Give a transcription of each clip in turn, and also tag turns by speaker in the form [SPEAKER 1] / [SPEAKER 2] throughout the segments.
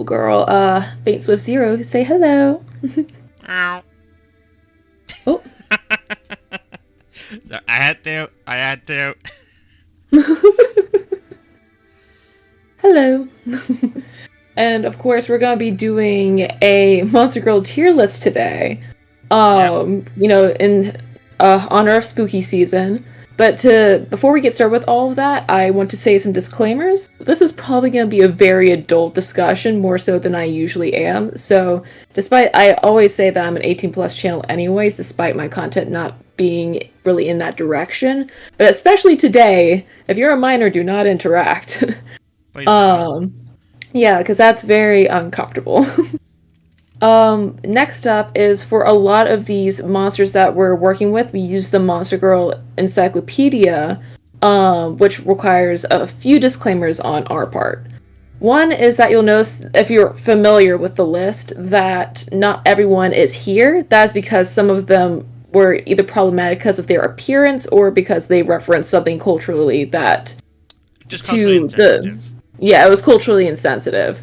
[SPEAKER 1] cool girl. Fate Swift Zero, say hello.
[SPEAKER 2] Ow.
[SPEAKER 1] Oh.
[SPEAKER 2] So I had to.
[SPEAKER 1] Hello. And of course, we're gonna be doing a Monster Girl tier list today. In honor of spooky season. But before we get started with all of that, I want to say some disclaimers. This is probably going to be a very adult discussion, more so than I usually am. So, I always say that I'm an 18 plus channel anyways, despite my content not being really in that direction. But especially today, if you're a minor, do not interact.
[SPEAKER 2] Please don't.
[SPEAKER 1] Yeah, because that's very uncomfortable. Next up is for a lot of these monsters that we're working with, we use the Monster Girl Encyclopedia, which requires a few disclaimers on our part. One is that you'll notice, if you're familiar with the list, that not everyone is here. That's because some of them were either problematic because of their appearance or because they reference something culturally that...
[SPEAKER 2] Just culturally insensitive.
[SPEAKER 1] Yeah, it was culturally insensitive.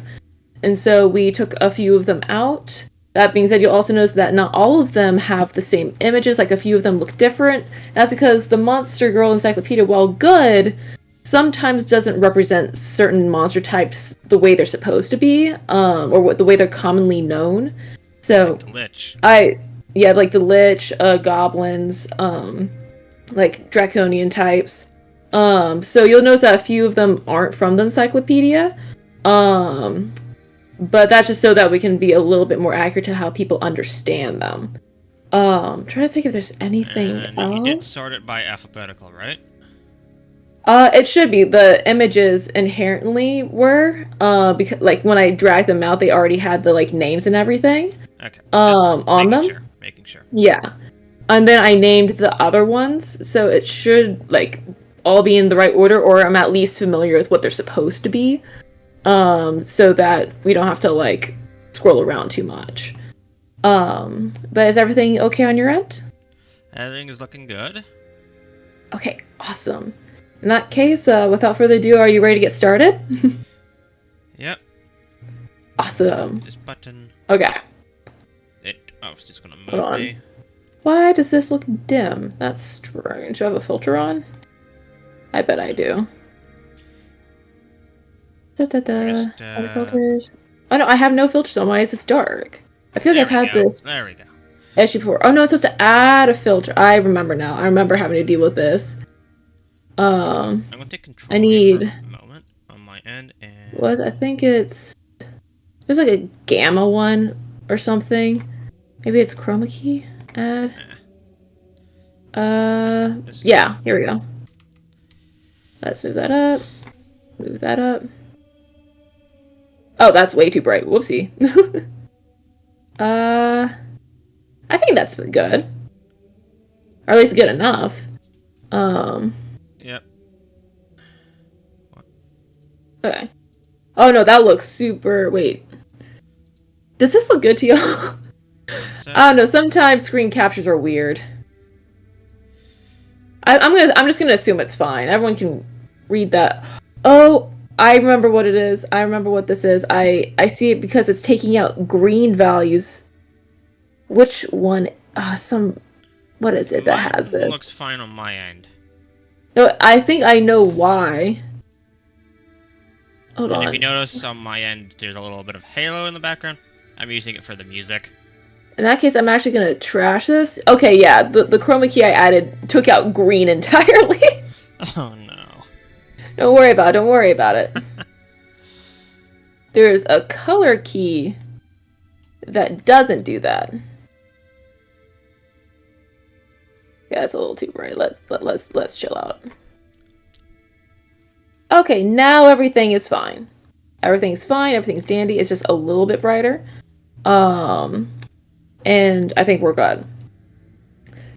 [SPEAKER 1] And so we took a few of them out. That being said, you'll also notice that not all of them have the same images, like a few of them look different. That's because the Monster Girl Encyclopedia, while good, sometimes doesn't represent certain monster types the way they're supposed to be, or the way they're commonly known. So,
[SPEAKER 2] like the Lich.
[SPEAKER 1] Like the Lich, goblins, like draconian types. So you'll notice that a few of them aren't from the encyclopedia. But that's just so that we can be a little bit more accurate to how people understand them. I'm trying to think if there's anything else.
[SPEAKER 2] You did sort it by alphabetical, right?
[SPEAKER 1] It should be. The images inherently were, because like when I dragged them out, they already had the like names and everything.
[SPEAKER 2] Okay.
[SPEAKER 1] On them.
[SPEAKER 2] Making sure.
[SPEAKER 1] Yeah. And then I named the other ones, so it should like all be in the right order, or I'm at least familiar with what they're supposed to be. So that we don't have to, like, scroll around too much. But is everything okay on your end?
[SPEAKER 2] Everything is looking good.
[SPEAKER 1] Okay, awesome. In that case, without further ado, are you ready to get started?
[SPEAKER 2] Yep.
[SPEAKER 1] Awesome.
[SPEAKER 2] This button.
[SPEAKER 1] Okay.
[SPEAKER 2] It's just gonna move me.
[SPEAKER 1] Why does this look dim? That's strange. Do I have a filter on? I bet I do. Filters. Oh no, I have no filters on. Why is this dark? I feel like I've had this issue before. Oh no, it's supposed to add a filter. I remember now. I remember having to deal with this.
[SPEAKER 2] I'm gonna take control
[SPEAKER 1] I need
[SPEAKER 2] for a moment on my end and
[SPEAKER 1] I think there's like a gamma one or something. Maybe it's chroma key add. Yeah, here we go. Let's move that up. Move that up. Oh, that's way too bright. Whoopsie. I think that's good. Or at least good enough.
[SPEAKER 2] Yep. What?
[SPEAKER 1] Okay. Oh no, that looks super... Wait. Does this look good to y'all? I don't know, sometimes screen captures are weird. I'm just gonna assume it's fine. Everyone can read that. Oh, I remember what it is. I remember what this is. I see it because it's taking out green values. Which one? What is it that has this?
[SPEAKER 2] It looks fine on my end.
[SPEAKER 1] No, I think I know why. Hold on.
[SPEAKER 2] If you notice on my end, there's a little bit of halo in the background. I'm using it for the music.
[SPEAKER 1] In that case, I'm actually gonna trash this. Okay, yeah, the chroma key I added took out green entirely.
[SPEAKER 2] Oh no.
[SPEAKER 1] Don't worry about it. There's a color key that doesn't do that. Yeah, it's a little too bright. Let's chill out. Okay, now everything is fine. Everything's fine. Everything's dandy. It's just a little bit brighter. And I think we're good.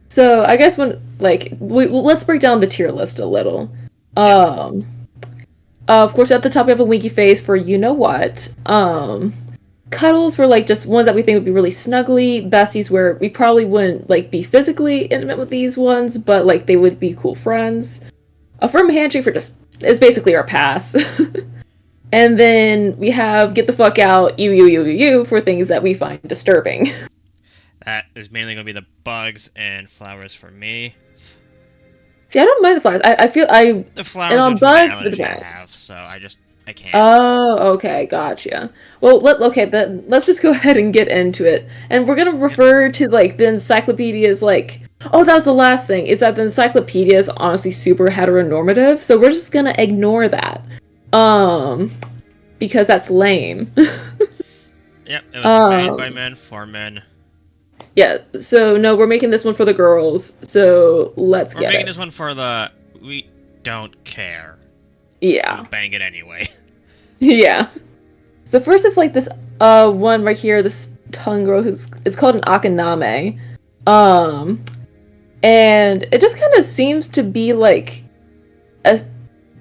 [SPEAKER 1] So I guess let's break down the tier list a little. Of course, at the top we have a winky face for you know what. Cuddles for like just ones that we think would be really snuggly. Besties where we probably wouldn't like be physically intimate with these ones, but like they would be cool friends. A firm handshake for just is basically our pass. And then we have get the fuck out, you for things that we find disturbing.
[SPEAKER 2] That is mainly going to be the bugs and flowers for me.
[SPEAKER 1] See, I don't mind the flowers. I feel
[SPEAKER 2] The flowers
[SPEAKER 1] and on
[SPEAKER 2] due to my
[SPEAKER 1] bugs, it
[SPEAKER 2] allergy I
[SPEAKER 1] depends.
[SPEAKER 2] have, so I can't.
[SPEAKER 1] Oh, okay, gotcha. Well, then let's just go ahead and get into it. And we're gonna refer to like the encyclopedia's like, oh, that was the last thing, is that the encyclopedia is honestly super heteronormative, so we're just gonna ignore that. Um, because that's lame.
[SPEAKER 2] Yep, it was made by
[SPEAKER 1] Um,
[SPEAKER 2] men for men.
[SPEAKER 1] yeah, so no, we're making this one for the girls, so let's
[SPEAKER 2] We're
[SPEAKER 1] get
[SPEAKER 2] making
[SPEAKER 1] it.
[SPEAKER 2] this one for the we don't care.
[SPEAKER 1] Yeah.
[SPEAKER 2] We'll bang it anyway.
[SPEAKER 1] Yeah. So first it's like this one right here, this tongue girl who's it's called an akaname. Um and it just kind of seems to be like a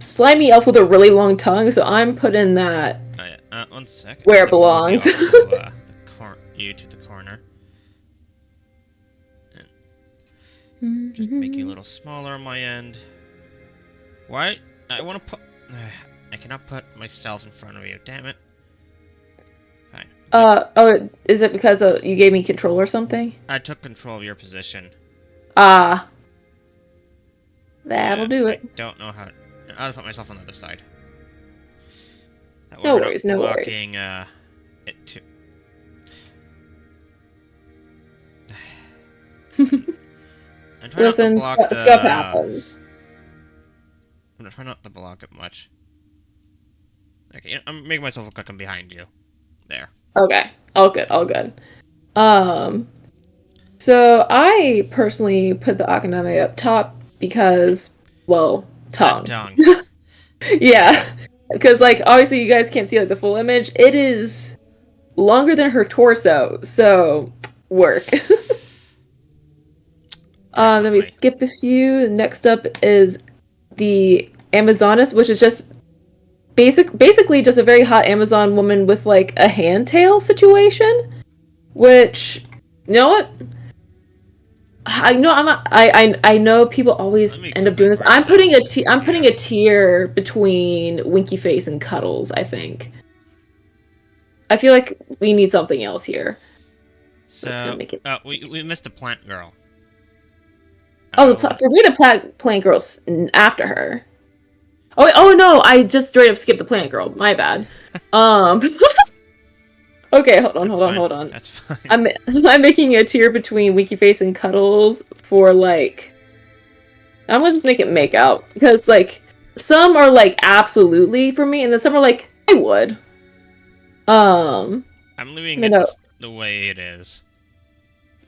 [SPEAKER 1] slimy elf with a really long tongue, so I'm putting that
[SPEAKER 2] Oh, yeah. 1 sec.
[SPEAKER 1] where
[SPEAKER 2] I'm
[SPEAKER 1] it
[SPEAKER 2] gonna move you
[SPEAKER 1] belongs.
[SPEAKER 2] off to you to the corner. And just make you a little smaller on my end. Why? I want to put. I cannot put myself in front of you. Damn it. Fine.
[SPEAKER 1] Oh, is it because you gave me control or something?
[SPEAKER 2] I took control of your position.
[SPEAKER 1] Ah, that'll do
[SPEAKER 2] I
[SPEAKER 1] it.
[SPEAKER 2] don't know how. I'll put myself on the other side. That way
[SPEAKER 1] No
[SPEAKER 2] we're not
[SPEAKER 1] worries, no worries.
[SPEAKER 2] blocking it too. I'm trying
[SPEAKER 1] Listen,
[SPEAKER 2] not to block
[SPEAKER 1] stuff
[SPEAKER 2] the.
[SPEAKER 1] happens.
[SPEAKER 2] I'm trying not to block it much. Okay, I'm making myself look like I'm behind you. There.
[SPEAKER 1] Okay, all good, all good. Um, so I personally put the Akaname up top because, well, tongue.
[SPEAKER 2] Tongue.
[SPEAKER 1] Yeah, because like obviously you guys can't see like the full image. It is longer than her torso, so work. Then we
[SPEAKER 2] Definitely.
[SPEAKER 1] skip a few. Next up is the Amazoness, which is just basically just a very hot Amazon woman with like a hand tail situation. Which, you know what? I know I'm not. I know people always
[SPEAKER 2] Let me
[SPEAKER 1] end up
[SPEAKER 2] quickly
[SPEAKER 1] doing this.
[SPEAKER 2] grab
[SPEAKER 1] I'm
[SPEAKER 2] that
[SPEAKER 1] putting
[SPEAKER 2] one.
[SPEAKER 1] I'm putting
[SPEAKER 2] Yeah.
[SPEAKER 1] a tier between Winky Face and Cuddles. I think. I feel like we need something else here. Just gonna
[SPEAKER 2] So,
[SPEAKER 1] make it.
[SPEAKER 2] we missed the plant girl.
[SPEAKER 1] Oh,
[SPEAKER 2] Well,
[SPEAKER 1] for me the plant girl's after her. Oh, oh no! I just straight up skipped the plant girl. My bad. Um. Okay, hold on,
[SPEAKER 2] that's
[SPEAKER 1] hold on,
[SPEAKER 2] fine.
[SPEAKER 1] hold on.
[SPEAKER 2] That's fine.
[SPEAKER 1] I'm making a tier between Winky Face and Cuddles for like. I'm gonna just make it make out because like some are like absolutely for me, and then some are like I would.
[SPEAKER 2] I'm leaving
[SPEAKER 1] You
[SPEAKER 2] it
[SPEAKER 1] know,
[SPEAKER 2] the way it is.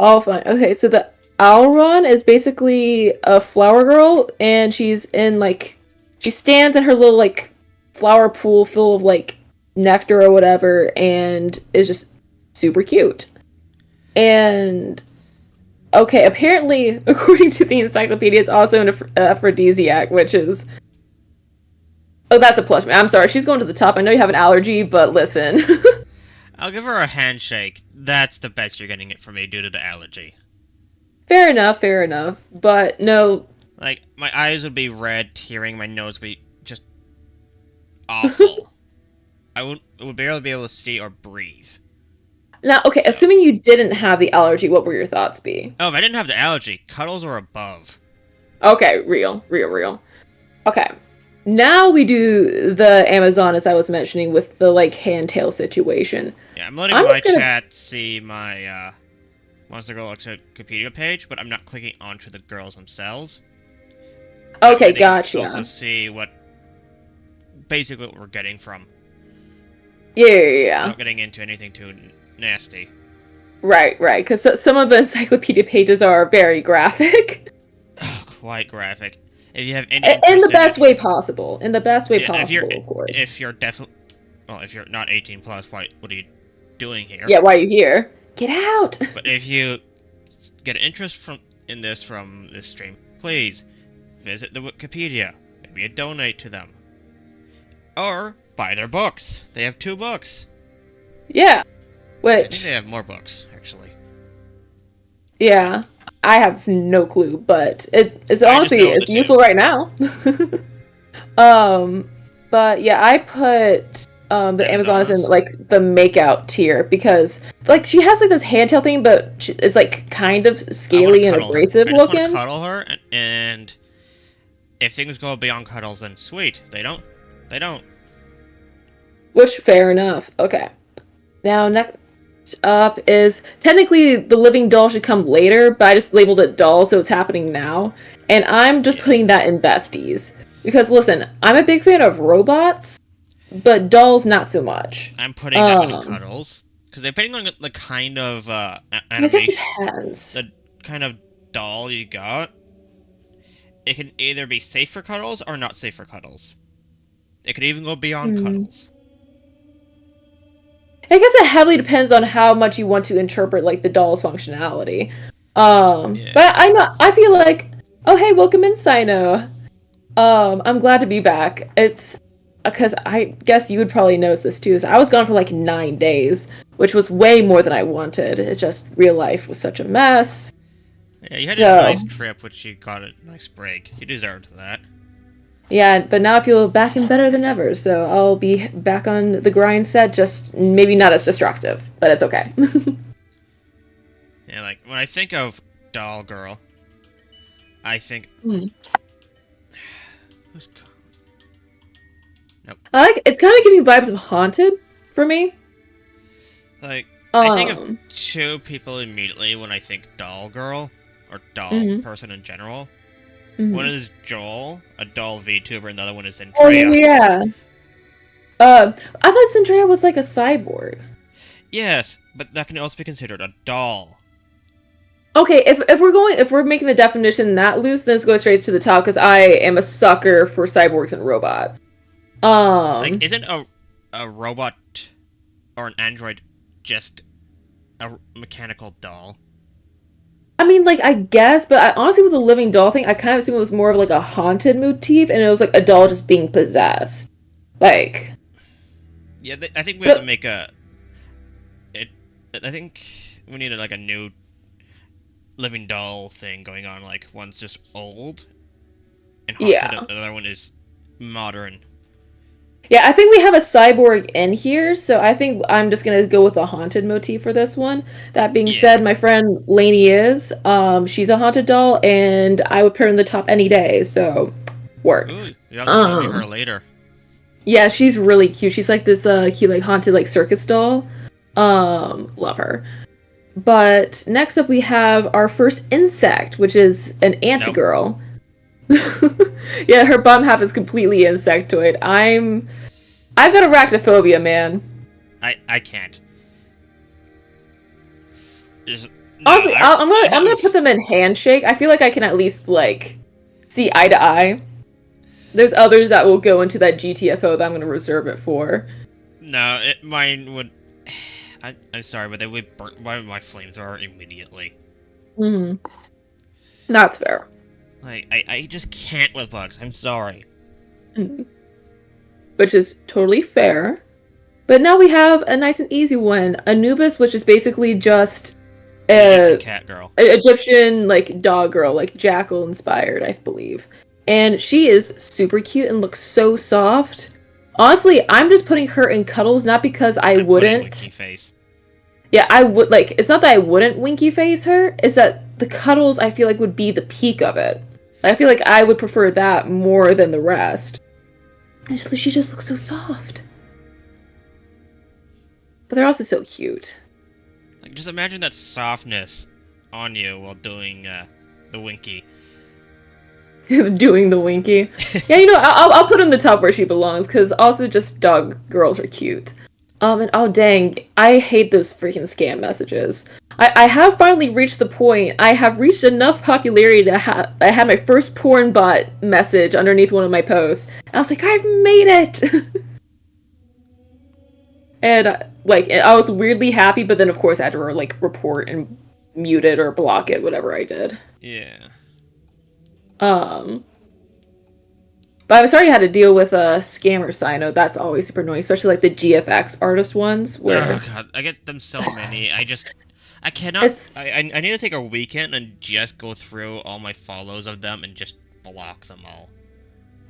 [SPEAKER 1] all fine. Okay, so the Auron is basically a flower girl, and she's in like she stands in her little like flower pool full of like nectar or whatever, and is just super cute. And okay, apparently, according to the encyclopedia, it's also an aphrodisiac, which is. Oh, that's a plus. I'm sorry, she's going to the top. I know you have an allergy, but listen.
[SPEAKER 2] I'll give her a handshake. That's the best you're getting it from me due to the allergy.
[SPEAKER 1] Fair enough, fair enough. But no.
[SPEAKER 2] Like, my eyes would be red, tearing, my nose would be just awful. I would barely be able to see or breathe.
[SPEAKER 1] Now, okay,
[SPEAKER 2] So.
[SPEAKER 1] assuming you didn't have the allergy, what would your thoughts be?
[SPEAKER 2] Oh, if I didn't have the allergy, cuddles are above.
[SPEAKER 1] Okay, real. Okay. Now we do the Amazon, as I was mentioning, with the, like, hand-tail situation.
[SPEAKER 2] Yeah, I'm letting
[SPEAKER 1] I'm
[SPEAKER 2] my
[SPEAKER 1] just gonna...
[SPEAKER 2] chat see my, Monster Girl Wikipedia page, but I'm not clicking onto the girls themselves.
[SPEAKER 1] Okay,
[SPEAKER 2] They can
[SPEAKER 1] gotcha.
[SPEAKER 2] also see basically what we're getting from.
[SPEAKER 1] Yeah.
[SPEAKER 2] Without getting into anything too nasty.
[SPEAKER 1] Right, because some of the encyclopedia pages are very graphic.
[SPEAKER 2] Oh, quite graphic. If you have any
[SPEAKER 1] In the
[SPEAKER 2] interest
[SPEAKER 1] best
[SPEAKER 2] in
[SPEAKER 1] way possible. In the best way
[SPEAKER 2] yeah,
[SPEAKER 1] possible, of course.
[SPEAKER 2] if you're definitely, well, if you're not 18 plus, what are you doing here?
[SPEAKER 1] Yeah, why are you here? Get out!
[SPEAKER 2] But if you get interest in this from this stream, please visit the Wikipedia. Maybe donate to them, or buy their books. They have 2 books.
[SPEAKER 1] Yeah.
[SPEAKER 2] I think
[SPEAKER 1] Which,
[SPEAKER 2] they have more books actually.
[SPEAKER 1] yeah, I have no clue, but it's
[SPEAKER 2] I just
[SPEAKER 1] honestly
[SPEAKER 2] know
[SPEAKER 1] it's
[SPEAKER 2] the
[SPEAKER 1] useful right now. But yeah, I put the Amazon is in
[SPEAKER 2] Amazonas.
[SPEAKER 1] like the makeout tier because like she has like this handtail thing, but it's like kind of
[SPEAKER 2] I want to
[SPEAKER 1] scaly and
[SPEAKER 2] cuddle her.
[SPEAKER 1] abrasive
[SPEAKER 2] I just want to
[SPEAKER 1] looking.
[SPEAKER 2] cuddle her, and if things go beyond cuddles, then sweet. They don't. They don't.
[SPEAKER 1] Which fair enough. Okay. Now next up is technically the living doll should come later, but I just labeled it doll, so it's happening now. And I'm just
[SPEAKER 2] Yeah.
[SPEAKER 1] putting that in besties. Because listen, I'm a big fan of robots, but dolls not so much.
[SPEAKER 2] I'm putting that one in cuddles because depending on the kind of
[SPEAKER 1] I guess it
[SPEAKER 2] animation,
[SPEAKER 1] depends.
[SPEAKER 2] the kind of doll you got, it can either be safe for cuddles or not safe for cuddles. It could even go beyond
[SPEAKER 1] Hmm.
[SPEAKER 2] cuddles.
[SPEAKER 1] I guess it heavily depends on how much you want to interpret like the doll's functionality.
[SPEAKER 2] Yeah.
[SPEAKER 1] But I feel like, oh hey, welcome in, Sino. I'm glad to be back. It's because I guess you would probably notice this too. So I was gone for like 9 days, which was way more than I wanted. It's just real life was such a mess.
[SPEAKER 2] Yeah, you had a
[SPEAKER 1] So
[SPEAKER 2] nice trip, which you got a nice break. You deserved that.
[SPEAKER 1] yeah, but now I feel back and better than ever. So I'll be back on the grind set, just maybe not as destructive, but it's okay.
[SPEAKER 2] Yeah, like when I think of doll girl, I think
[SPEAKER 1] Hmm.
[SPEAKER 2] who's nope.
[SPEAKER 1] I like it's kind of giving vibes of haunted for me.
[SPEAKER 2] Like I think of
[SPEAKER 1] Um.
[SPEAKER 2] two people immediately when I think doll girl or doll
[SPEAKER 1] Mhm,
[SPEAKER 2] person in general. One
[SPEAKER 1] mhm.
[SPEAKER 2] is Joel, a doll VTuber, and the other one is
[SPEAKER 1] Oh
[SPEAKER 2] Andrea.
[SPEAKER 1] yeah. I thought Syndrea was like a cyborg.
[SPEAKER 2] Yes, but that can also be considered a doll.
[SPEAKER 1] Okay, if we're making the definition that loose, then let's go straight to the top because I am a sucker for cyborgs and robots.
[SPEAKER 2] Like,
[SPEAKER 1] Um,
[SPEAKER 2] isn't a robot or an android just a mechanical doll?
[SPEAKER 1] I mean, like I guess, but I honestly with the living doll thing, I kind of assume it was more of like a haunted motif, and it was like a doll just being possessed. Like,
[SPEAKER 2] Yeah, I think we have to
[SPEAKER 1] so
[SPEAKER 2] make a. It. I think we need like a new living doll thing going on. Like one's just old and haunted,
[SPEAKER 1] yeah,
[SPEAKER 2] and the other one is modern.
[SPEAKER 1] yeah. I think we have a cyborg in here, so I think I'm just gonna go with a haunted motif for this one. That being
[SPEAKER 2] Yeah.
[SPEAKER 1] said, my friend Lainey she's a haunted doll, and I would put her in the top any day. So, work.
[SPEAKER 2] Ooh, you have to show me her
[SPEAKER 1] Um,
[SPEAKER 2] later.
[SPEAKER 1] yeah, she's really cute. She's like this cute like haunted like circus doll. Love her. But next up we have our first insect, which is an ant
[SPEAKER 2] Nope.
[SPEAKER 1] girl. Yeah, her bum half is completely insectoid. I've got arachnophobia, man.
[SPEAKER 2] I can't. Just no.
[SPEAKER 1] Honestly,
[SPEAKER 2] I
[SPEAKER 1] I'm gonna put
[SPEAKER 2] have
[SPEAKER 1] them in handshake. I feel like I can at least like see eye to eye. There's others that will go into that GTFO that I'm gonna reserve it for.
[SPEAKER 2] no. Mine would. I'm sorry, but they would burn by my flamethrower immediately.
[SPEAKER 1] Hmm. That's fair.
[SPEAKER 2] Like I just can't with bugs. I'm sorry.
[SPEAKER 1] Mhm. Which is totally fair. But now we have a nice and easy one, Anubis, which is basically just
[SPEAKER 2] An Egyptian
[SPEAKER 1] a
[SPEAKER 2] cat girl.
[SPEAKER 1] Egyptian like dog girl, like jackal inspired, I believe. And she is super cute and looks so soft. Honestly, I'm just putting her in cuddles not because I
[SPEAKER 2] I'm putting winky
[SPEAKER 1] wouldn't.
[SPEAKER 2] face.
[SPEAKER 1] Yeah, I would like it's not that I wouldn't winky face her, it's that the cuddles I feel like would be the peak of it. I feel like I would prefer that more than the rest. And she just looks so soft. But they're also so cute.
[SPEAKER 2] Like just imagine that softness on you while doing the winky.
[SPEAKER 1] Doing the winky. Yeah, I'll put her in the top where she belongs because also just dog girls are cute. And oh dang, I hate those freaking scam messages. I have finally reached the point. I have reached enough popularity to I had my first porn bot message underneath one of my posts. And I was like, I've made it. And like I was weirdly happy, but then of course I had to like report and mute it or block it, whatever I did.
[SPEAKER 2] Yeah.
[SPEAKER 1] Um, but I've already had to deal with a scammer Sino. That's always super annoying, especially like the GFX artist ones
[SPEAKER 2] Oh
[SPEAKER 1] where
[SPEAKER 2] god, I get them so many. I cannot.
[SPEAKER 1] it's
[SPEAKER 2] I need to take a weekend and just go through all my follows of them and just block them all.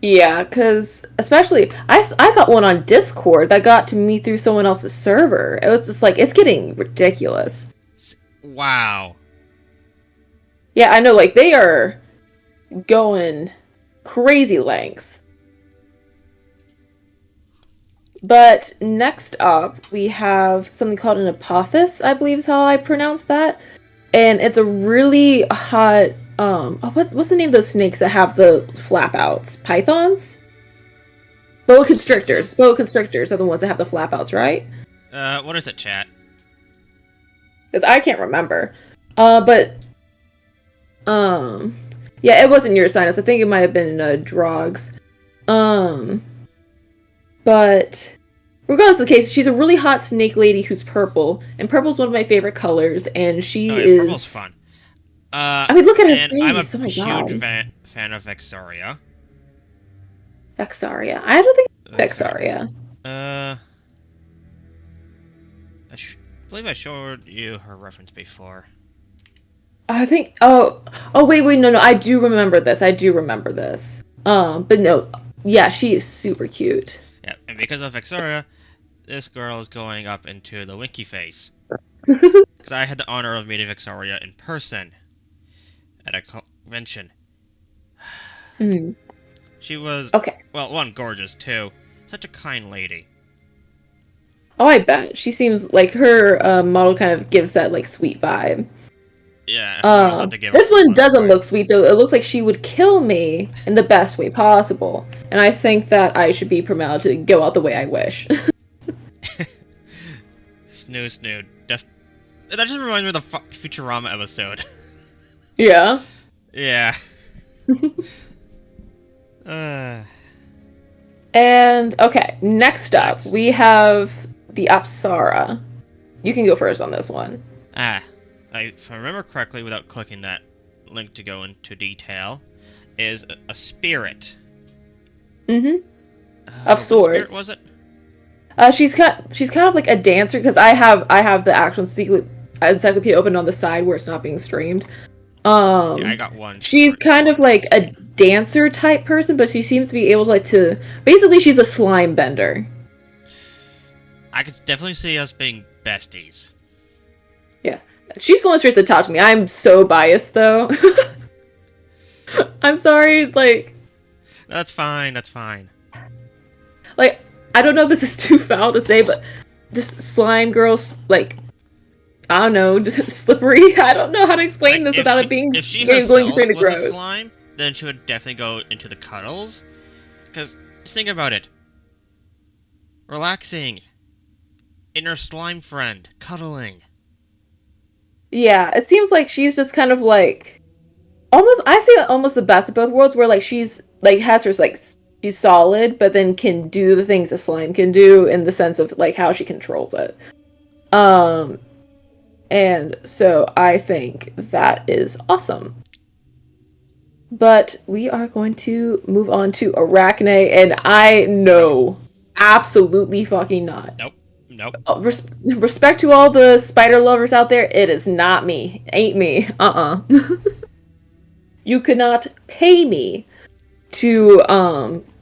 [SPEAKER 1] Yeah, because especially I got one on Discord that got to me through someone else's server. It was just like it's getting ridiculous.
[SPEAKER 2] Wow.
[SPEAKER 1] Yeah, I know, like they are going crazy lengths. But next up, we have something called an apophis, I believe is how I pronounce that. And it's a really hot what's the name of those snakes that have the flap outs? Pythons? Boa constrictors. Boa constrictors are the ones that have the flap outs, right?
[SPEAKER 2] What is it, chat?
[SPEAKER 1] Because I can't remember. But um yeah, it wasn't your sinus. I think it might have been Drogs. Um but regardless of the case, she's a really hot snake lady who's purple, and purple's one of my favorite colors, and she
[SPEAKER 2] Oh, yeah,
[SPEAKER 1] is.
[SPEAKER 2] purple's fun.
[SPEAKER 1] I mean, look at her
[SPEAKER 2] And I'm a
[SPEAKER 1] face. Oh my
[SPEAKER 2] huge
[SPEAKER 1] god.
[SPEAKER 2] fan of Vexaria.
[SPEAKER 1] Vexaria. I don't think Vexaria.
[SPEAKER 2] Uh, believe I showed you her reference before.
[SPEAKER 1] I think. Oh, wait, no. I do remember this. But no, yeah, she is super cute.
[SPEAKER 2] Yeah, and because of Vexaria, this girl is going up into the Winky Face.
[SPEAKER 1] Hmm.
[SPEAKER 2] Because I had the honor of meeting Vexaria in person at a convention. She was,
[SPEAKER 1] Okay.
[SPEAKER 2] well, one, gorgeous, two, such a kind lady.
[SPEAKER 1] Oh, I bet she seems like her model kind of gives that like sweet vibe.
[SPEAKER 2] Yeah, I was about to give
[SPEAKER 1] This one
[SPEAKER 2] one
[SPEAKER 1] doesn't
[SPEAKER 2] vibe.
[SPEAKER 1] look sweet though. It looks like she would kill me in the best way possible, and I think that I should be promoted to go out the way I wish.
[SPEAKER 2] Snoo. That just reminds me of the Futurama episode.
[SPEAKER 1] Yeah.
[SPEAKER 2] Yeah. uh,
[SPEAKER 1] And okay, next up
[SPEAKER 2] Next.
[SPEAKER 1] we have the Apsara. You can go first on this one.
[SPEAKER 2] if I remember correctly, without clicking that link to go into detail, is a spirit.
[SPEAKER 1] Mm-hmm.
[SPEAKER 2] What
[SPEAKER 1] Of sorts.
[SPEAKER 2] spirit was it?
[SPEAKER 1] She's kind of like a dancer because I have the actual encyclopedia open on the side where it's not being streamed.
[SPEAKER 2] Yeah, I got one.
[SPEAKER 1] She's kind of like a dancer type person, but she seems to be able to basically she's a slime bender.
[SPEAKER 2] I could definitely see us being besties.
[SPEAKER 1] Yeah. She's going straight to the top to me. I'm so biased though. I'm sorry, like
[SPEAKER 2] That's fine.
[SPEAKER 1] like I don't know if this is too foul to say, but just slime girls like I don't know, just slippery. I don't know how to explain this without it being
[SPEAKER 2] if she
[SPEAKER 1] going
[SPEAKER 2] herself
[SPEAKER 1] straight to
[SPEAKER 2] was a
[SPEAKER 1] gross.
[SPEAKER 2] slime, then she would definitely go into the cuddles. Because just think about it. Relaxing. Inner slime friend. Cuddling.
[SPEAKER 1] Yeah, it seems like she's just kind of like almost I say almost the best of both worlds where like she's like has her like she's solid but then can do the things a slime can do in the sense of like how she controls it. And so I think that is awesome. But we are going to move on to Arachne, and I know absolutely fucking not.
[SPEAKER 2] Nope.
[SPEAKER 1] Respect to all the spider lovers out there, it is not me. Ain't me. You could not pay me to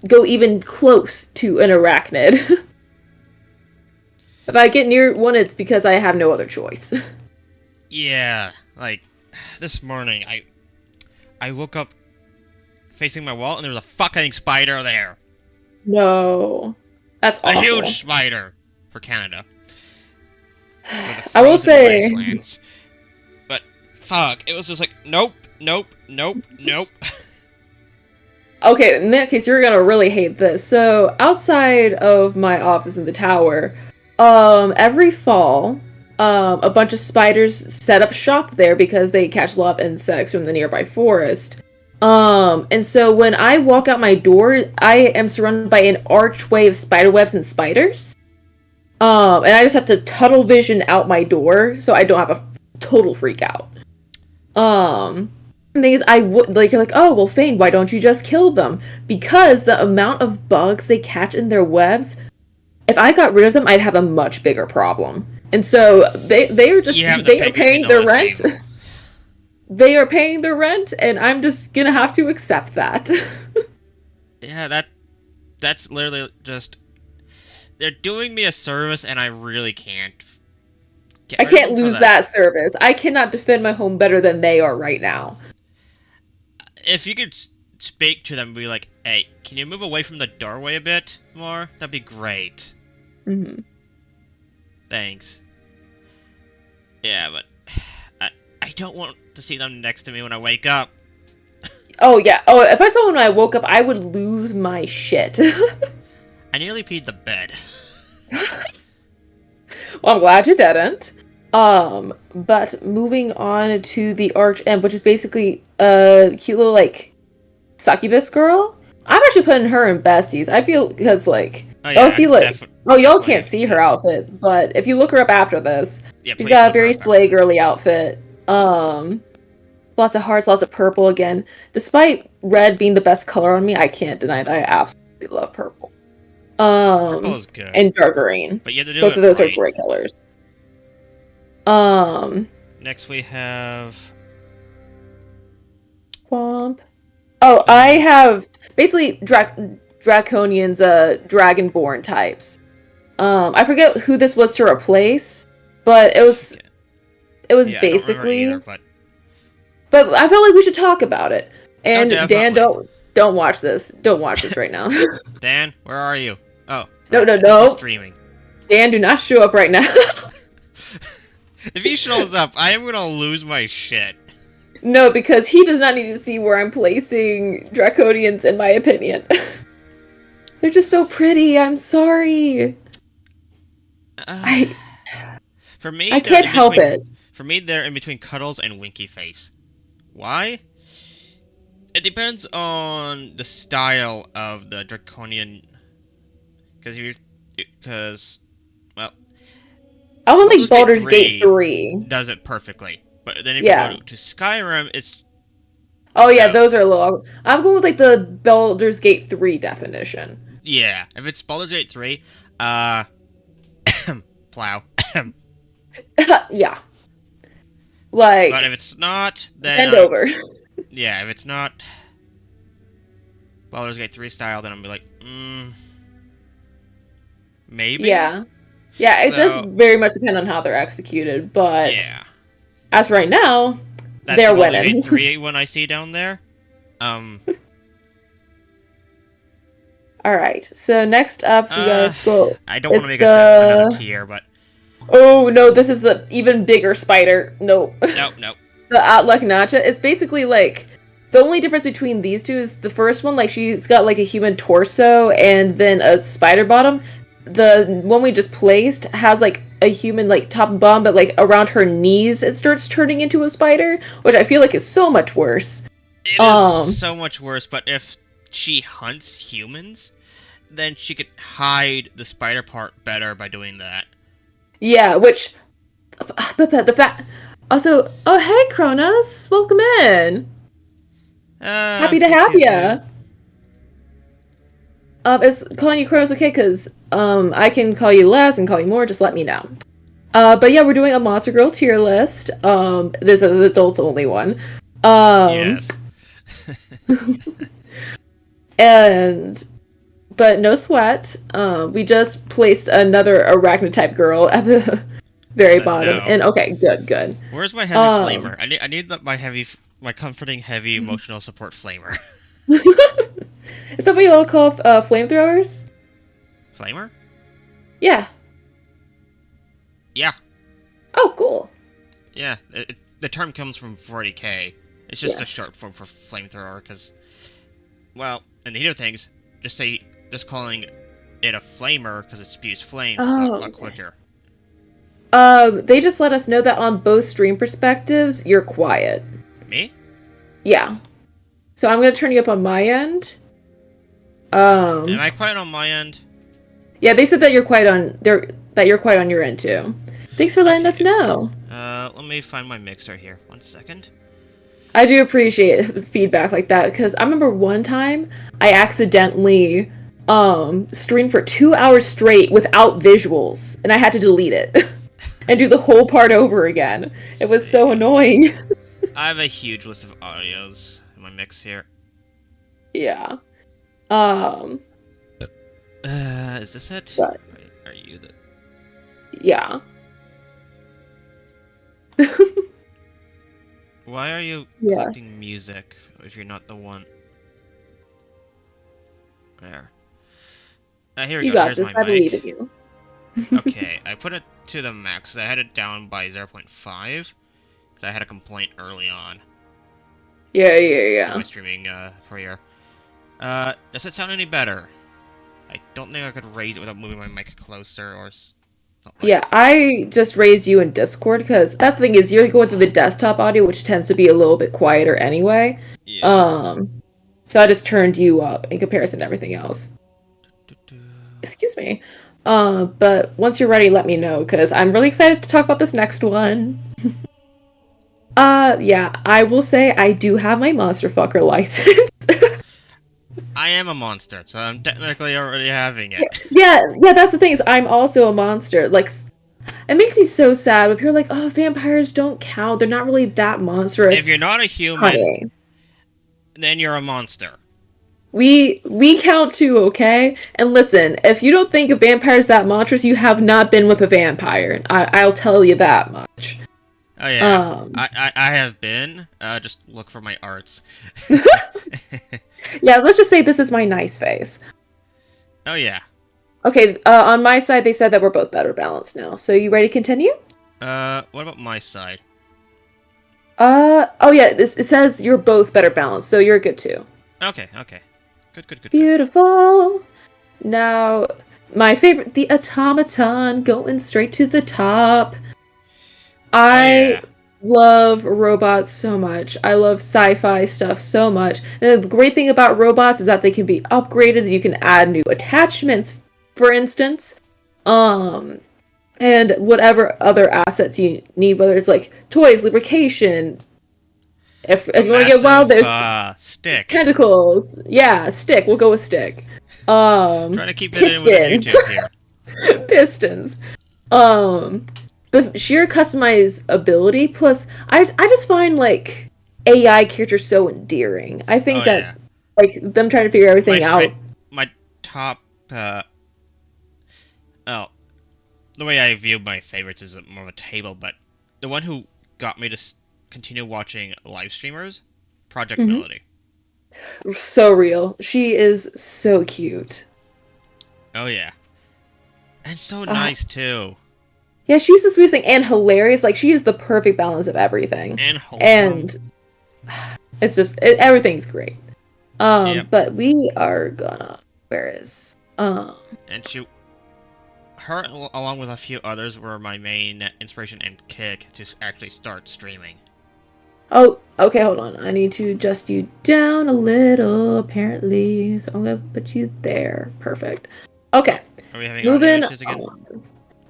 [SPEAKER 1] go even close to an arachnid. If I get near one, it's because I have no other choice.
[SPEAKER 2] Yeah, like, this morning, I woke up facing my wall and there was a fucking spider there.
[SPEAKER 1] No. That's awful.
[SPEAKER 2] A huge spider for Canada.
[SPEAKER 1] I will say...
[SPEAKER 2] Wastelands. But, fuck, it was just like, nope.
[SPEAKER 1] Okay, in that case, you're gonna really hate this. So, outside of my office in the tower, every fall, a bunch of spiders set up shop there because they catch a lot of insects from the nearby forest. And so when I walk out my door, I am surrounded by an archway of spider webs and spiders. And I just have to tunnel vision out my door so I don't have a total freak out. The thing is, I would like you're like, oh well, Fayne, why don't you just kill them? Because the amount of bugs they catch in their webs, if I got rid of them, I'd have a much bigger problem. And so they are just they are paying their rent. They are paying their rent, and I'm just gonna have to accept that.
[SPEAKER 2] Yeah, that's literally just they're doing me a service, and I really can't get
[SPEAKER 1] I
[SPEAKER 2] rid of
[SPEAKER 1] can't
[SPEAKER 2] them for
[SPEAKER 1] lose
[SPEAKER 2] that.
[SPEAKER 1] that service. I cannot defend my home better than they are right now.
[SPEAKER 2] If you could speak to them and be like, "Hey, can you move away from the doorway a bit more?" That'd be great.
[SPEAKER 1] Hmm.
[SPEAKER 2] Thanks. Yeah, but I I don't want to see them next to me when I wake up.
[SPEAKER 1] Oh yeah. Oh, if I saw when I woke up, I would lose my shit.
[SPEAKER 2] I nearly peed the bed.
[SPEAKER 1] Well, I'm glad you didn't. But moving on to the Arch Imp, which is basically a cute little like succubus girl. I'm actually putting her in besties. I feel because like
[SPEAKER 2] Oh
[SPEAKER 1] oh
[SPEAKER 2] yeah,
[SPEAKER 1] see like oh y'all can't
[SPEAKER 2] definitely.
[SPEAKER 1] see her outfit, but if you look her up after this,
[SPEAKER 2] Yeah,
[SPEAKER 1] she's
[SPEAKER 2] please
[SPEAKER 1] got a
[SPEAKER 2] look her
[SPEAKER 1] very
[SPEAKER 2] up after
[SPEAKER 1] slay
[SPEAKER 2] this.
[SPEAKER 1] girly outfit. Lots of hearts, lots of purple again. Despite red being the best color on me, I can't deny that I absolutely love purple.
[SPEAKER 2] Purple is good,
[SPEAKER 1] And dark green.
[SPEAKER 2] but you have to do
[SPEAKER 1] Both
[SPEAKER 2] it
[SPEAKER 1] of those are
[SPEAKER 2] right.
[SPEAKER 1] great colors. Um,
[SPEAKER 2] Next we have
[SPEAKER 1] Womp. Oh, I
[SPEAKER 2] um
[SPEAKER 1] have basically Draconian's Dragonborn types. I forget who this was to replace, but
[SPEAKER 2] I forget.
[SPEAKER 1] it was
[SPEAKER 2] Yeah, I don't remember either,
[SPEAKER 1] basically.
[SPEAKER 2] but
[SPEAKER 1] But I felt like we should talk about it.
[SPEAKER 2] oh,
[SPEAKER 1] And Dan,
[SPEAKER 2] definitely.
[SPEAKER 1] don't watch this. Don't watch this right now.
[SPEAKER 2] Dan, where are you? Oh,
[SPEAKER 1] No,
[SPEAKER 2] right.
[SPEAKER 1] no,
[SPEAKER 2] I think he's
[SPEAKER 1] no.
[SPEAKER 2] streaming.
[SPEAKER 1] Dan, do not show up right now.
[SPEAKER 2] If he shows up, I am gonna lose my shit.
[SPEAKER 1] No, because he does not need to see where I'm placing Draconians, in my opinion. They're just so pretty. I'm sorry.
[SPEAKER 2] Uh,
[SPEAKER 1] I
[SPEAKER 2] for me,
[SPEAKER 1] I
[SPEAKER 2] they're
[SPEAKER 1] can't
[SPEAKER 2] in
[SPEAKER 1] help
[SPEAKER 2] between.
[SPEAKER 1] it.
[SPEAKER 2] For me, they're in between Cuddles and Winky Face. Why? It depends on the style of the Draconian. Because well,
[SPEAKER 1] I want
[SPEAKER 2] Baldur's
[SPEAKER 1] like
[SPEAKER 2] Gate
[SPEAKER 1] Baldur's Gate
[SPEAKER 2] 3
[SPEAKER 1] 3.
[SPEAKER 2] does it perfectly. But then if you go
[SPEAKER 1] Yeah.
[SPEAKER 2] to Skyrim, it's
[SPEAKER 1] Oh yeah,
[SPEAKER 2] no.
[SPEAKER 1] those are low. I'm going with like the Baldur's Gate 3 definition.
[SPEAKER 2] Yeah, if it's Baldur's Gate 3, uh, plow.
[SPEAKER 1] Yeah.
[SPEAKER 2] But
[SPEAKER 1] Like
[SPEAKER 2] if it's not, then
[SPEAKER 1] bend over.
[SPEAKER 2] yeah, if it's not Baldur's Gate 3 style, then I'm be like, maybe.
[SPEAKER 1] Yeah. Yeah, it does
[SPEAKER 2] So
[SPEAKER 1] very much depend on how they're executed, but
[SPEAKER 2] yeah,
[SPEAKER 1] as right now,
[SPEAKER 2] that's the
[SPEAKER 1] they're
[SPEAKER 2] Baldur's Gate
[SPEAKER 1] winning.
[SPEAKER 2] 3 one I see down there. Um,
[SPEAKER 1] All right. So next up, we gotta
[SPEAKER 2] uh,
[SPEAKER 1] scroll.
[SPEAKER 2] I don't want to
[SPEAKER 1] It's
[SPEAKER 2] make another
[SPEAKER 1] the
[SPEAKER 2] tier, but
[SPEAKER 1] oh no, this is the even bigger spider. No,
[SPEAKER 2] no, no.
[SPEAKER 1] the Atlek Nacha. It's basically like the only difference between these two is the first one, like she's got like a human torso and then a spider bottom. The one we just placed has like a human like top and bottom, but like around her knees it starts turning into a spider, which I feel like is so much worse.
[SPEAKER 2] It is
[SPEAKER 1] Um,
[SPEAKER 2] so much worse. But if she hunts humans, then she could hide the spider part better by doing that.
[SPEAKER 1] yeah, which but the fact also, oh hey Kronos, welcome in. Happy to
[SPEAKER 2] Thank
[SPEAKER 1] have
[SPEAKER 2] you too.
[SPEAKER 1] ya. Is calling you Kronos okay? Because I can call you less and call you more. Just let me know. But yeah, we're doing a Monster Girl tier list. This is adults only one. Um,
[SPEAKER 2] Yes.
[SPEAKER 1] and but no sweat. We just placed another arachnid type girl at the very bottom.
[SPEAKER 2] No.
[SPEAKER 1] And okay, good, good.
[SPEAKER 2] Where's my heavy
[SPEAKER 1] Um,
[SPEAKER 2] flamer? I need my comforting heavy emotional support flamer.
[SPEAKER 1] is that what you all call flamethrowers?
[SPEAKER 2] Flamer?
[SPEAKER 1] Yeah.
[SPEAKER 2] Yeah.
[SPEAKER 1] Oh, cool.
[SPEAKER 2] Yeah. The term comes from 40k. It's just
[SPEAKER 1] Yeah.
[SPEAKER 2] a short form for flamethrower, because, well, in the heat of things, just calling it a flamer because it spews flames is a
[SPEAKER 1] Oh,
[SPEAKER 2] lot
[SPEAKER 1] okay.
[SPEAKER 2] quicker.
[SPEAKER 1] They just let us know that on both stream perspectives, you're quiet.
[SPEAKER 2] Me?
[SPEAKER 1] Yeah. So I'm gonna turn you up on my end.
[SPEAKER 2] Am
[SPEAKER 1] Um,
[SPEAKER 2] I quiet on my end?
[SPEAKER 1] yeah, they said that you're quiet on your end too. Thanks for letting
[SPEAKER 2] Okay,
[SPEAKER 1] us
[SPEAKER 2] good.
[SPEAKER 1] know.
[SPEAKER 2] Let me find my mixer here. 1 second.
[SPEAKER 1] I do appreciate feedback like that because I remember one time I accidentally streamed for 2 hours straight without visuals and I had to delete it and do the whole part over again. It was so
[SPEAKER 2] See.
[SPEAKER 1] annoying.
[SPEAKER 2] I have a huge list of audios in my mix here.
[SPEAKER 1] Yeah. Um,
[SPEAKER 2] Is this it?
[SPEAKER 1] but
[SPEAKER 2] Wait, are you the...
[SPEAKER 1] yeah.
[SPEAKER 2] Why are you
[SPEAKER 1] Yeah,
[SPEAKER 2] collecting music if you're not the one? There. Here we
[SPEAKER 1] you
[SPEAKER 2] go.
[SPEAKER 1] got
[SPEAKER 2] Here's
[SPEAKER 1] this.
[SPEAKER 2] my
[SPEAKER 1] I believe in
[SPEAKER 2] mic.
[SPEAKER 1] you.
[SPEAKER 2] Okay, I put it to the max. I had it down by 0.5 because I had a complaint early on
[SPEAKER 1] Yeah, yeah,
[SPEAKER 2] in my
[SPEAKER 1] yeah.
[SPEAKER 2] streaming career. Does it sound any better? I don't think I could raise it without moving my mic closer or something like
[SPEAKER 1] Yeah, I just raised you in Discord because that's the thing is you're going through the desktop audio, which tends to be a little bit quieter anyway.
[SPEAKER 2] yeah.
[SPEAKER 1] Um, so I just turned you up in comparison to everything else.
[SPEAKER 2] Do-do.
[SPEAKER 1] Excuse me. But once you're ready, let me know because I'm really excited to talk about this next one. Yeah, I will say I do have my monster fucker license.
[SPEAKER 2] I am a monster, so I'm technically already having it.
[SPEAKER 1] Yeah, that's the thing is I'm also a monster. Like, it makes me so sad when people are like, "Oh, vampires don't count. They're not really that monstrous."
[SPEAKER 2] If you're not a human,
[SPEAKER 1] Honey,
[SPEAKER 2] then you're a monster.
[SPEAKER 1] we count too, okay? And listen, if you don't think a vampire's that monstrous, you have not been with a vampire. I'll tell you that much.
[SPEAKER 2] Oh yeah,
[SPEAKER 1] Um,
[SPEAKER 2] I have been. Just look for my arts.
[SPEAKER 1] yeah, let's just say this is my nice face.
[SPEAKER 2] Oh yeah.
[SPEAKER 1] Okay, on my side, they said that we're both better balanced now. So you ready to continue?
[SPEAKER 2] What about my side?
[SPEAKER 1] Oh yeah, it says you're both better balanced, so you're good too.
[SPEAKER 2] Okay, okay. Good, good, good, good.
[SPEAKER 1] Beautiful. Now, my favorite, the automaton, going straight to the top.
[SPEAKER 2] Oh
[SPEAKER 1] I
[SPEAKER 2] yeah.
[SPEAKER 1] love robots so much. I love sci-fi stuff so much. And the great thing about robots is that they can be upgraded. You can add new attachments, for instance. Um, and whatever other assets you need, whether it's like toys, lubrication.
[SPEAKER 2] A
[SPEAKER 1] If you want to get wild,
[SPEAKER 2] massive
[SPEAKER 1] there's
[SPEAKER 2] stick.
[SPEAKER 1] tentacles. Yeah, stick. We'll go with stick.
[SPEAKER 2] Trying to keep it in within
[SPEAKER 1] Pistons.
[SPEAKER 2] YouTube here.
[SPEAKER 1] Pistons. Um, the sheer customizability. Plus, I just find like AI characters so endearing. I
[SPEAKER 2] Oh
[SPEAKER 1] think
[SPEAKER 2] yeah.
[SPEAKER 1] that like them trying to figure
[SPEAKER 2] My
[SPEAKER 1] everything
[SPEAKER 2] fa
[SPEAKER 1] out.
[SPEAKER 2] my top oh, the way I view my favorites is more of a table, but the one who got me to continue watching live streamers, Project
[SPEAKER 1] Mhm.
[SPEAKER 2] Melody.
[SPEAKER 1] So real. She is so cute.
[SPEAKER 2] Oh yeah. And so
[SPEAKER 1] Uh,
[SPEAKER 2] nice too.
[SPEAKER 1] yeah, she's the sweetest thing and hilarious. Like she is the perfect balance of everything.
[SPEAKER 2] And wholesome.
[SPEAKER 1] And it's just everything's great.
[SPEAKER 2] Yep.
[SPEAKER 1] But we are gonna. Where is
[SPEAKER 2] And her along with a few others were my main inspiration and kick to actually start streaming.
[SPEAKER 1] Oh, okay, hold on. I need to adjust you down a little, apparently. So I'm gonna put you there. Perfect.
[SPEAKER 2] Oh,
[SPEAKER 1] Okay,
[SPEAKER 2] are we having audio
[SPEAKER 1] moving
[SPEAKER 2] issues again?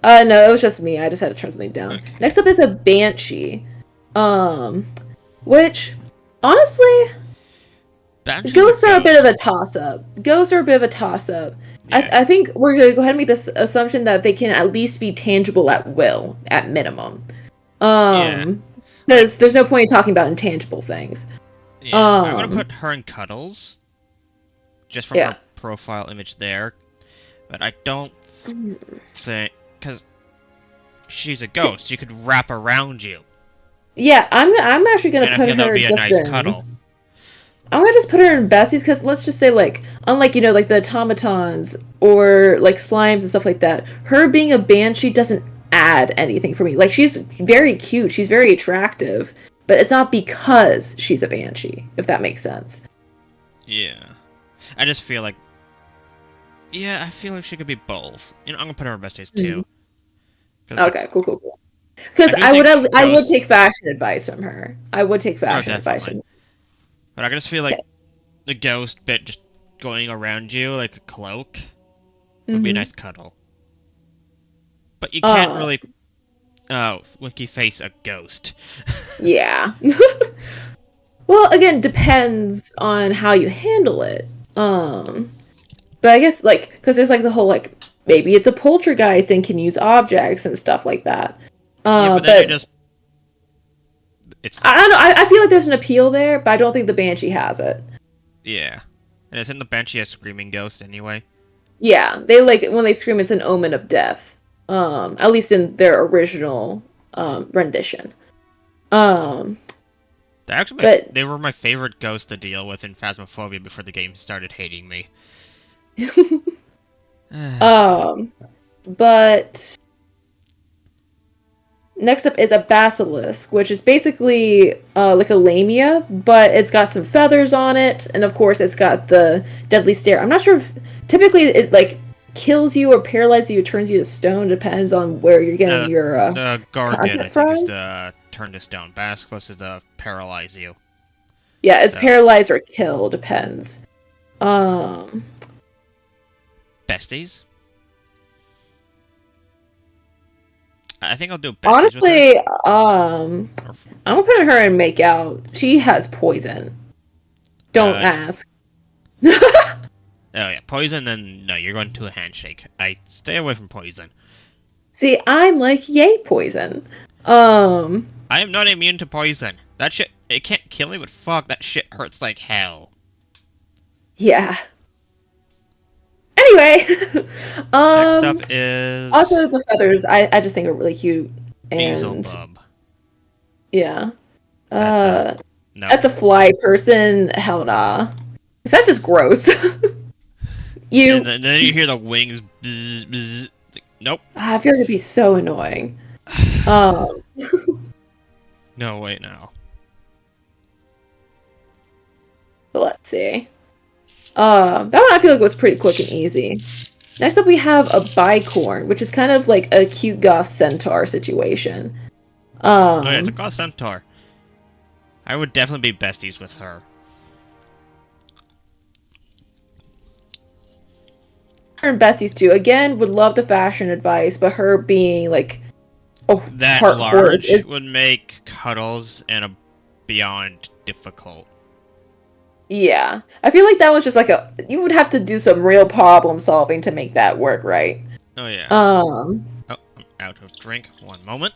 [SPEAKER 1] on. No, it was just me. I just had to turn something down.
[SPEAKER 2] Okay.
[SPEAKER 1] Next up is a banshee. Um, which, honestly,
[SPEAKER 2] Banshee's a
[SPEAKER 1] ghosts are a bit of a
[SPEAKER 2] ghost.
[SPEAKER 1] toss-up. Ghosts are a bit of a toss-up.
[SPEAKER 2] Yeah.
[SPEAKER 1] I think we're gonna go ahead and make this assumption that they can at least be tangible at will, at minimum.
[SPEAKER 2] Yeah.
[SPEAKER 1] Um,
[SPEAKER 2] Like,
[SPEAKER 1] because there's no point in talking about intangible things.
[SPEAKER 2] yeah. I'm gonna
[SPEAKER 1] Um,
[SPEAKER 2] put her in cuddles, just from
[SPEAKER 1] yeah.
[SPEAKER 2] her profile image there. But I don't think, because she's a ghost, she could wrap around you.
[SPEAKER 1] Yeah, I'm actually gonna
[SPEAKER 2] And I
[SPEAKER 1] put
[SPEAKER 2] feel that would
[SPEAKER 1] her
[SPEAKER 2] be a
[SPEAKER 1] just
[SPEAKER 2] nice
[SPEAKER 1] in.
[SPEAKER 2] cuddle.
[SPEAKER 1] I'm gonna just put her in besties because let's just say like, unlike like the automatons or like slimes and stuff like that, her being a banshee doesn't add anything for me. Like she's very cute, she's very attractive, but it's not because she's a banshee, if that makes sense.
[SPEAKER 2] Yeah. I just feel like, yeah, I feel like she could be both. I'm gonna put her in besties
[SPEAKER 1] Mm.
[SPEAKER 2] too. Because
[SPEAKER 1] Okay, cool.
[SPEAKER 2] I
[SPEAKER 1] Because
[SPEAKER 2] do think
[SPEAKER 1] I would
[SPEAKER 2] ghosts,
[SPEAKER 1] take fashion advice from her. I would take
[SPEAKER 2] oh,
[SPEAKER 1] fashion advice
[SPEAKER 2] definitely.
[SPEAKER 1] from
[SPEAKER 2] But I just feel
[SPEAKER 1] her.
[SPEAKER 2] like the ghost bit just going around you like a cloak
[SPEAKER 1] Okay.
[SPEAKER 2] would be a
[SPEAKER 1] Mm-hmm.
[SPEAKER 2] nice cuddle. But you can't
[SPEAKER 1] Uh,
[SPEAKER 2] really, winky face a ghost.
[SPEAKER 1] yeah. Well, again, depends on how you handle it. Um, but I guess like because there's like the whole like maybe it's a poltergeist and can use objects and stuff like that.
[SPEAKER 2] Yeah, but then you
[SPEAKER 1] But
[SPEAKER 2] just, it's,
[SPEAKER 1] I don't know. I feel like there's an appeal there, but I don't think the banshee has it.
[SPEAKER 2] yeah. And isn't the Banshee a screaming ghost anyway?
[SPEAKER 1] Yeah, they like when they scream, it's an omen of death. At least in their original rendition. Um, but
[SPEAKER 2] They were my favorite ghost to deal with in Phasmophobia before the game started hating me.
[SPEAKER 1] um, but next up is a basilisk, which is basically like a lamia, but it's got some feathers on it, and of course it's got the deadly stare. I'm not sure if typically it like kills you or paralyzes you or turns you to stone, depends on where you're getting your
[SPEAKER 2] The Guardian, I
[SPEAKER 1] content
[SPEAKER 2] think, is
[SPEAKER 1] from.
[SPEAKER 2] the turn this down. Basilisk is the paralyze you.
[SPEAKER 1] Yeah, it's
[SPEAKER 2] So,
[SPEAKER 1] paralyzed or kill, depends. Um,
[SPEAKER 2] besties? I think I'll do besties with her.
[SPEAKER 1] honestly,
[SPEAKER 2] Or,
[SPEAKER 1] I'm gonna put her in make out. She has poison. Don't
[SPEAKER 2] uh,
[SPEAKER 1] ask.
[SPEAKER 2] oh yeah, poison, then no, you're going to a handshake. I stay away from poison.
[SPEAKER 1] See, I'm like, yay, poison. Um,
[SPEAKER 2] I am not immune to poison. That shit, it can't kill me, but fuck, that shit hurts like hell.
[SPEAKER 1] yeah. Anyway,
[SPEAKER 2] Next up
[SPEAKER 1] um,
[SPEAKER 2] is
[SPEAKER 1] also the feathers, I just think are really cute, and
[SPEAKER 2] Beelzebub.
[SPEAKER 1] yeah,
[SPEAKER 2] That's a
[SPEAKER 1] uh,
[SPEAKER 2] no.
[SPEAKER 1] that's a fly person. Hell nah, 'cause that's just gross.
[SPEAKER 2] And
[SPEAKER 1] you,
[SPEAKER 2] then you hear the wings. Bzz, bzz. Nope.
[SPEAKER 1] I feel like it'd be so annoying. Um,
[SPEAKER 2] No, wait now.
[SPEAKER 1] but let's see. That one I feel like was pretty quick and easy. Next up, we have a bicorn, which is kind of like a cute goth centaur situation.
[SPEAKER 2] Oh yeah, it's a
[SPEAKER 1] Um,
[SPEAKER 2] god centaur. I would definitely be besties with her.
[SPEAKER 1] her and Bessie's too. Again, would love the fashion advice, but her being like a
[SPEAKER 2] That
[SPEAKER 1] part horse
[SPEAKER 2] large
[SPEAKER 1] is
[SPEAKER 2] would make cuddles and a beyond difficult.
[SPEAKER 1] yeah. I feel like that was just like a you would have to do some real problem solving to make that work, right?
[SPEAKER 2] Oh yeah.
[SPEAKER 1] Um,
[SPEAKER 2] Oh, I'm out of drink. One moment.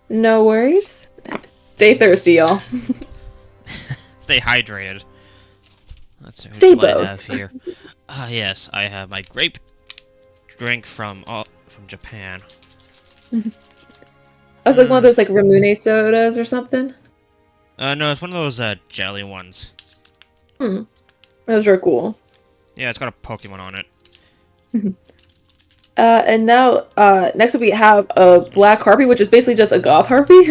[SPEAKER 1] no worries. Stay thirsty, y'all.
[SPEAKER 2] Stay hydrated. Let's see, what
[SPEAKER 1] Stay
[SPEAKER 2] do I have
[SPEAKER 1] both.
[SPEAKER 2] here? Ah, yes, I have my grape drink from Japan.
[SPEAKER 1] I was like one of
[SPEAKER 2] Hmm.
[SPEAKER 1] those like Ramune sodas or something.
[SPEAKER 2] No, it's one of those jelly ones.
[SPEAKER 1] Hmm. Those are cool.
[SPEAKER 2] Yeah, it's got a Pokemon on it.
[SPEAKER 1] And now, next up we have a black harpy, which is basically just a goth harpy.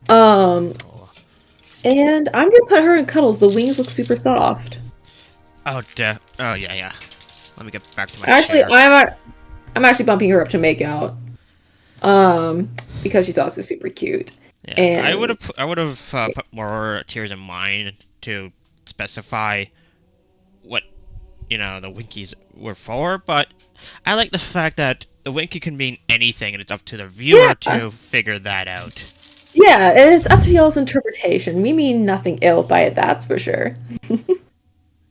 [SPEAKER 1] um,
[SPEAKER 2] Oh,
[SPEAKER 1] and I'm gonna put her in cuddles. The wings look super soft.
[SPEAKER 2] oh yeah, yeah. Let me get back to my
[SPEAKER 1] Actually,
[SPEAKER 2] chair.
[SPEAKER 1] I'm actually bumping her up to make out. Because she's also super cute.
[SPEAKER 2] Yeah,
[SPEAKER 1] And
[SPEAKER 2] I would have put more tiers in mine to specify what the Winkies were for, but I like the fact that the Winky can mean anything, and it's up to the viewer
[SPEAKER 1] yeah,
[SPEAKER 2] to figure that out.
[SPEAKER 1] yeah, it's up to y'all's interpretation. We mean nothing ill by it, that's for sure.
[SPEAKER 2] Let's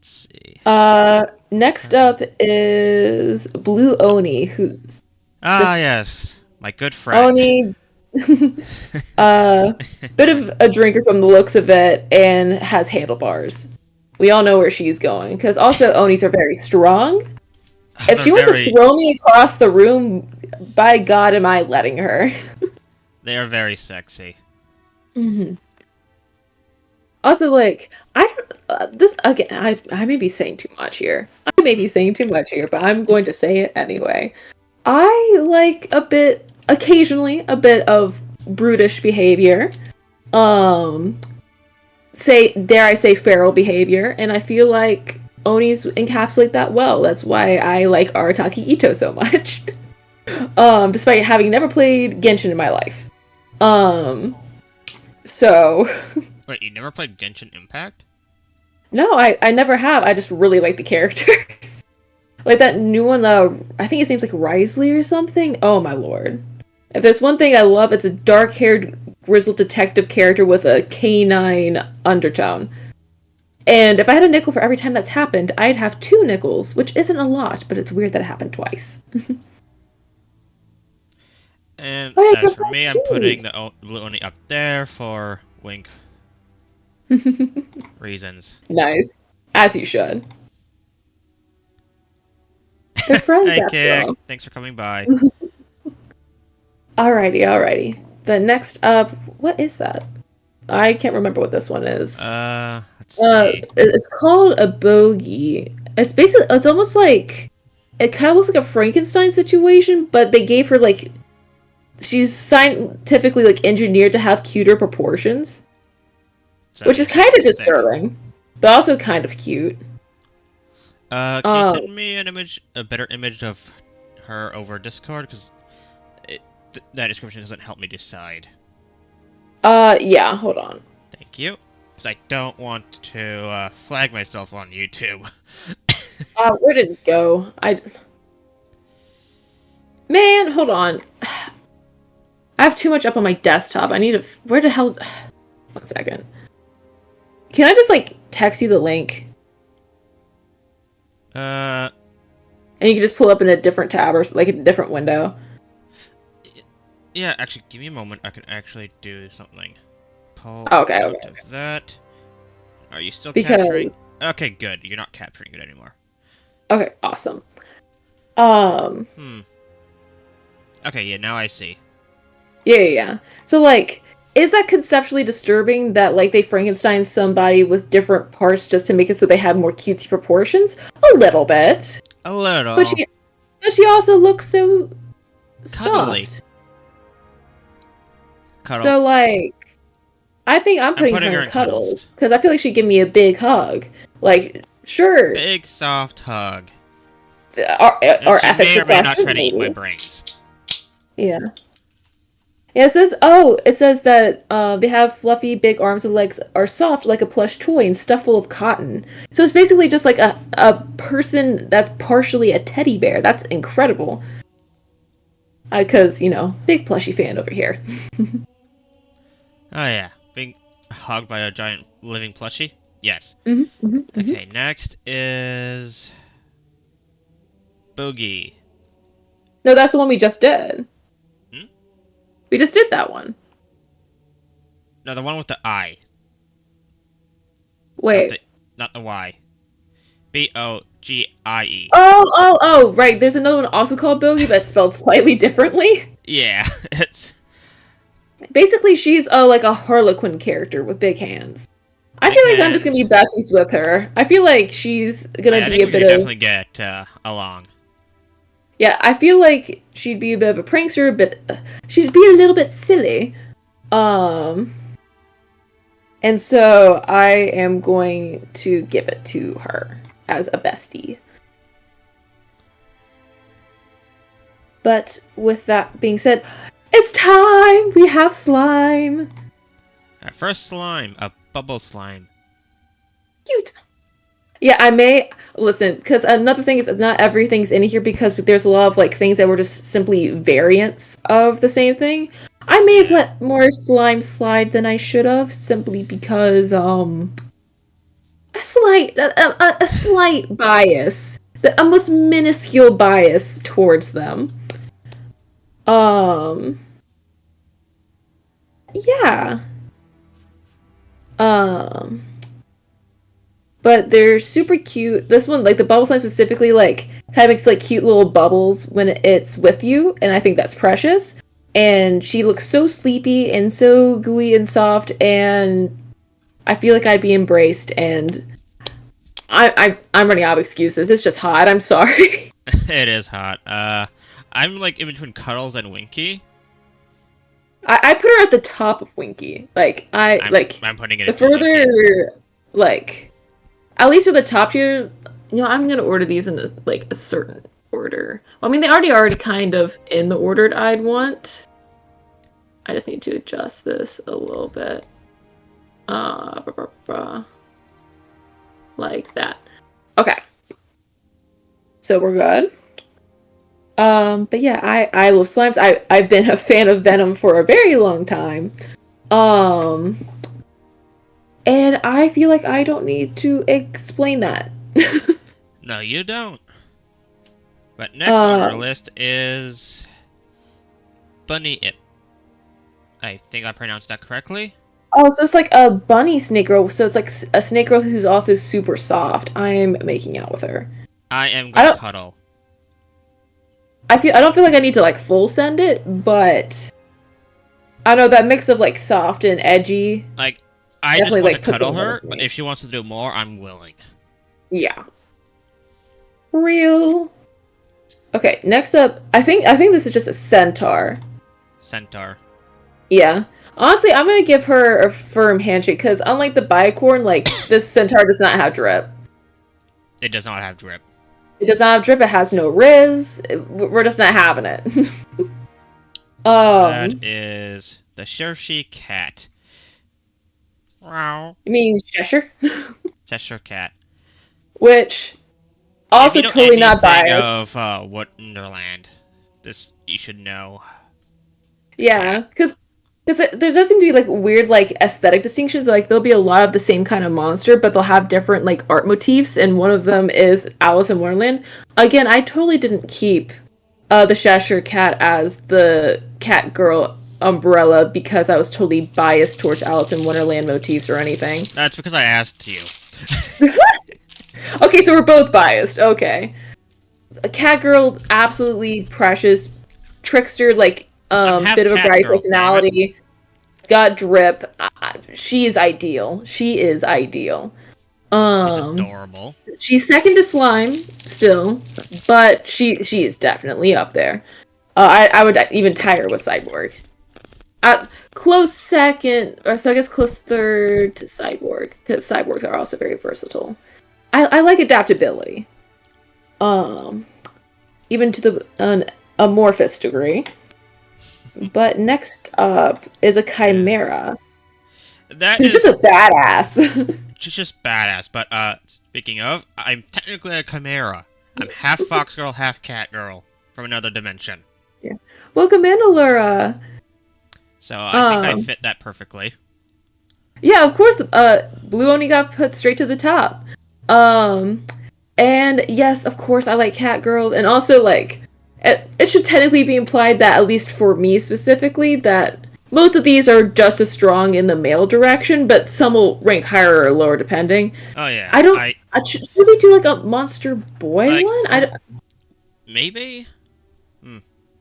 [SPEAKER 2] see.
[SPEAKER 1] Next up is Blue Oni, who's
[SPEAKER 2] Ah,
[SPEAKER 1] just
[SPEAKER 2] yes, my good friend.
[SPEAKER 1] Oni, uh, bit of a drinker from the looks of it, and has handlebars. We all know where she's going, because also Onis are very strong. If
[SPEAKER 2] They're
[SPEAKER 1] she wants to
[SPEAKER 2] very,
[SPEAKER 1] throw me across the room, by God, am I letting her?
[SPEAKER 2] they are very sexy.
[SPEAKER 1] hmm Also, like, I don't, this again. I may be saying too much here. I may be saying too much here, but I'm going to say it anyway. I like occasionally, a bit of brutish behavior. Um, dare I say, feral behavior, and I feel like Onis encapsulate that well. That's why I like Arataki Ito so much. Despite having never played Genshin in my life. Um, so
[SPEAKER 2] Wait, you never played Genshin Impact?
[SPEAKER 1] no, I never have. I just really like the characters. Like that new one, I think his name's like Risley or something. Oh my lord. If there's one thing I love, it's a dark haired, grizzled detective character with a canine undertone. And if I had a nickel for every time that's happened, I'd have two nickels, which isn't a lot, but it's weird that it happened twice.
[SPEAKER 2] And
[SPEAKER 1] Oh
[SPEAKER 2] as for me, I'm
[SPEAKER 1] yeah,
[SPEAKER 2] putting the Blue Oni up there for Wink
[SPEAKER 1] cute.
[SPEAKER 2] reasons.
[SPEAKER 1] Nice. As you should. They're friends
[SPEAKER 2] Hey,
[SPEAKER 1] after
[SPEAKER 2] Kick.
[SPEAKER 1] all.
[SPEAKER 2] Thanks for coming by.
[SPEAKER 1] Alrighty, alrighty. But next up, what is that? I can't remember what this one is.
[SPEAKER 2] Let's see.
[SPEAKER 1] It's called a bogey. It's almost like, it kind of looks like a Frankenstein situation, but they gave her like, she's scientifically like engineered to have cuter proportions, which is
[SPEAKER 2] Sounds
[SPEAKER 1] kind of
[SPEAKER 2] interesting.
[SPEAKER 1] disturbing, but also kind of cute.
[SPEAKER 2] Can you send me an image, a better image of her over Discord? Because that description doesn't help me decide.
[SPEAKER 1] Yeah, hold on.
[SPEAKER 2] Thank you. Because I don't want to flag myself on YouTube.
[SPEAKER 1] Where did it go? Man, hold on. I have too much up on my desktop. I need to. Where the hell? 1 second. Can I just like text you the link? And you can just pull up in a different tab or like a different window.
[SPEAKER 2] Yeah, actually, give me a moment. I can actually do something. Pull
[SPEAKER 1] Okay,
[SPEAKER 2] out
[SPEAKER 1] okay.
[SPEAKER 2] of that. Are you still
[SPEAKER 1] Because
[SPEAKER 2] capturing? Okay, good. You're not capturing it anymore.
[SPEAKER 1] okay, awesome.
[SPEAKER 2] Okay, yeah, now I see.
[SPEAKER 1] Yeah. So like, is that conceptually disturbing that like they Frankenstein somebody with different parts just to make it so they have more cutesy proportions? A little bit.
[SPEAKER 2] A little.
[SPEAKER 1] But she also looks so
[SPEAKER 2] Cuddly.
[SPEAKER 1] soft.
[SPEAKER 2] Cuddle.
[SPEAKER 1] So like, I think I'm putting her in cuddles because I feel like she'd give me a big hug. Like, sure,
[SPEAKER 2] Big soft hug.
[SPEAKER 1] our
[SPEAKER 2] She
[SPEAKER 1] ethics
[SPEAKER 2] may or may
[SPEAKER 1] class
[SPEAKER 2] not try to eat
[SPEAKER 1] maybe.
[SPEAKER 2] my brains.
[SPEAKER 1] Yeah. Yeah, it says that they have fluffy big arms and legs are soft like a plush toy and stuffed full of cotton. So it's basically just like a person that's partially a teddy bear. That's incredible. Because, big plushy fan over here.
[SPEAKER 2] Oh yeah, being hugged by a giant living plushie? Yes.
[SPEAKER 1] Mm-hmm.
[SPEAKER 2] Okay, next is... Boogie.
[SPEAKER 1] No, that's the one we just did.
[SPEAKER 2] Hmm?
[SPEAKER 1] We just did that one.
[SPEAKER 2] No, the one with the I.
[SPEAKER 1] Wait.
[SPEAKER 2] Not the Y. B-O-G-I-E.
[SPEAKER 1] Oh, right. There's another one also called Bogey, but spelled slightly differently.
[SPEAKER 2] Yeah, it's...
[SPEAKER 1] Basically, she's like a Harlequin character with big hands. I
[SPEAKER 2] big
[SPEAKER 1] feel like I'm just
[SPEAKER 2] hands.
[SPEAKER 1] gonna be besties with her. I feel like she's gonna
[SPEAKER 2] I
[SPEAKER 1] be
[SPEAKER 2] think
[SPEAKER 1] a
[SPEAKER 2] we
[SPEAKER 1] bit
[SPEAKER 2] could
[SPEAKER 1] of...
[SPEAKER 2] definitely get along.
[SPEAKER 1] Yeah, I feel like she'd be a bit of a prankster, but she'd be a little bit silly. And so I am going to give it to her as a bestie. But with that being said, it's time! We have slime!
[SPEAKER 2] Our first slime, a bubble slime.
[SPEAKER 1] Cute! Yeah, I may... Listen, because another thing is not everything's in here because there's a lot of like things that were just simply variants of the same thing. I may have let more slime slide than I should have, simply because, a slight bias. A most minuscule bias towards them. Yeah. But they're super cute. This one, like the bubble slime specifically, like kind of makes like cute little bubbles when it's with you, and I think that's precious. And she looks so sleepy and so gooey and soft, and I feel like I'd be embraced. And I'm running out of excuses. It's just hot. I'm sorry.
[SPEAKER 2] It is hot. I'm like in between Cuddles and Winky.
[SPEAKER 1] I put her at the top of Winky.
[SPEAKER 2] I'm putting it
[SPEAKER 1] the
[SPEAKER 2] at Winky.
[SPEAKER 1] further, like, at least for the top tier. I'm gonna order these in a certain order. Well, I mean, they already kind of in the ordered I'd want. I just need to adjust this a little bit. Like that. Okay. So we're good. But yeah, I love slimes. I've been a fan of Venom for a very long time. And I feel like I don't need to explain that.
[SPEAKER 2] No, you don't. But next on our list is Bunny Ip. I think I pronounced that correctly.
[SPEAKER 1] Oh, so it's like a bunny snake girl. So it's like a snake girl who's also super soft. I'm making out with her.
[SPEAKER 2] I am
[SPEAKER 1] I
[SPEAKER 2] gonna
[SPEAKER 1] don't.
[SPEAKER 2] cuddle.
[SPEAKER 1] I don't feel like I need to like full send it, but I know that mix of like soft and edgy
[SPEAKER 2] Like, I just
[SPEAKER 1] definitely
[SPEAKER 2] want to
[SPEAKER 1] like puts it
[SPEAKER 2] cuddle
[SPEAKER 1] in better
[SPEAKER 2] her,
[SPEAKER 1] for
[SPEAKER 2] but
[SPEAKER 1] me.
[SPEAKER 2] if she wants to do more, I'm willing.
[SPEAKER 1] Yeah, real. Okay, next up, I think this is just a centaur.
[SPEAKER 2] Centaur.
[SPEAKER 1] Yeah. Honestly, I'm gonna give her a firm handshake because unlike the bicorn, like this centaur does not have drip.
[SPEAKER 2] It does not have drip.
[SPEAKER 1] It does not have drip. It has no riz. We're just not having it.
[SPEAKER 2] That
[SPEAKER 1] um,
[SPEAKER 2] is the Chershi cat. Wow.
[SPEAKER 1] I mean Cheshire,
[SPEAKER 2] Cheshire cat.
[SPEAKER 1] which
[SPEAKER 2] If
[SPEAKER 1] also
[SPEAKER 2] you know
[SPEAKER 1] totally not
[SPEAKER 2] anything
[SPEAKER 1] biased.
[SPEAKER 2] of Wonderland, this you should know the
[SPEAKER 1] Yeah,
[SPEAKER 2] cat.
[SPEAKER 1] because there does seem to be like weird like aesthetic distinctions. Like there'll be a lot of the same kind of monster, but they'll have different like art motifs, and one of them is Alice in Wonderland. Again, I totally didn't keep the Cheshire Cat as the cat girl umbrella because I was totally biased towards Alice in Wonderland motifs or anything.
[SPEAKER 2] That's because I asked you.
[SPEAKER 1] Okay, so we're both biased. Okay. A cat girl, absolutely precious, trickster, like
[SPEAKER 2] I'm half
[SPEAKER 1] bit of a
[SPEAKER 2] cat
[SPEAKER 1] bratty
[SPEAKER 2] girl, damn it.
[SPEAKER 1] personality. Got drip. She is ideal. She is ideal.
[SPEAKER 2] She's
[SPEAKER 1] Um,
[SPEAKER 2] adorable.
[SPEAKER 1] she's second to slime still, but she is definitely up there. I would even tie her with Cyborg. Close second, or so I guess close third to Cyborg because cyborgs are also very versatile. I like adaptability. Um, even to the an amorphous degree. But next up is a
[SPEAKER 2] Yes.
[SPEAKER 1] chimera,
[SPEAKER 2] That
[SPEAKER 1] who's just
[SPEAKER 2] is
[SPEAKER 1] a badass.
[SPEAKER 2] she's just badass. But speaking of, I'm technically a chimera. I'm half fox girl, half cat girl from another dimension.
[SPEAKER 1] Yeah. Welcome in, Allura.
[SPEAKER 2] So I think I
[SPEAKER 1] Um,
[SPEAKER 2] fit that perfectly.
[SPEAKER 1] yeah, of course. Blue only got put straight to the top. Um, and yes, of course, I like cat girls, and also like it should technically be implied that at least for me specifically, that most of these are just as strong in the male direction, but some will rank higher or lower depending.
[SPEAKER 2] Oh yeah,
[SPEAKER 1] I don't. Should we do like a monster boy
[SPEAKER 2] like
[SPEAKER 1] one?
[SPEAKER 2] for maybe.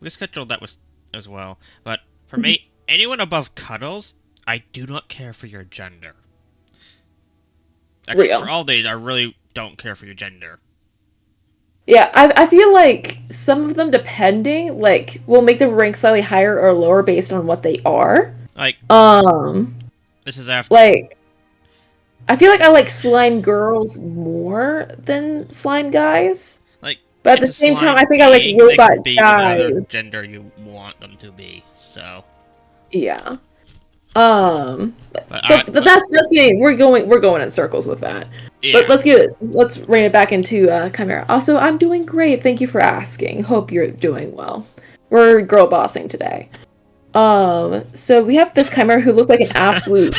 [SPEAKER 2] We scheduled that was as well. But for me, anyone above cuddles, I do not care for your gender. Actually, for
[SPEAKER 1] Real.
[SPEAKER 2] all these, I really don't care for your gender.
[SPEAKER 1] Yeah, I feel like some of them, depending, like, will make them rank slightly higher or lower based on what they are.
[SPEAKER 2] Like
[SPEAKER 1] Um,
[SPEAKER 2] this is after.
[SPEAKER 1] like, I feel like I like slime girls more than slime guys.
[SPEAKER 2] Like,
[SPEAKER 1] But at the
[SPEAKER 2] it's a
[SPEAKER 1] same time,
[SPEAKER 2] slime
[SPEAKER 1] I think I like
[SPEAKER 2] being. They
[SPEAKER 1] robot
[SPEAKER 2] can be whatever
[SPEAKER 1] guys.
[SPEAKER 2] gender you want them to be. So,
[SPEAKER 1] Yeah. Um,
[SPEAKER 2] but
[SPEAKER 1] but that's the thing. We're going in circles with that. But
[SPEAKER 2] yeah.
[SPEAKER 1] let's rein it back into Chimera. Also, I'm doing great. Thank you for asking. Hope you're doing well. We're girl bossing today. So we have this Chimera who looks like an absolute.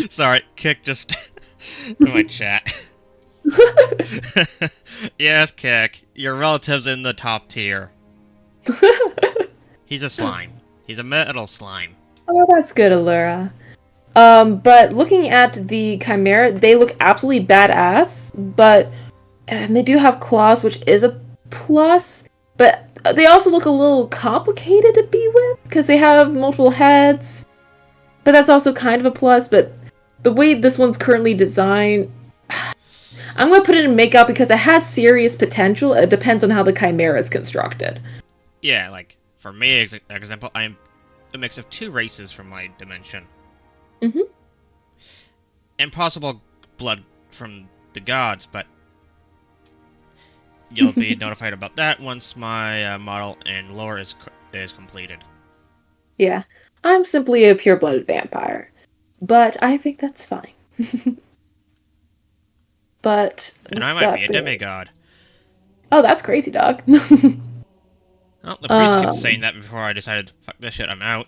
[SPEAKER 2] Sorry, Kick just in my chat. Yes, Kick, your relative's in the top tier. He's a slime. He's a metal slime.
[SPEAKER 1] Oh, that's good, Allura. But looking at the Chimera, they look absolutely badass, and they do have claws, which is a plus, but they also look a little complicated to be with, because they have multiple heads, but that's also kind of a plus, but the way this one's currently designed, I'm gonna put it in makeup because it has serious potential. It depends on how the Chimera is constructed.
[SPEAKER 2] Yeah, like, for me, example, I'm a mix of two races from my dimension.
[SPEAKER 1] Mm-hmm.
[SPEAKER 2] Impossible blood from the gods, but you'll be notified about that once my model and lore is completed.
[SPEAKER 1] Yeah, I'm simply a pure-blooded vampire, but I think that's fine. But
[SPEAKER 2] And I
[SPEAKER 1] with
[SPEAKER 2] might be
[SPEAKER 1] that
[SPEAKER 2] a
[SPEAKER 1] being,
[SPEAKER 2] demigod.
[SPEAKER 1] oh, that's crazy, dog.
[SPEAKER 2] Well, the priest kept
[SPEAKER 1] um,
[SPEAKER 2] saying that before I decided, fuck this shit, I'm out.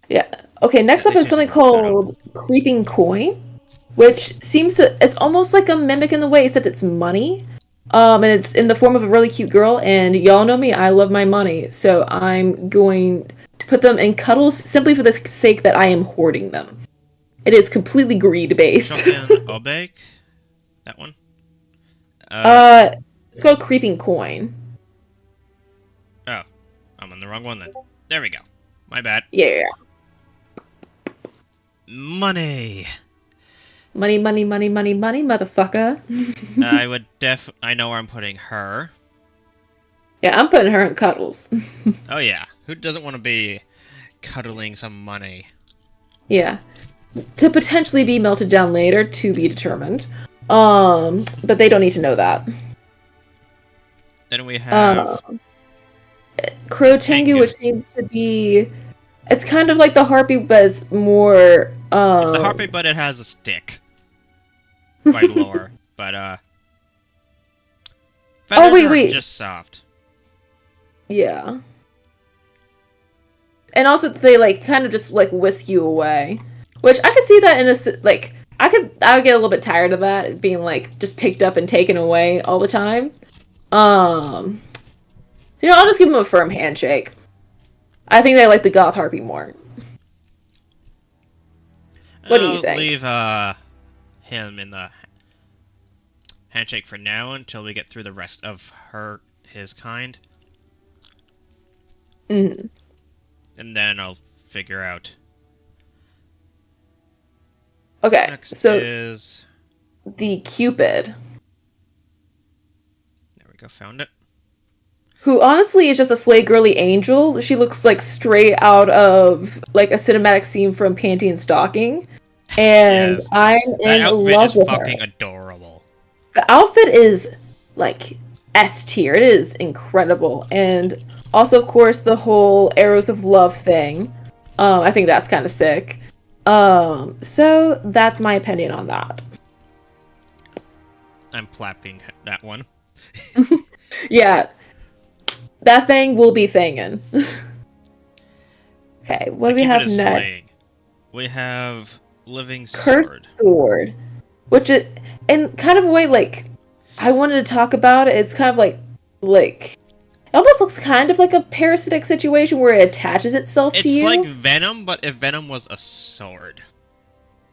[SPEAKER 1] yeah. Okay, next up
[SPEAKER 2] They
[SPEAKER 1] is something
[SPEAKER 2] seriously shut up.
[SPEAKER 1] called Creeping Coin, which seems to it's almost like a mimic in the way, except it's money. And it's in the form of a really cute girl, and y'all know me, I love my money, so I'm going to put them in cuddles simply for the sake that I am hoarding them. It is completely greed based.
[SPEAKER 2] Shokin Obek? That one? Uh,
[SPEAKER 1] uh, it's called Creeping Coin.
[SPEAKER 2] oh. I'm on the wrong one then. There we go. My bad.
[SPEAKER 1] Yeah.
[SPEAKER 2] Money!
[SPEAKER 1] Money, money, money, money, money, motherfucker.
[SPEAKER 2] I know where I'm putting her.
[SPEAKER 1] Yeah, I'm putting her in cuddles.
[SPEAKER 2] Oh yeah. Who doesn't want to be cuddling some money?
[SPEAKER 1] Yeah. To potentially be melted down later, to be determined. But they don't need to know that.
[SPEAKER 2] Then we have
[SPEAKER 1] Crow Tengu, which seems to be... It's kind of like the harpy, but it's more...
[SPEAKER 2] It's a harpy, but it has a stick. Quite lower. But, feathers are just soft.
[SPEAKER 1] Yeah. And also, they, like, kind of just, like, whisk you away. Which, I could see that in a... Like, I would get a little bit tired of that, being, like, just picked up and taken away all the time. I'll just give them a firm handshake. I think they like the goth harpy more. What do you think?
[SPEAKER 2] I'll leave, him in the handshake for now until we get through the rest of his kind.
[SPEAKER 1] Mm-hmm.
[SPEAKER 2] And then I'll figure out.
[SPEAKER 1] Okay,
[SPEAKER 2] Next
[SPEAKER 1] so
[SPEAKER 2] is
[SPEAKER 1] the Cupid.
[SPEAKER 2] There we go, found it.
[SPEAKER 1] Who honestly is just a slay girly angel. She looks like straight out of like a cinematic scene from Panty and Stalking. And
[SPEAKER 2] Yes.
[SPEAKER 1] I'm in love with her.
[SPEAKER 2] Fucking adorable.
[SPEAKER 1] The outfit is like S tier. It is incredible. And also, of course, the whole Arrows of Love thing. I think that's kind of sick. So that's my opinion on that.
[SPEAKER 2] I'm plapping that one.
[SPEAKER 1] Yeah. That thing will be thingin'. Okay, what do we have next?
[SPEAKER 2] Slaying. We have Living
[SPEAKER 1] Cursed
[SPEAKER 2] Sword.
[SPEAKER 1] Sword. Which is, in kind of a way, like, I wanted to talk about it. It's kind of like, it almost looks kind of like a parasitic situation where it attaches itself to you.
[SPEAKER 2] It's like Venom, but if Venom was a sword.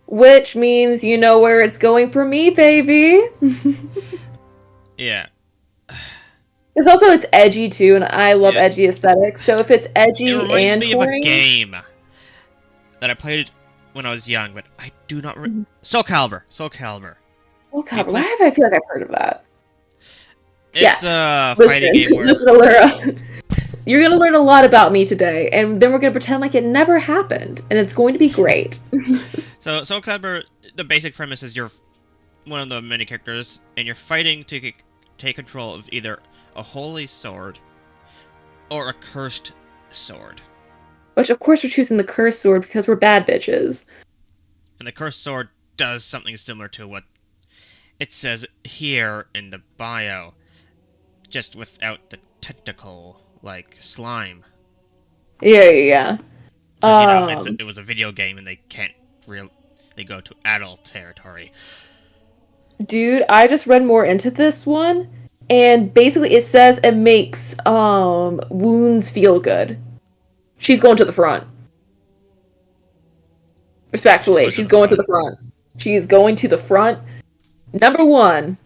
[SPEAKER 1] Which means you know where it's going for me, baby.
[SPEAKER 2] Yeah.
[SPEAKER 1] It's edgy too, and I love edgy aesthetics. So if it's edgy
[SPEAKER 2] it reminds me
[SPEAKER 1] of
[SPEAKER 2] a game that I played when I was young, but I do not. Soul Calibur. Soul Calibur.
[SPEAKER 1] Why have I feel like I've heard of that?
[SPEAKER 2] It's a fighting game where.
[SPEAKER 1] Listen, Allura. You're gonna learn a lot about me today, and then we're gonna pretend like it never happened, and it's going to be great.
[SPEAKER 2] So Soul Calibur, the basic premise is you're one of the many characters, and you're fighting to take control of either a holy sword or a cursed sword.
[SPEAKER 1] Which, of course, we're choosing the cursed sword because we're bad bitches. And
[SPEAKER 2] the cursed sword does something similar to what it says here in the bio, just without the tentacle, like slime.
[SPEAKER 1] Yeah.
[SPEAKER 2] It was a video game, and they can't really go to adult territory.
[SPEAKER 1] Dude, I just read more into this one, and basically it says it makes wounds feel good. She's going to the front. Respectfully, she's going to the front. She is going to the front. Number one,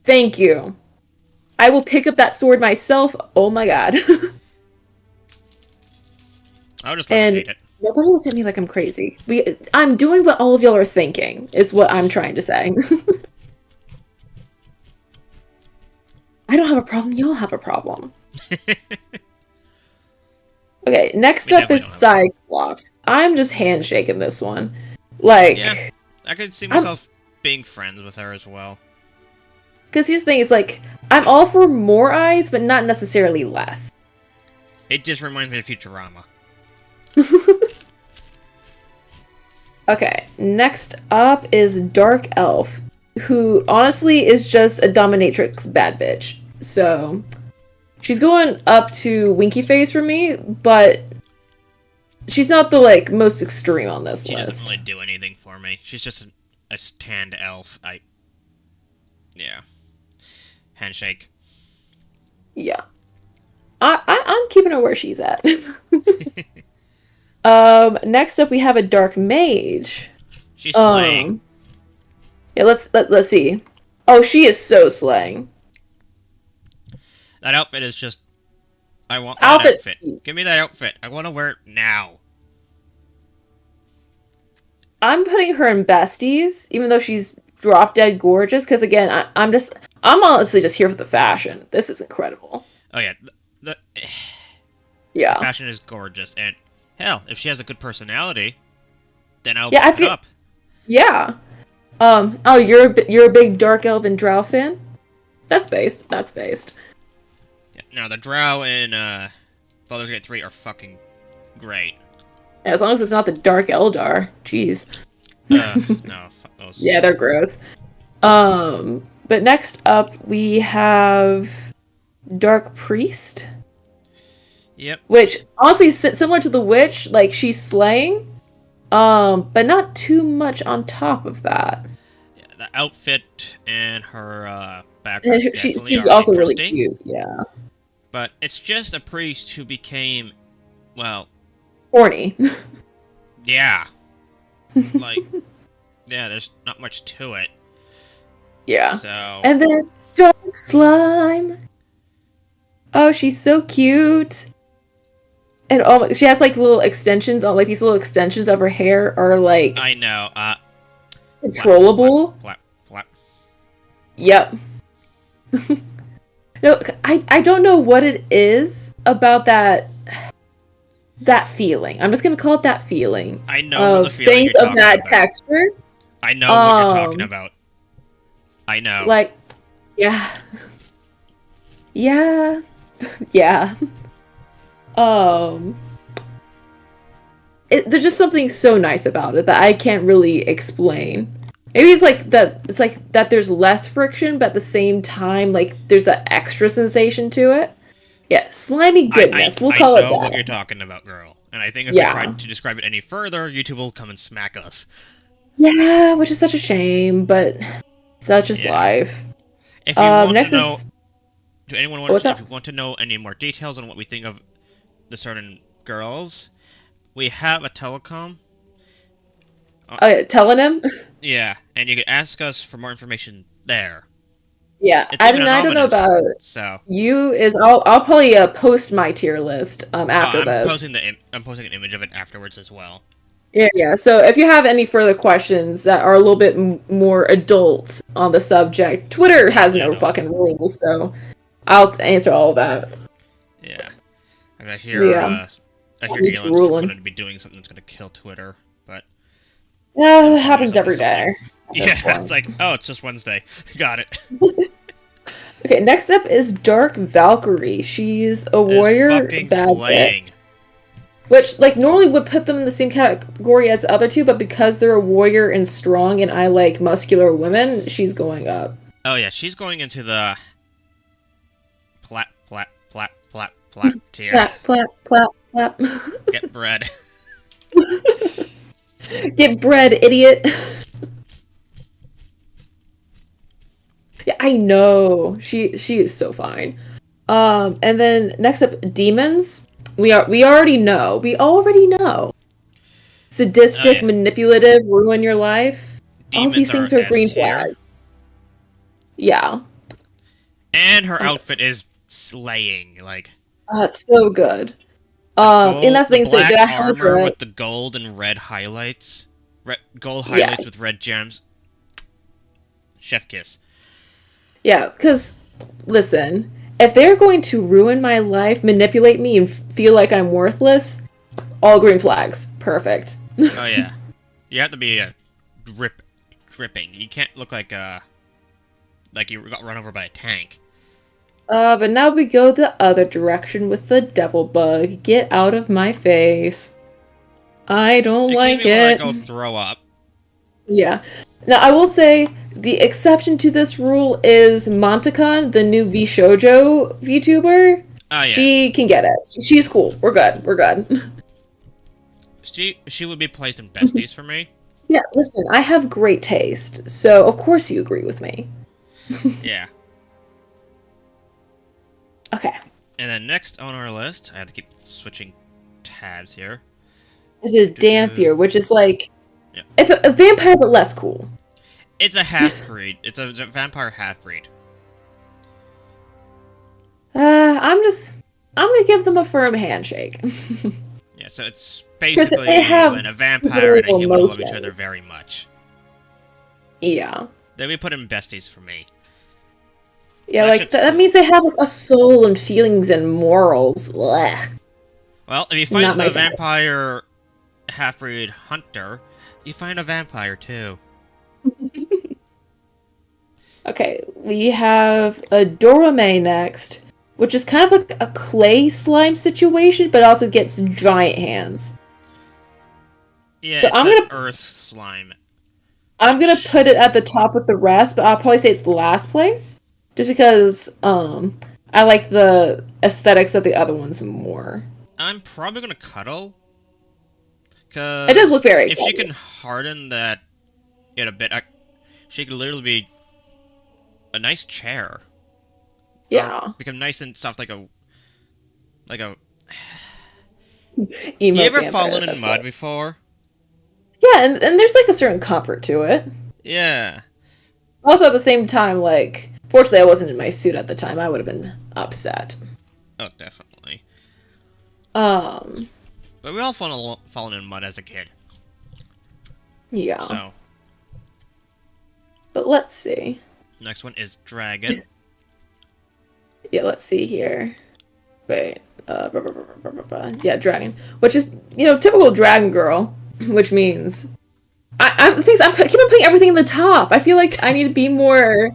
[SPEAKER 1] thank you. I will pick up that sword myself. Oh my god.
[SPEAKER 2] I'll just hate it.
[SPEAKER 1] Nobody look at me like I'm crazy. I'm doing what all of y'all are thinking, is what I'm trying to say. I don't have a problem, y'all have a problem. Okay, next up is Cyclops. I'm just handshaking this one. Like...
[SPEAKER 2] Yeah, I could see myself being friends with her as well.
[SPEAKER 1] Because here's the thing, is like, I'm all for more eyes, but not necessarily less.
[SPEAKER 2] It just reminds me of Futurama.
[SPEAKER 1] Okay, next up is Dark Elf, who honestly is just a dominatrix bad bitch. So, she's going up to Winky Face for me, but she's not the, like, most extreme on this list.
[SPEAKER 2] She doesn't really do anything for me. She's just a stand elf. Yeah. Handshake.
[SPEAKER 1] Yeah. I'm keeping her where she's at. Next up we have a dark mage.
[SPEAKER 2] She's slaying.
[SPEAKER 1] Yeah, let's see. Oh, she is so slaying.
[SPEAKER 2] That outfit is just. I want that
[SPEAKER 1] Outfit's
[SPEAKER 2] outfit.
[SPEAKER 1] cute.
[SPEAKER 2] Give me that outfit. I want to wear it now.
[SPEAKER 1] I'm putting her in besties, even though she's drop dead gorgeous. Because again, I'm honestly just here for the fashion. This is incredible.
[SPEAKER 2] Oh yeah, the
[SPEAKER 1] Yeah,
[SPEAKER 2] fashion is gorgeous, and hell, if she has a good personality, then I'll
[SPEAKER 1] yeah. I
[SPEAKER 2] bump it
[SPEAKER 1] feel
[SPEAKER 2] up.
[SPEAKER 1] yeah. Oh, you're a big dark elven drow fan. That's based. That's based.
[SPEAKER 2] Yeah, now the Drow in Baldur's Gate 3 are fucking great.
[SPEAKER 1] As long as it's not the dark eldar. Jeez.
[SPEAKER 2] No, fuck those.
[SPEAKER 1] Yeah, they're gross. But next up we have Dark Priest,
[SPEAKER 2] Yep.
[SPEAKER 1] which honestly similar to the witch, like she's slaying, but not too much on top of that.
[SPEAKER 2] Yeah, the outfit and her background
[SPEAKER 1] And
[SPEAKER 2] definitely
[SPEAKER 1] she's
[SPEAKER 2] are
[SPEAKER 1] also really
[SPEAKER 2] interesting,
[SPEAKER 1] cute. Yeah,
[SPEAKER 2] but it's just a priest who became, well,
[SPEAKER 1] horny.
[SPEAKER 2] yeah, like, yeah, there's not much to it.
[SPEAKER 1] Yeah,
[SPEAKER 2] So,
[SPEAKER 1] and then Dark Slime. Oh, she's so cute. And she has like little extensions on like these little extensions of her hair are like
[SPEAKER 2] I know,
[SPEAKER 1] controllable.
[SPEAKER 2] Flap, flap.
[SPEAKER 1] Yep. No, I don't know what it is about that feeling. I'm just gonna call it that feeling
[SPEAKER 2] I know the
[SPEAKER 1] of
[SPEAKER 2] feeling
[SPEAKER 1] things
[SPEAKER 2] you're
[SPEAKER 1] of
[SPEAKER 2] talking
[SPEAKER 1] that
[SPEAKER 2] about.
[SPEAKER 1] texture.
[SPEAKER 2] I know what you're talking about. I know.
[SPEAKER 1] Like, yeah, yeah, yeah. Um, there's just something so nice about it that I can't really explain. Maybe it's like that. It's like that. There's less friction, but at the same time, like there's that extra sensation to it. Yeah, slimy goodness. We'll call
[SPEAKER 2] I
[SPEAKER 1] it
[SPEAKER 2] know what
[SPEAKER 1] that.
[SPEAKER 2] you're talking about, girl. And I think if we
[SPEAKER 1] Yeah,
[SPEAKER 2] try to describe it any further, YouTube will come and smack us.
[SPEAKER 1] yeah, which is such a shame, but such is
[SPEAKER 2] Yeah.
[SPEAKER 1] life.
[SPEAKER 2] If you want to
[SPEAKER 1] Next
[SPEAKER 2] know,
[SPEAKER 1] is
[SPEAKER 2] to anyone
[SPEAKER 1] what's
[SPEAKER 2] if
[SPEAKER 1] up?
[SPEAKER 2] you want to know any more details on what we think of the certain girls, we have a telecom.
[SPEAKER 1] Oh, yeah, Telenym.
[SPEAKER 2] Yeah, and you can ask us for more information there.
[SPEAKER 1] Yeah,
[SPEAKER 2] It's even
[SPEAKER 1] I don't know
[SPEAKER 2] anonymous,
[SPEAKER 1] about
[SPEAKER 2] so
[SPEAKER 1] you. I'll probably post my tier list after this.
[SPEAKER 2] I'm posting an image of it afterwards as well.
[SPEAKER 1] Yeah, yeah. So if you have any further questions that are a little bit more adult on the subject, Twitter has
[SPEAKER 2] Deeply
[SPEAKER 1] no
[SPEAKER 2] adult.
[SPEAKER 1] fucking rules, so I'll answer all of that.
[SPEAKER 2] Yeah, and
[SPEAKER 1] Yeah,
[SPEAKER 2] I
[SPEAKER 1] I'll
[SPEAKER 2] hear
[SPEAKER 1] be
[SPEAKER 2] Elon's going
[SPEAKER 1] drooling.
[SPEAKER 2] to be doing something that's going to kill Twitter, but
[SPEAKER 1] Yeah,
[SPEAKER 2] it'll
[SPEAKER 1] it
[SPEAKER 2] probably
[SPEAKER 1] happens
[SPEAKER 2] just be
[SPEAKER 1] every
[SPEAKER 2] something.
[SPEAKER 1] day. At this
[SPEAKER 2] Yeah, it's
[SPEAKER 1] point.
[SPEAKER 2] like, oh, it's just Wednesday. Got it.
[SPEAKER 1] Okay, next up is Dark Valkyrie. She's a
[SPEAKER 2] It's
[SPEAKER 1] warrior
[SPEAKER 2] fucking
[SPEAKER 1] bad bitch.
[SPEAKER 2] slaying.
[SPEAKER 1] Which, like, normally would put them in the same category as the other two, but because they're a warrior and strong and I like muscular women, she's going up.
[SPEAKER 2] Oh yeah, she's going into the plat tier.
[SPEAKER 1] Clap, clap, clap, clap.
[SPEAKER 2] Get bread.
[SPEAKER 1] Get bread, idiot. Yeah, I know. She is so fine. And then next up, demons. We already know. We already know.
[SPEAKER 2] Oh
[SPEAKER 1] Sadistic,
[SPEAKER 2] yeah,
[SPEAKER 1] manipulative, ruin your life. All
[SPEAKER 2] demons
[SPEAKER 1] these
[SPEAKER 2] are
[SPEAKER 1] things are
[SPEAKER 2] S
[SPEAKER 1] green
[SPEAKER 2] tier,
[SPEAKER 1] flags. Yeah.
[SPEAKER 2] and her outfit is slaying. Like
[SPEAKER 1] It's so good. And that's the
[SPEAKER 2] the
[SPEAKER 1] thing, so
[SPEAKER 2] black
[SPEAKER 1] that
[SPEAKER 2] armor
[SPEAKER 1] Hydra,
[SPEAKER 2] with the gold and red highlights, gold
[SPEAKER 1] yeah,
[SPEAKER 2] highlights with red gems. Chef kiss.
[SPEAKER 1] yeah, because, listen, if they're going to ruin my life, manipulate me, and feel like I'm worthless, all green flags. Perfect.
[SPEAKER 2] Oh yeah, you have to be dripping. You can't look like you got run over by a tank.
[SPEAKER 1] But now we go the other direction with the devil bug. Get out of my face. I don't
[SPEAKER 2] Excuse
[SPEAKER 1] like
[SPEAKER 2] me while I
[SPEAKER 1] it.
[SPEAKER 2] go throw up.
[SPEAKER 1] Yeah. Now, I will say, the exception to this rule is Montakan, the new VShojo VTuber.
[SPEAKER 2] Ah yes,
[SPEAKER 1] She can get it. She's cool. We're good. We're good.
[SPEAKER 2] she would be placed in besties for me.
[SPEAKER 1] Yeah, listen, I have great taste, so of course you agree with me.
[SPEAKER 2] Yeah.
[SPEAKER 1] Okay.
[SPEAKER 2] And then next on our list, I have to keep switching tabs here.
[SPEAKER 1] is a
[SPEAKER 2] Doo-doo.
[SPEAKER 1] Dampier, which is like
[SPEAKER 2] Yeah.
[SPEAKER 1] if a vampire but less cool.
[SPEAKER 2] It's a half-breed. It's a vampire half-breed.
[SPEAKER 1] I'm just I'm gonna give them a firm handshake.
[SPEAKER 2] Yeah, so it's
[SPEAKER 1] Because they
[SPEAKER 2] basically
[SPEAKER 1] have
[SPEAKER 2] when a
[SPEAKER 1] super
[SPEAKER 2] vampire and a
[SPEAKER 1] little
[SPEAKER 2] human love each other
[SPEAKER 1] emotion.
[SPEAKER 2] very much.
[SPEAKER 1] Yeah.
[SPEAKER 2] Then we put in besties for me.
[SPEAKER 1] Yeah,
[SPEAKER 2] That
[SPEAKER 1] like
[SPEAKER 2] shit's
[SPEAKER 1] that means
[SPEAKER 2] cool.
[SPEAKER 1] they have like a soul and feelings and morals. Blech.
[SPEAKER 2] Well, if you
[SPEAKER 1] Not
[SPEAKER 2] fight
[SPEAKER 1] my
[SPEAKER 2] the
[SPEAKER 1] type.
[SPEAKER 2] vampire half-breed hunter, you find a vampire too.
[SPEAKER 1] Okay, we have a Dorame next, which is kind of like a clay slime situation, but also gets giant hands.
[SPEAKER 2] Yeah,
[SPEAKER 1] So
[SPEAKER 2] it's an earth slime,
[SPEAKER 1] I'm gonna
[SPEAKER 2] which
[SPEAKER 1] put it at the top with the rest, but I'll probably say it's the last place, just because I like the aesthetics of the other ones more.
[SPEAKER 2] I'm probably gonna cuddle,
[SPEAKER 1] It does
[SPEAKER 2] cause
[SPEAKER 1] look very
[SPEAKER 2] if she
[SPEAKER 1] exciting.
[SPEAKER 2] can harden that in a bit, she could literally be a nice chair, or
[SPEAKER 1] Yeah,
[SPEAKER 2] become nice and soft like a. You
[SPEAKER 1] emo
[SPEAKER 2] ever
[SPEAKER 1] vampire.
[SPEAKER 2] fallen in
[SPEAKER 1] That's
[SPEAKER 2] mud
[SPEAKER 1] what.
[SPEAKER 2] before?
[SPEAKER 1] Yeah, and there's like a certain comfort to it.
[SPEAKER 2] Yeah.
[SPEAKER 1] Also, at the same time, like, fortunately, I wasn't in my suit at the time. I would have been upset.
[SPEAKER 2] Oh, definitely.
[SPEAKER 1] Um,
[SPEAKER 2] But we all fallen in mud as a kid.
[SPEAKER 1] yeah.
[SPEAKER 2] So
[SPEAKER 1] But let's see.
[SPEAKER 2] next one is dragon.
[SPEAKER 1] Yeah, let's see here. Wait. Yeah, dragon. Which is, typical dragon girl. Which means I'm things I keep on putting everything in the top. I feel like I need to be more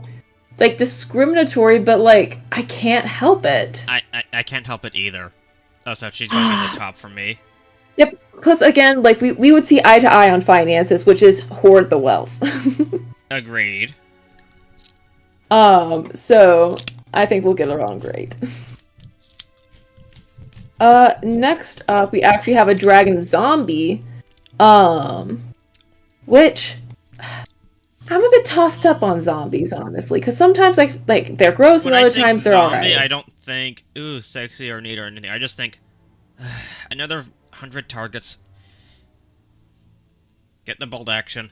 [SPEAKER 1] like discriminatory, but like I can't help it.
[SPEAKER 2] I can't help it either. Oh, so she's going in the top for me.
[SPEAKER 1] Yep, because again, like we would see eye to eye on finances, which is hoard the wealth.
[SPEAKER 2] Agreed.
[SPEAKER 1] So I think we'll get along great. Next up, we actually have a dragon zombie, um, which I'm a bit tossed up on zombies, honestly, because sometimes like they're gross,
[SPEAKER 2] When
[SPEAKER 1] and
[SPEAKER 2] I
[SPEAKER 1] other
[SPEAKER 2] think
[SPEAKER 1] times they're all
[SPEAKER 2] zombie, I
[SPEAKER 1] right.
[SPEAKER 2] don't think ooh sexy or neat or anything. I just think another 100 targets. Get the bolt action.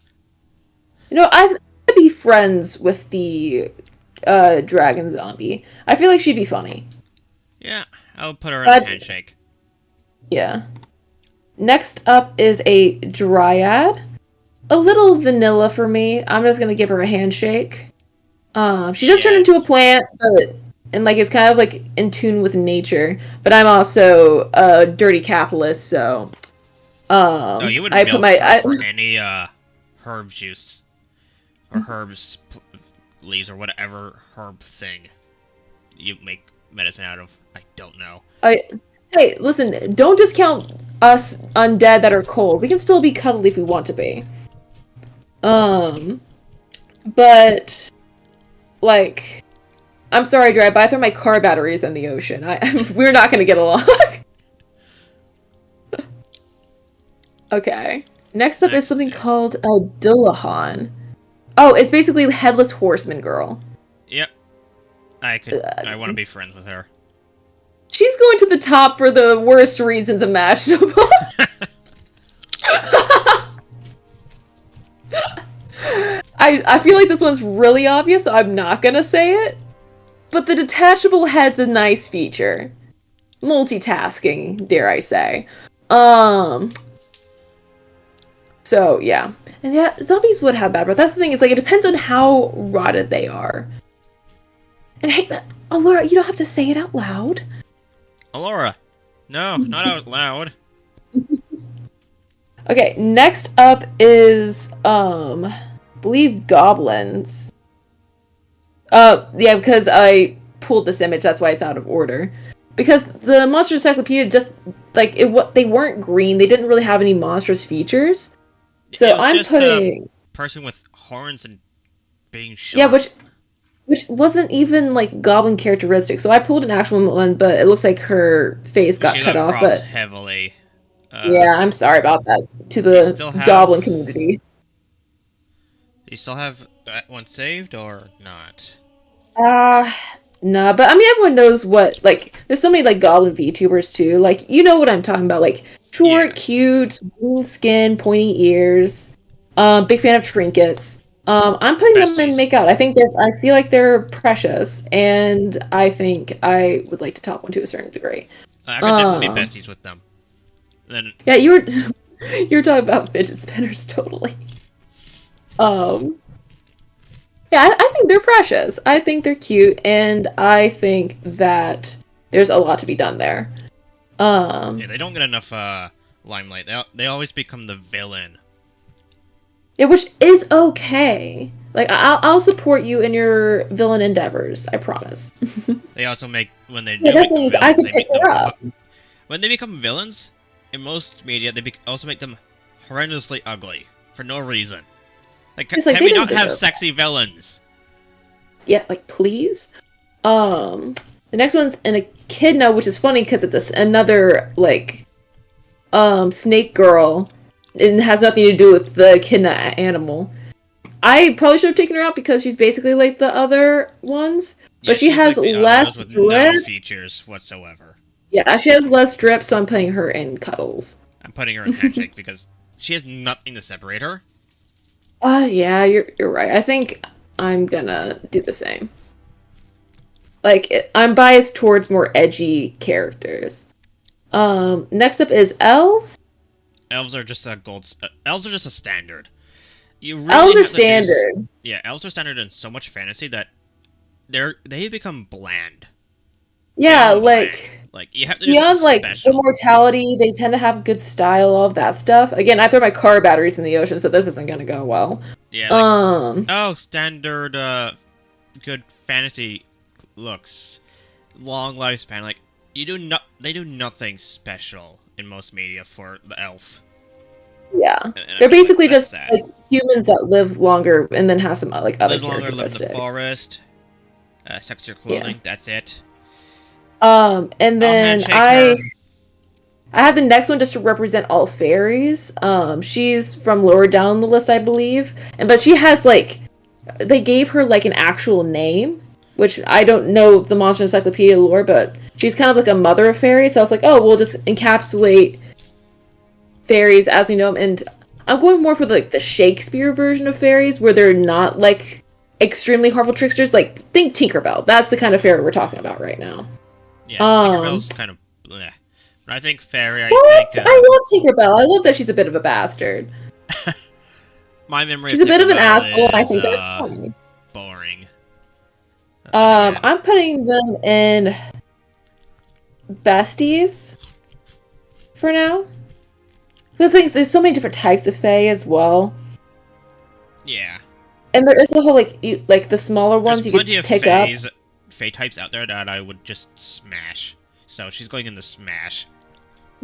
[SPEAKER 1] I'd be friends with the dragon zombie. I feel like she'd be funny.
[SPEAKER 2] Yeah, I'll put her in a
[SPEAKER 1] But
[SPEAKER 2] handshake.
[SPEAKER 1] yeah. Next up is a dryad. A little vanilla for me. I'm just gonna give her a handshake. She does turn
[SPEAKER 2] Yeah.
[SPEAKER 1] into a plant, but and like it's kind of like in tune with nature. But I'm also a dirty capitalist, so
[SPEAKER 2] Oh, you would
[SPEAKER 1] I put
[SPEAKER 2] milk
[SPEAKER 1] my
[SPEAKER 2] her for any herb juice or leaves or whatever herb thing you make medicine out of. I don't know.
[SPEAKER 1] I hey, listen, don't discount us undead that are cold. We can still be cuddly if we want to be. Um, but like, I'm sorry, Dry, but I throw my car batteries in the ocean. We're not gonna get along. Okay. Next up is
[SPEAKER 2] Next
[SPEAKER 1] something
[SPEAKER 2] is
[SPEAKER 1] called a Dullahan. Oh, it's basically Headless Horseman Girl.
[SPEAKER 2] yep. I want to
[SPEAKER 1] Uh,
[SPEAKER 2] be friends with her.
[SPEAKER 1] she's going to the top for the worst reasons imaginable. I feel like this one's really obvious, so I'm not gonna say it. But the detachable head's a nice feature. Multitasking, dare I say. Um. So yeah, and yeah, zombies would have bad breath. That's the thing. Is like it depends on how rotted they are. And hey, Laura, you don't have to say it out loud.
[SPEAKER 2] Alora. No, not out loud.
[SPEAKER 1] Okay, next up is I believe goblins. Yeah, because I pulled this image, that's why it's out of order. Because the monster encyclopedia just like they weren't green. They didn't really have any monstrous features.
[SPEAKER 2] It
[SPEAKER 1] So
[SPEAKER 2] was
[SPEAKER 1] I'm
[SPEAKER 2] just a
[SPEAKER 1] putting
[SPEAKER 2] person with horns and being
[SPEAKER 1] yeah,
[SPEAKER 2] sharp.
[SPEAKER 1] which wasn't even like goblin characteristic. So I pulled an actual one, but it looks like her face got
[SPEAKER 2] She
[SPEAKER 1] cut
[SPEAKER 2] got
[SPEAKER 1] off.
[SPEAKER 2] cropped
[SPEAKER 1] But
[SPEAKER 2] heavily.
[SPEAKER 1] yeah, I'm sorry about that to
[SPEAKER 2] Do you still
[SPEAKER 1] the
[SPEAKER 2] have?
[SPEAKER 1] goblin community.
[SPEAKER 2] Do you still have that one saved or not?
[SPEAKER 1] Uh but I mean everyone knows what like there's so many like goblin VTubers too. Like you know what I'm talking about. Like Short,
[SPEAKER 2] Yeah,
[SPEAKER 1] cute, green skin, pointy ears. Big fan of trinkets. I'm putting them in
[SPEAKER 2] besties.
[SPEAKER 1] make out. I feel like they're precious, and I think I would like to top one to a certain degree.
[SPEAKER 2] I could definitely be
[SPEAKER 1] Um,
[SPEAKER 2] besties with them. Then,
[SPEAKER 1] yeah, you were you were talking about fidget spinners, totally. Um, yeah, I think they're precious. I think they're cute, and I think that there's a lot to be done there.
[SPEAKER 2] yeah,
[SPEAKER 1] Um,
[SPEAKER 2] they don't get enough limelight. They always become the villain.
[SPEAKER 1] Yeah, which is okay. Like I'll support you in your villain endeavors. I promise.
[SPEAKER 2] They also make when they
[SPEAKER 1] Yeah,
[SPEAKER 2] do
[SPEAKER 1] that's
[SPEAKER 2] make
[SPEAKER 1] the thing
[SPEAKER 2] them
[SPEAKER 1] is I
[SPEAKER 2] villains,
[SPEAKER 1] can
[SPEAKER 2] they
[SPEAKER 1] pick
[SPEAKER 2] make them
[SPEAKER 1] her up.
[SPEAKER 2] when they become villains. In most media, they also make them horrendously ugly for no reason. Like,
[SPEAKER 1] It's like
[SPEAKER 2] can
[SPEAKER 1] they
[SPEAKER 2] we
[SPEAKER 1] didn't
[SPEAKER 2] not have
[SPEAKER 1] deserve that.
[SPEAKER 2] sexy villains?
[SPEAKER 1] Yeah, like please. Um, the next one's an echidna, which is funny because it's another like snake girl. It has nothing to do with the echidna animal. I probably should have taken her out because she's basically like the other ones,
[SPEAKER 2] Yeah,
[SPEAKER 1] but she
[SPEAKER 2] she's
[SPEAKER 1] has
[SPEAKER 2] like the others
[SPEAKER 1] less
[SPEAKER 2] with no
[SPEAKER 1] drip.
[SPEAKER 2] features whatsoever.
[SPEAKER 1] Yeah, she has less drip, so I'm putting her in cuddles.
[SPEAKER 2] I'm putting her in handshake because she has nothing to separate her.
[SPEAKER 1] Yeah, you're right. I think I'm gonna do the same. Like I'm biased towards more edgy characters. Next up is elves.
[SPEAKER 2] Elves are just a elves are just a standard. You really
[SPEAKER 1] Elves are
[SPEAKER 2] have to do.
[SPEAKER 1] standard.
[SPEAKER 2] Yeah, elves are standard in so much fantasy that they become bland.
[SPEAKER 1] Yeah,
[SPEAKER 2] Beyond bland.
[SPEAKER 1] like
[SPEAKER 2] Like you have to do something
[SPEAKER 1] beyond like
[SPEAKER 2] special.
[SPEAKER 1] immortality, they tend to have good style, all of that stuff. Again, I throw my car batteries in the ocean, so this isn't gonna go well.
[SPEAKER 2] Yeah, like
[SPEAKER 1] Um,
[SPEAKER 2] oh, standard good fantasy looks, long lifespan. Like they do nothing special in most media for the elf,
[SPEAKER 1] yeah,
[SPEAKER 2] and I'm
[SPEAKER 1] they're
[SPEAKER 2] just like
[SPEAKER 1] basically
[SPEAKER 2] that's
[SPEAKER 1] just
[SPEAKER 2] sad.
[SPEAKER 1] like humans that live longer and then have some like other
[SPEAKER 2] Live longer, live in the
[SPEAKER 1] characteristics.
[SPEAKER 2] forest, sexier
[SPEAKER 1] Yeah.
[SPEAKER 2] clothing. That's it.
[SPEAKER 1] And
[SPEAKER 2] I'll
[SPEAKER 1] then
[SPEAKER 2] handshake her.
[SPEAKER 1] I have the next one just to represent all fairies. She's from lower down on the list, I believe, and but she has like they gave her like an actual name, which I don't know the Monster Encyclopedia lore, but she's kind of like a mother of fairies. So I was like, oh, we'll just encapsulate fairies as we know them, and I'm going more for like the Shakespeare version of fairies, where they're not like extremely harmful tricksters. Like think Tinkerbell. That's the kind of fairy we're talking about right now.
[SPEAKER 2] Yeah,
[SPEAKER 1] Um,
[SPEAKER 2] Tinkerbell's kind of bleh. But I think fairy. I
[SPEAKER 1] what?
[SPEAKER 2] think
[SPEAKER 1] I love Tinkerbell. I love that she's a bit of a bastard.
[SPEAKER 2] my memory of
[SPEAKER 1] She's a bit of an asshole, and
[SPEAKER 2] Tinkerbell
[SPEAKER 1] I
[SPEAKER 2] is
[SPEAKER 1] think that's funny.
[SPEAKER 2] boring. Then again,
[SPEAKER 1] I'm putting them in besties for now. Because there's so many different types of fae as well,
[SPEAKER 2] yeah.
[SPEAKER 1] and there is a whole like the smaller
[SPEAKER 2] There's
[SPEAKER 1] ones you
[SPEAKER 2] plenty
[SPEAKER 1] could
[SPEAKER 2] of
[SPEAKER 1] pick up.
[SPEAKER 2] Fae types out there that I would just smash. So she's going into smash.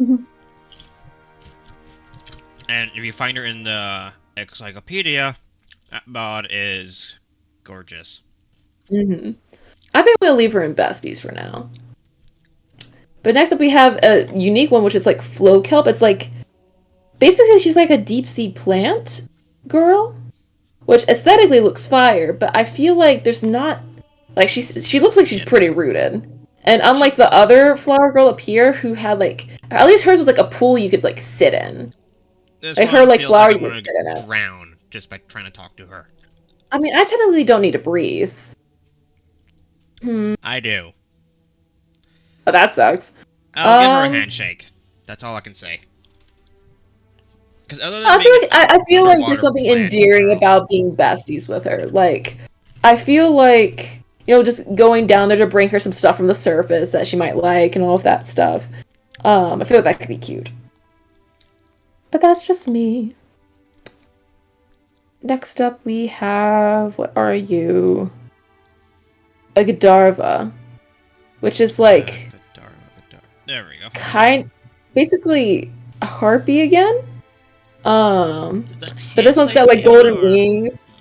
[SPEAKER 1] Mhm.
[SPEAKER 2] And if you find her in the encyclopedia, that mod is gorgeous.
[SPEAKER 1] Hmm. I think we'll leave her in besties for now. But next up we have a unique one, which is like flow kelp. It's like basically she's like a deep sea plant girl, which aesthetically looks fire, but I feel like there's not like she looks like she's
[SPEAKER 2] Yeah,
[SPEAKER 1] pretty rooted. And
[SPEAKER 2] she,
[SPEAKER 1] unlike the other flower girl up here who had like at least hers was like a pool you could like sit in.
[SPEAKER 2] this
[SPEAKER 1] Like her
[SPEAKER 2] one
[SPEAKER 1] like
[SPEAKER 2] feels like
[SPEAKER 1] flower
[SPEAKER 2] I'm
[SPEAKER 1] you could
[SPEAKER 2] gonna
[SPEAKER 1] sit in it.
[SPEAKER 2] drown just by trying to talk to her.
[SPEAKER 1] I mean I technically don't need to breathe. Hmm.
[SPEAKER 2] I do.
[SPEAKER 1] But that sucks.
[SPEAKER 2] I'll give her a
[SPEAKER 1] Um
[SPEAKER 2] handshake. That's all I can say. Because other than
[SPEAKER 1] I feel
[SPEAKER 2] being
[SPEAKER 1] like I feel like there's
[SPEAKER 2] underwater
[SPEAKER 1] something
[SPEAKER 2] plant
[SPEAKER 1] endearing
[SPEAKER 2] girl,
[SPEAKER 1] about being besties with her. Like I feel like just going down there to bring her some stuff from the surface that she might like and all of that stuff. I feel like that could be cute. But that's just me. Next up we have what are you? A Godiva, which is like
[SPEAKER 2] there we go.
[SPEAKER 1] basically a harpy again.
[SPEAKER 2] Is that
[SPEAKER 1] But this
[SPEAKER 2] hands
[SPEAKER 1] one's
[SPEAKER 2] I
[SPEAKER 1] got like
[SPEAKER 2] see on her,
[SPEAKER 1] golden
[SPEAKER 2] or
[SPEAKER 1] wings.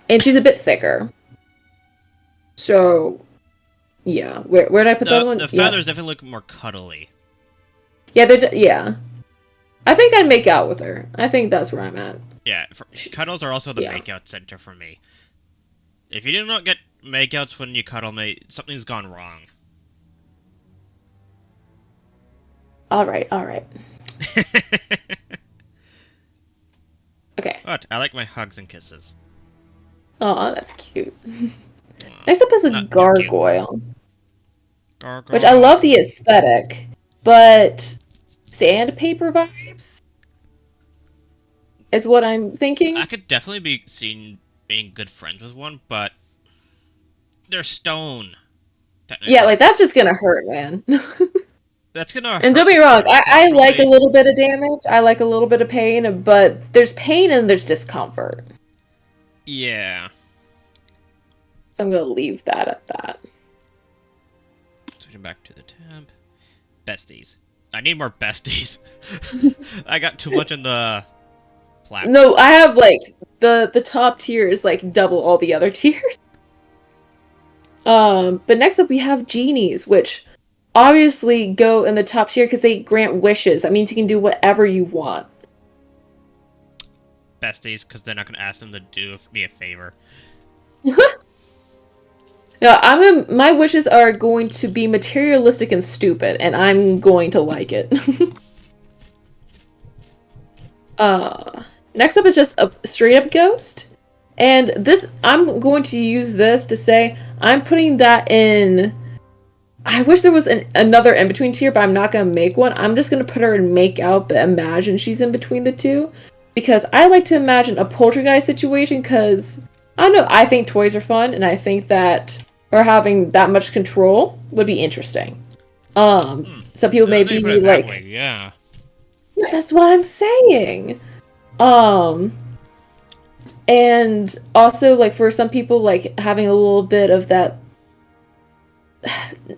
[SPEAKER 1] And she's a bit thicker. So, yeah. Where did I put that one?
[SPEAKER 2] the
[SPEAKER 1] Yeah.
[SPEAKER 2] feathers definitely look more cuddly.
[SPEAKER 1] Yeah, yeah. I think I'd make out with her. I think that's where I'm at.
[SPEAKER 2] Yeah, cuddles are also the
[SPEAKER 1] Yeah.
[SPEAKER 2] makeout center for me. If you do not get makeouts when you cuddle, mate, something's gone wrong.
[SPEAKER 1] All right, all right. Okay.
[SPEAKER 2] What? I like my hugs and kisses.
[SPEAKER 1] Oh, that's cute.
[SPEAKER 2] Aw,
[SPEAKER 1] Next up is a
[SPEAKER 2] not too cute.
[SPEAKER 1] gargoyle, which I love
[SPEAKER 2] Gargoyle.
[SPEAKER 1] the aesthetic, but sandpaper vibes is what I'm
[SPEAKER 2] I
[SPEAKER 1] thinking.
[SPEAKER 2] could definitely be seen being good friends with one, but they're stone,
[SPEAKER 1] Yeah,
[SPEAKER 2] technically.
[SPEAKER 1] like that's just gonna hurt, man.
[SPEAKER 2] That's gonna
[SPEAKER 1] And don't
[SPEAKER 2] hurt
[SPEAKER 1] be wrong,
[SPEAKER 2] pretty
[SPEAKER 1] I like a
[SPEAKER 2] properly.
[SPEAKER 1] little bit of damage. I like a little bit of pain, but there's pain and there's discomfort.
[SPEAKER 2] Yeah.
[SPEAKER 1] So I'm gonna leave that at that.
[SPEAKER 2] Switching back to the tab. Besties. I need more besties. I got too much in the platform.
[SPEAKER 1] No, I have like the top tier is like double all the other tiers. But next up we have genies, which obviously go in the top tier because they grant wishes. That means you can do whatever you want.
[SPEAKER 2] Besties, because they're not gonna ask them to do me a favor.
[SPEAKER 1] Yeah, my wishes are going to be materialistic and stupid, and I'm going to like it. uh Next up is just a straight up ghost. And this I'm going to use this to say I'm putting that in. I wish there was another in between tier, but I'm not gonna make one. I'm just gonna put her in make out, but imagine she's in between the two. Because I like to imagine a poltergeist situation because I don't know, I think toys are fun and I think that her having that much control would be interesting. Some people
[SPEAKER 2] Now
[SPEAKER 1] may
[SPEAKER 2] that you put it
[SPEAKER 1] be
[SPEAKER 2] that way,
[SPEAKER 1] like,
[SPEAKER 2] yeah.
[SPEAKER 1] yeah, that's what I'm saying. Um and also like for some people like having a little bit of that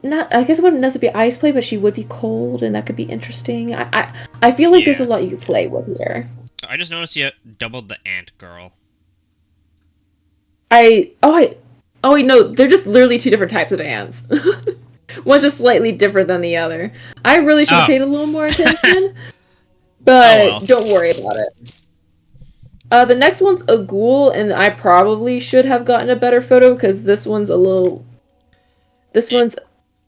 [SPEAKER 1] not I guess it wouldn't necessarily be ice play, but she would be cold and that could be interesting. I feel like there's a
[SPEAKER 2] Yeah.
[SPEAKER 1] lot you could play with here.
[SPEAKER 2] I just noticed you doubled the ant girl.
[SPEAKER 1] Oh wait, no, they're just literally two different types of ants. One's just slightly different than the other. I really should have
[SPEAKER 2] Oh.
[SPEAKER 1] paid a little more attention,
[SPEAKER 2] Oh well.
[SPEAKER 1] but don't worry about it. The next one's a ghoul, and I probably should have gotten a better photo because this one's a little. This
[SPEAKER 2] It,
[SPEAKER 1] one's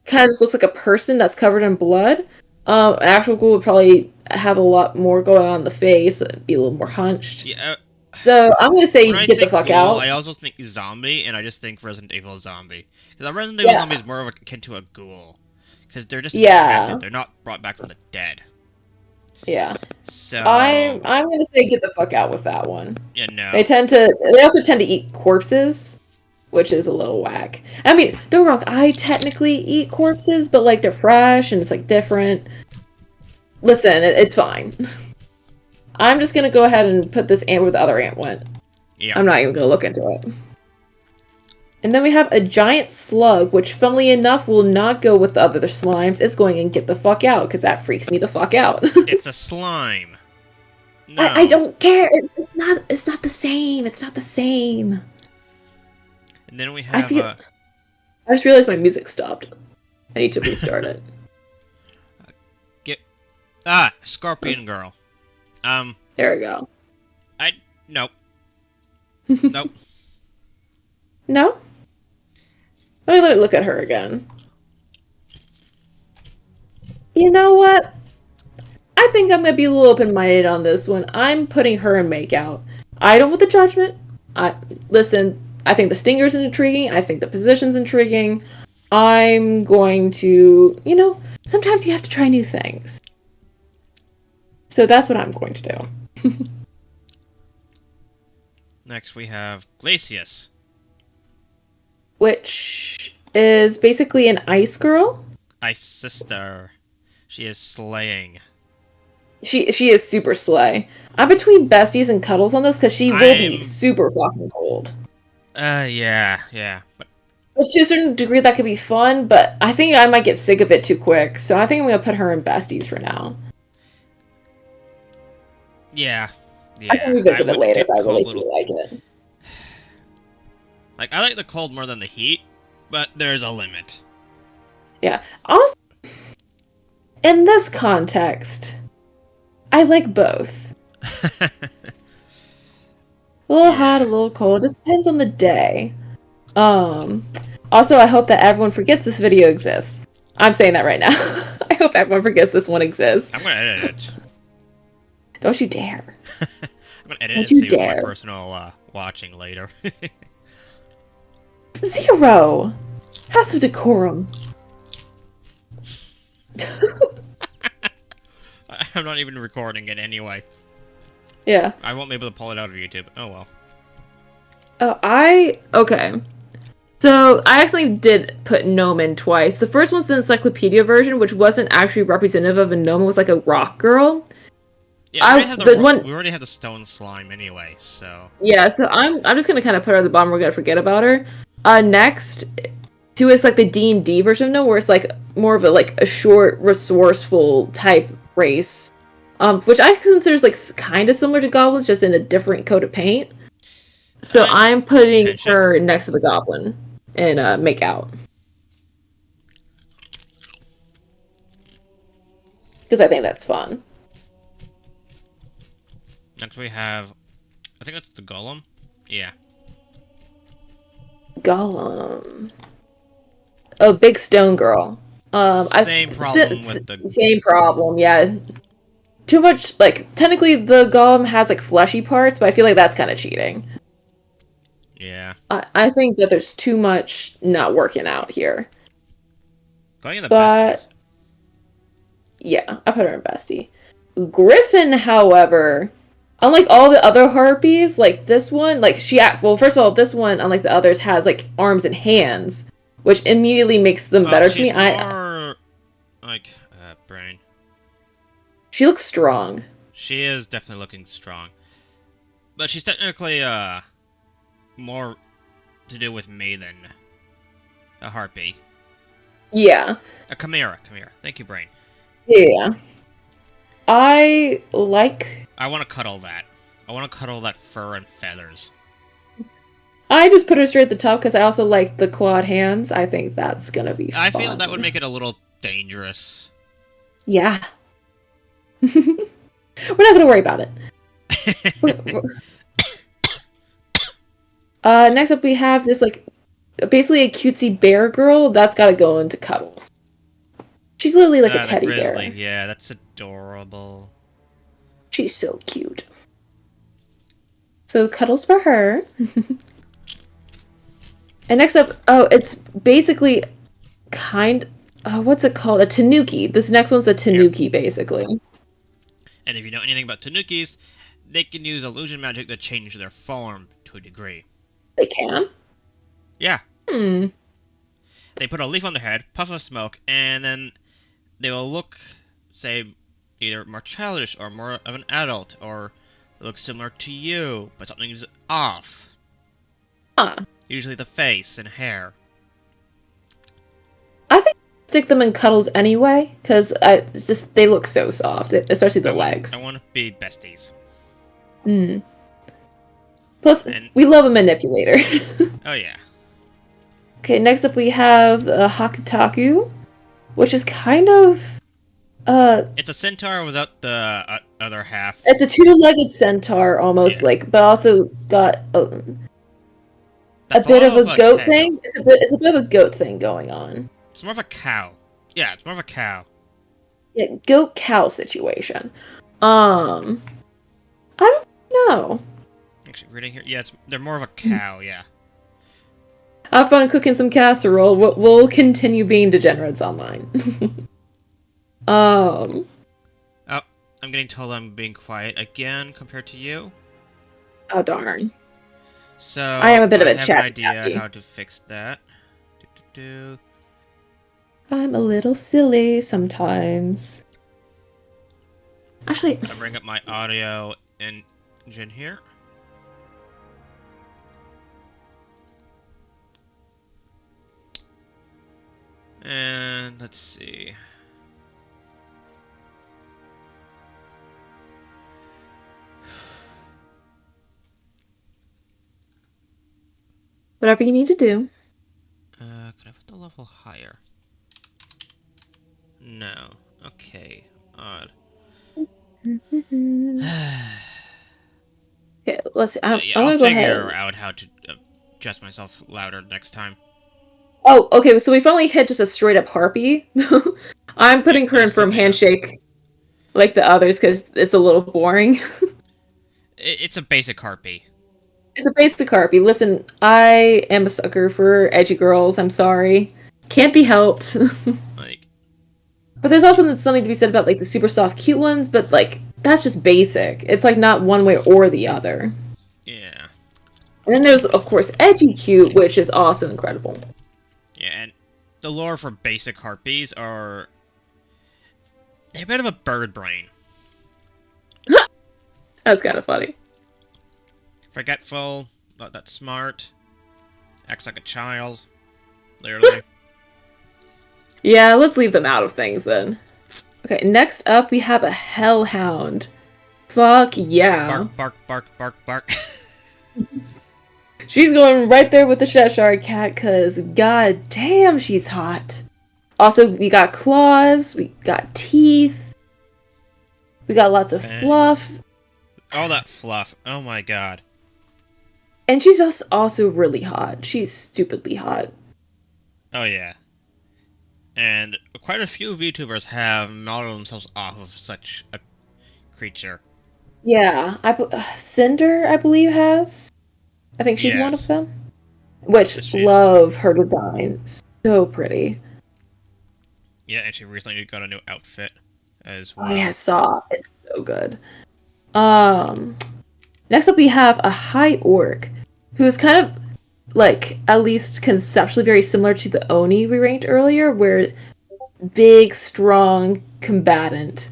[SPEAKER 1] kind of just looks like a person that's covered in blood. An actual ghoul would probably have a lot more going on in the face, be a little more hunched.
[SPEAKER 2] yeah.
[SPEAKER 1] So I'm gonna
[SPEAKER 2] When
[SPEAKER 1] say
[SPEAKER 2] I
[SPEAKER 1] get the
[SPEAKER 2] think
[SPEAKER 1] fuck
[SPEAKER 2] ghoul,
[SPEAKER 1] out.
[SPEAKER 2] I also think zombie, and I just think Resident Evil zombie. Because a Resident Evil zombie
[SPEAKER 1] Yeah,
[SPEAKER 2] is more of akin to a ghoul. Because they're just
[SPEAKER 1] yeah,
[SPEAKER 2] infected. They're not brought back from the dead.
[SPEAKER 1] yeah.
[SPEAKER 2] So,
[SPEAKER 1] I'm gonna say get the fuck out with that one.
[SPEAKER 2] yeah,
[SPEAKER 1] They
[SPEAKER 2] no.
[SPEAKER 1] tend to. They also tend to eat corpses, which is a little whack. I mean, don't get me wrong. I technically eat corpses, but like they're fresh and it's like different. Listen, it's fine. I'm just gonna go ahead and put this ant where the other ant went.
[SPEAKER 2] Yeah.
[SPEAKER 1] I'm not even gonna look into it. And then we have a giant slug, which funnily enough will not go with the other slimes. It's going and get the fuck out, because that freaks me the fuck out.
[SPEAKER 2] It's a slime.
[SPEAKER 1] I
[SPEAKER 2] No.
[SPEAKER 1] don't care. It's not the same. It's not the same.
[SPEAKER 2] And then we
[SPEAKER 1] I
[SPEAKER 2] have
[SPEAKER 1] feel I just realized my music stopped. I need to restart it.
[SPEAKER 2] get Scorpion Girl.
[SPEAKER 1] There we go.
[SPEAKER 2] Nope. Nope.
[SPEAKER 1] No? Let me look at her again. You know what? I think I'm gonna be a little open-minded on this one. I'm putting her in makeout. I don't want the judgment. I listen. I think the stinger's intriguing. I think the position's intriguing. I'm going to, sometimes you have to try new things. So that's what I'm going to do.
[SPEAKER 2] Next we have Glacius.
[SPEAKER 1] Which is basically an ice girl.
[SPEAKER 2] Ice sister. She is slaying.
[SPEAKER 1] She is super slay. I'm between besties and cuddles on this because she will be
[SPEAKER 2] I'm
[SPEAKER 1] super fucking cold.
[SPEAKER 2] yeah.
[SPEAKER 1] But to a certain degree, that could be fun, but I think I might get sick of it too quick, so I think I'm gonna put her in besties for now.
[SPEAKER 2] Yeah.
[SPEAKER 1] I can
[SPEAKER 2] Yeah. I
[SPEAKER 1] revisit it
[SPEAKER 2] would
[SPEAKER 1] later
[SPEAKER 2] get
[SPEAKER 1] if I really
[SPEAKER 2] cold little
[SPEAKER 1] feel like it.
[SPEAKER 2] like I like the cold more than the heat, but there's a limit.
[SPEAKER 1] Yeah. Also, in this context, I like both. A little hot, a
[SPEAKER 2] Yeah.
[SPEAKER 1] little cold. Just depends on the day. Um, Also, I hope that everyone forgets this video exists. I'm saying that right now. I hope everyone forgets this one exists.
[SPEAKER 2] I'm gonna edit it.
[SPEAKER 1] Don't you dare.
[SPEAKER 2] I'm gonna edit it
[SPEAKER 1] Don't
[SPEAKER 2] and
[SPEAKER 1] you
[SPEAKER 2] save it for my
[SPEAKER 1] dare.
[SPEAKER 2] personal watching later.
[SPEAKER 1] Zero. Have some decorum.
[SPEAKER 2] I'm not even recording it anyway.
[SPEAKER 1] Yeah.
[SPEAKER 2] I won't be able to pull it out of YouTube. Oh well.
[SPEAKER 1] Okay. So I actually did put gnome in twice. The first one's the encyclopedia version, which wasn't actually representative of a gnome. It was like a rock girl.
[SPEAKER 2] Yeah, we already have
[SPEAKER 1] The one.
[SPEAKER 2] we already have the stone slime anyway, so.
[SPEAKER 1] Yeah. So I'm just gonna kind of put her at the bottom. We're gonna forget about her. Next, two is like the D&D version of gnome, where it's like more of a short, resourceful type race. Which I consider is like kind of similar to goblins, just in a different coat of paint. So I'm putting
[SPEAKER 2] Pinch it.
[SPEAKER 1] her next to the goblin and make out. Because I think that's fun.
[SPEAKER 2] Next we have, I think that's the golem. Yeah.
[SPEAKER 1] Golem. Oh, big stone girl.
[SPEAKER 2] Same problem with the.
[SPEAKER 1] Same problem. Yeah. Too much. Like technically, the golem has like fleshy parts, but I feel like that's kind of cheating.
[SPEAKER 2] Yeah.
[SPEAKER 1] I think that there's too much not working out here.
[SPEAKER 2] Going in the
[SPEAKER 1] But
[SPEAKER 2] besties.
[SPEAKER 1] yeah, I put her in bestie. Griffin, however, unlike all the other harpies, like this one, like well, first of all, this one, unlike the others, has like arms and hands, which immediately makes them better to me.
[SPEAKER 2] She's more like brain.
[SPEAKER 1] She looks strong.
[SPEAKER 2] She is definitely looking strong, but she's technically more to do with me than a harpy.
[SPEAKER 1] Yeah.
[SPEAKER 2] A chimera. Thank you, brain.
[SPEAKER 1] Yeah. I like.
[SPEAKER 2] I want to cuddle that. I want to cuddle that fur and feathers.
[SPEAKER 1] I just put her straight at the top because I also like the clawed hands. I think that's gonna be fun.
[SPEAKER 2] I feel that would make it a little dangerous.
[SPEAKER 1] Yeah. We're not gonna worry about it. Next up we have this like basically a cutesy bear girl that's gotta go into cuddles. She's literally like a teddy bear.
[SPEAKER 2] Yeah, that's adorable.
[SPEAKER 1] She's so cute. So cuddles for her. And next up, it's basically what's it called? A tanuki. This next one's a tanuki, basically.
[SPEAKER 2] And if you know anything about tanukis, they can use illusion magic to change their form to a degree.
[SPEAKER 1] They can?
[SPEAKER 2] Yeah.
[SPEAKER 1] Hmm.
[SPEAKER 2] They put a leaf on their head, puff of smoke, and then they will look, say, either more childish or more of an adult, or look similar to you, but something's off.
[SPEAKER 1] Huh.
[SPEAKER 2] Usually the face and hair.
[SPEAKER 1] I think stick them in cuddles anyway, because they look so soft, especially the legs.
[SPEAKER 2] I want to be besties.
[SPEAKER 1] Hmm. Plus, we love a manipulator.
[SPEAKER 2] Oh yeah.
[SPEAKER 1] Okay, next up we have Hakutaku, which is kind of
[SPEAKER 2] It's a centaur without the other half.
[SPEAKER 1] It's a two-legged centaur, almost but also it's got a bit of a goat thing. It's a bit of a goat thing going on.
[SPEAKER 2] It's more of a cow. Yeah, it's more of a cow.
[SPEAKER 1] Yeah, goat cow situation. I don't know.
[SPEAKER 2] Actually, reading here, yeah, they're more of a cow. Yeah.
[SPEAKER 1] Have fun cooking some casserole. We'll continue being degenerates online.
[SPEAKER 2] Oh, I'm getting told I'm being quiet again compared to you.
[SPEAKER 1] Oh darn.
[SPEAKER 2] So
[SPEAKER 1] I am a bit of a
[SPEAKER 2] have
[SPEAKER 1] chat.
[SPEAKER 2] an idea how to fix that.
[SPEAKER 1] I'm a little silly sometimes. Actually,
[SPEAKER 2] I'll bring up my audio engine here. And let's see.
[SPEAKER 1] whatever you need to do.
[SPEAKER 2] Can I put the level higher? No. Okay. Odd.
[SPEAKER 1] Okay, let's see. I'm
[SPEAKER 2] Yeah,
[SPEAKER 1] gonna
[SPEAKER 2] I'll
[SPEAKER 1] go
[SPEAKER 2] figure
[SPEAKER 1] ahead.
[SPEAKER 2] out how to adjust myself louder next time.
[SPEAKER 1] Oh, okay, so we finally hit just a straight up harpy. I'm
[SPEAKER 2] Yeah,
[SPEAKER 1] putting her in
[SPEAKER 2] yes,
[SPEAKER 1] firm
[SPEAKER 2] ma'am.
[SPEAKER 1] handshake like the others because it's a little boring.
[SPEAKER 2] It's a basic harpy.
[SPEAKER 1] It's a basic harpy. Listen, I am a sucker for edgy girls. I'm sorry. Can't be helped.
[SPEAKER 2] Like,
[SPEAKER 1] But there's also something to be said about like the super soft, cute ones. But like that's just basic. It's like not one way or the other.
[SPEAKER 2] yeah.
[SPEAKER 1] And then there's of course edgy cute, which is also incredible.
[SPEAKER 2] Yeah, and the lore for basic harpies are... They're a bit of a bird brain.
[SPEAKER 1] That's kind of funny.
[SPEAKER 2] Forgetful, not that smart, acts like a child, literally.
[SPEAKER 1] Yeah, let's leave them out of things then. Okay, next up we have a hellhound. Fuck yeah.
[SPEAKER 2] Bark, bark, bark, bark, bark.
[SPEAKER 1] She's going right there with the Cheshire cat because god damn she's hot. Also, we got claws, we got teeth, we got lots of
[SPEAKER 2] Fangs.
[SPEAKER 1] fluff,
[SPEAKER 2] All that fluff, oh my god.
[SPEAKER 1] and she's just also really hot. She's stupidly hot.
[SPEAKER 2] Oh yeah. And quite a few VTubers have modeled themselves off of such a creature.
[SPEAKER 1] Yeah, Cinder, I believe, has. I think she's one of
[SPEAKER 2] Yes,
[SPEAKER 1] them. Which,
[SPEAKER 2] she is.
[SPEAKER 1] love her design. So pretty.
[SPEAKER 2] Yeah, and she recently got a new outfit as
[SPEAKER 1] Oh yeah, I
[SPEAKER 2] well.
[SPEAKER 1] saw. It's so good. Um, Next up we have a high orc, who's kind of like at least conceptually very similar to the Oni we ranked earlier, where big, strong, combatant.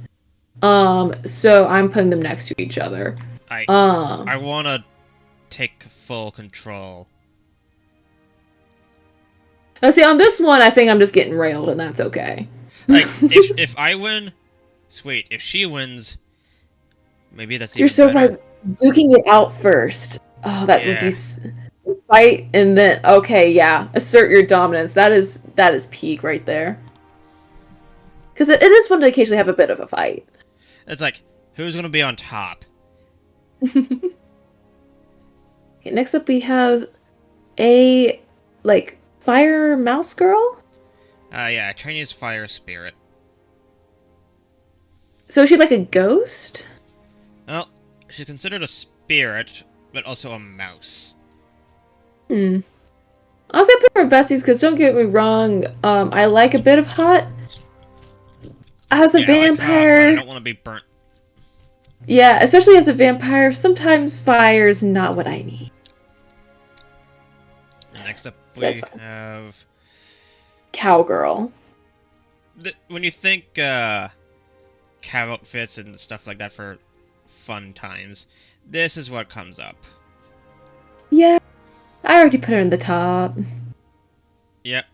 [SPEAKER 1] So I'm putting them next to each other.
[SPEAKER 2] I
[SPEAKER 1] Um,
[SPEAKER 2] I wanna take full control.
[SPEAKER 1] Now see on this one, I think I'm just getting railed, and that's okay.
[SPEAKER 2] Like, if I win, sweet. If she wins, maybe that's
[SPEAKER 1] You're
[SPEAKER 2] even
[SPEAKER 1] so
[SPEAKER 2] better.
[SPEAKER 1] right. Duking it out first. Oh, that would be
[SPEAKER 2] Yeah.
[SPEAKER 1] fight, and then okay, yeah, assert your dominance. That is peak right there. Because it is fun to occasionally have a bit of a fight.
[SPEAKER 2] It's like, who's gonna be on top?
[SPEAKER 1] Okay, next up we have a like fire mouse girl.
[SPEAKER 2] Yeah, Chinese fire spirit.
[SPEAKER 1] So is she like a ghost?
[SPEAKER 2] Well, she's considered a spirit, but also a mouse.
[SPEAKER 1] Hmm. I'll say put her in besties because don't get me wrong. I like a bit of hot. As a
[SPEAKER 2] Yeah, I like hot, but I
[SPEAKER 1] vampire,
[SPEAKER 2] don't want to be burnt.
[SPEAKER 1] yeah, especially as a vampire, sometimes fire's not what I need.
[SPEAKER 2] And next up,
[SPEAKER 1] That's
[SPEAKER 2] we
[SPEAKER 1] fine.
[SPEAKER 2] have...
[SPEAKER 1] Cowgirl.
[SPEAKER 2] When you think, cow outfits and stuff like that for fun times, this is what comes up.
[SPEAKER 1] Yeah, I already put her in the top.
[SPEAKER 2] Yep,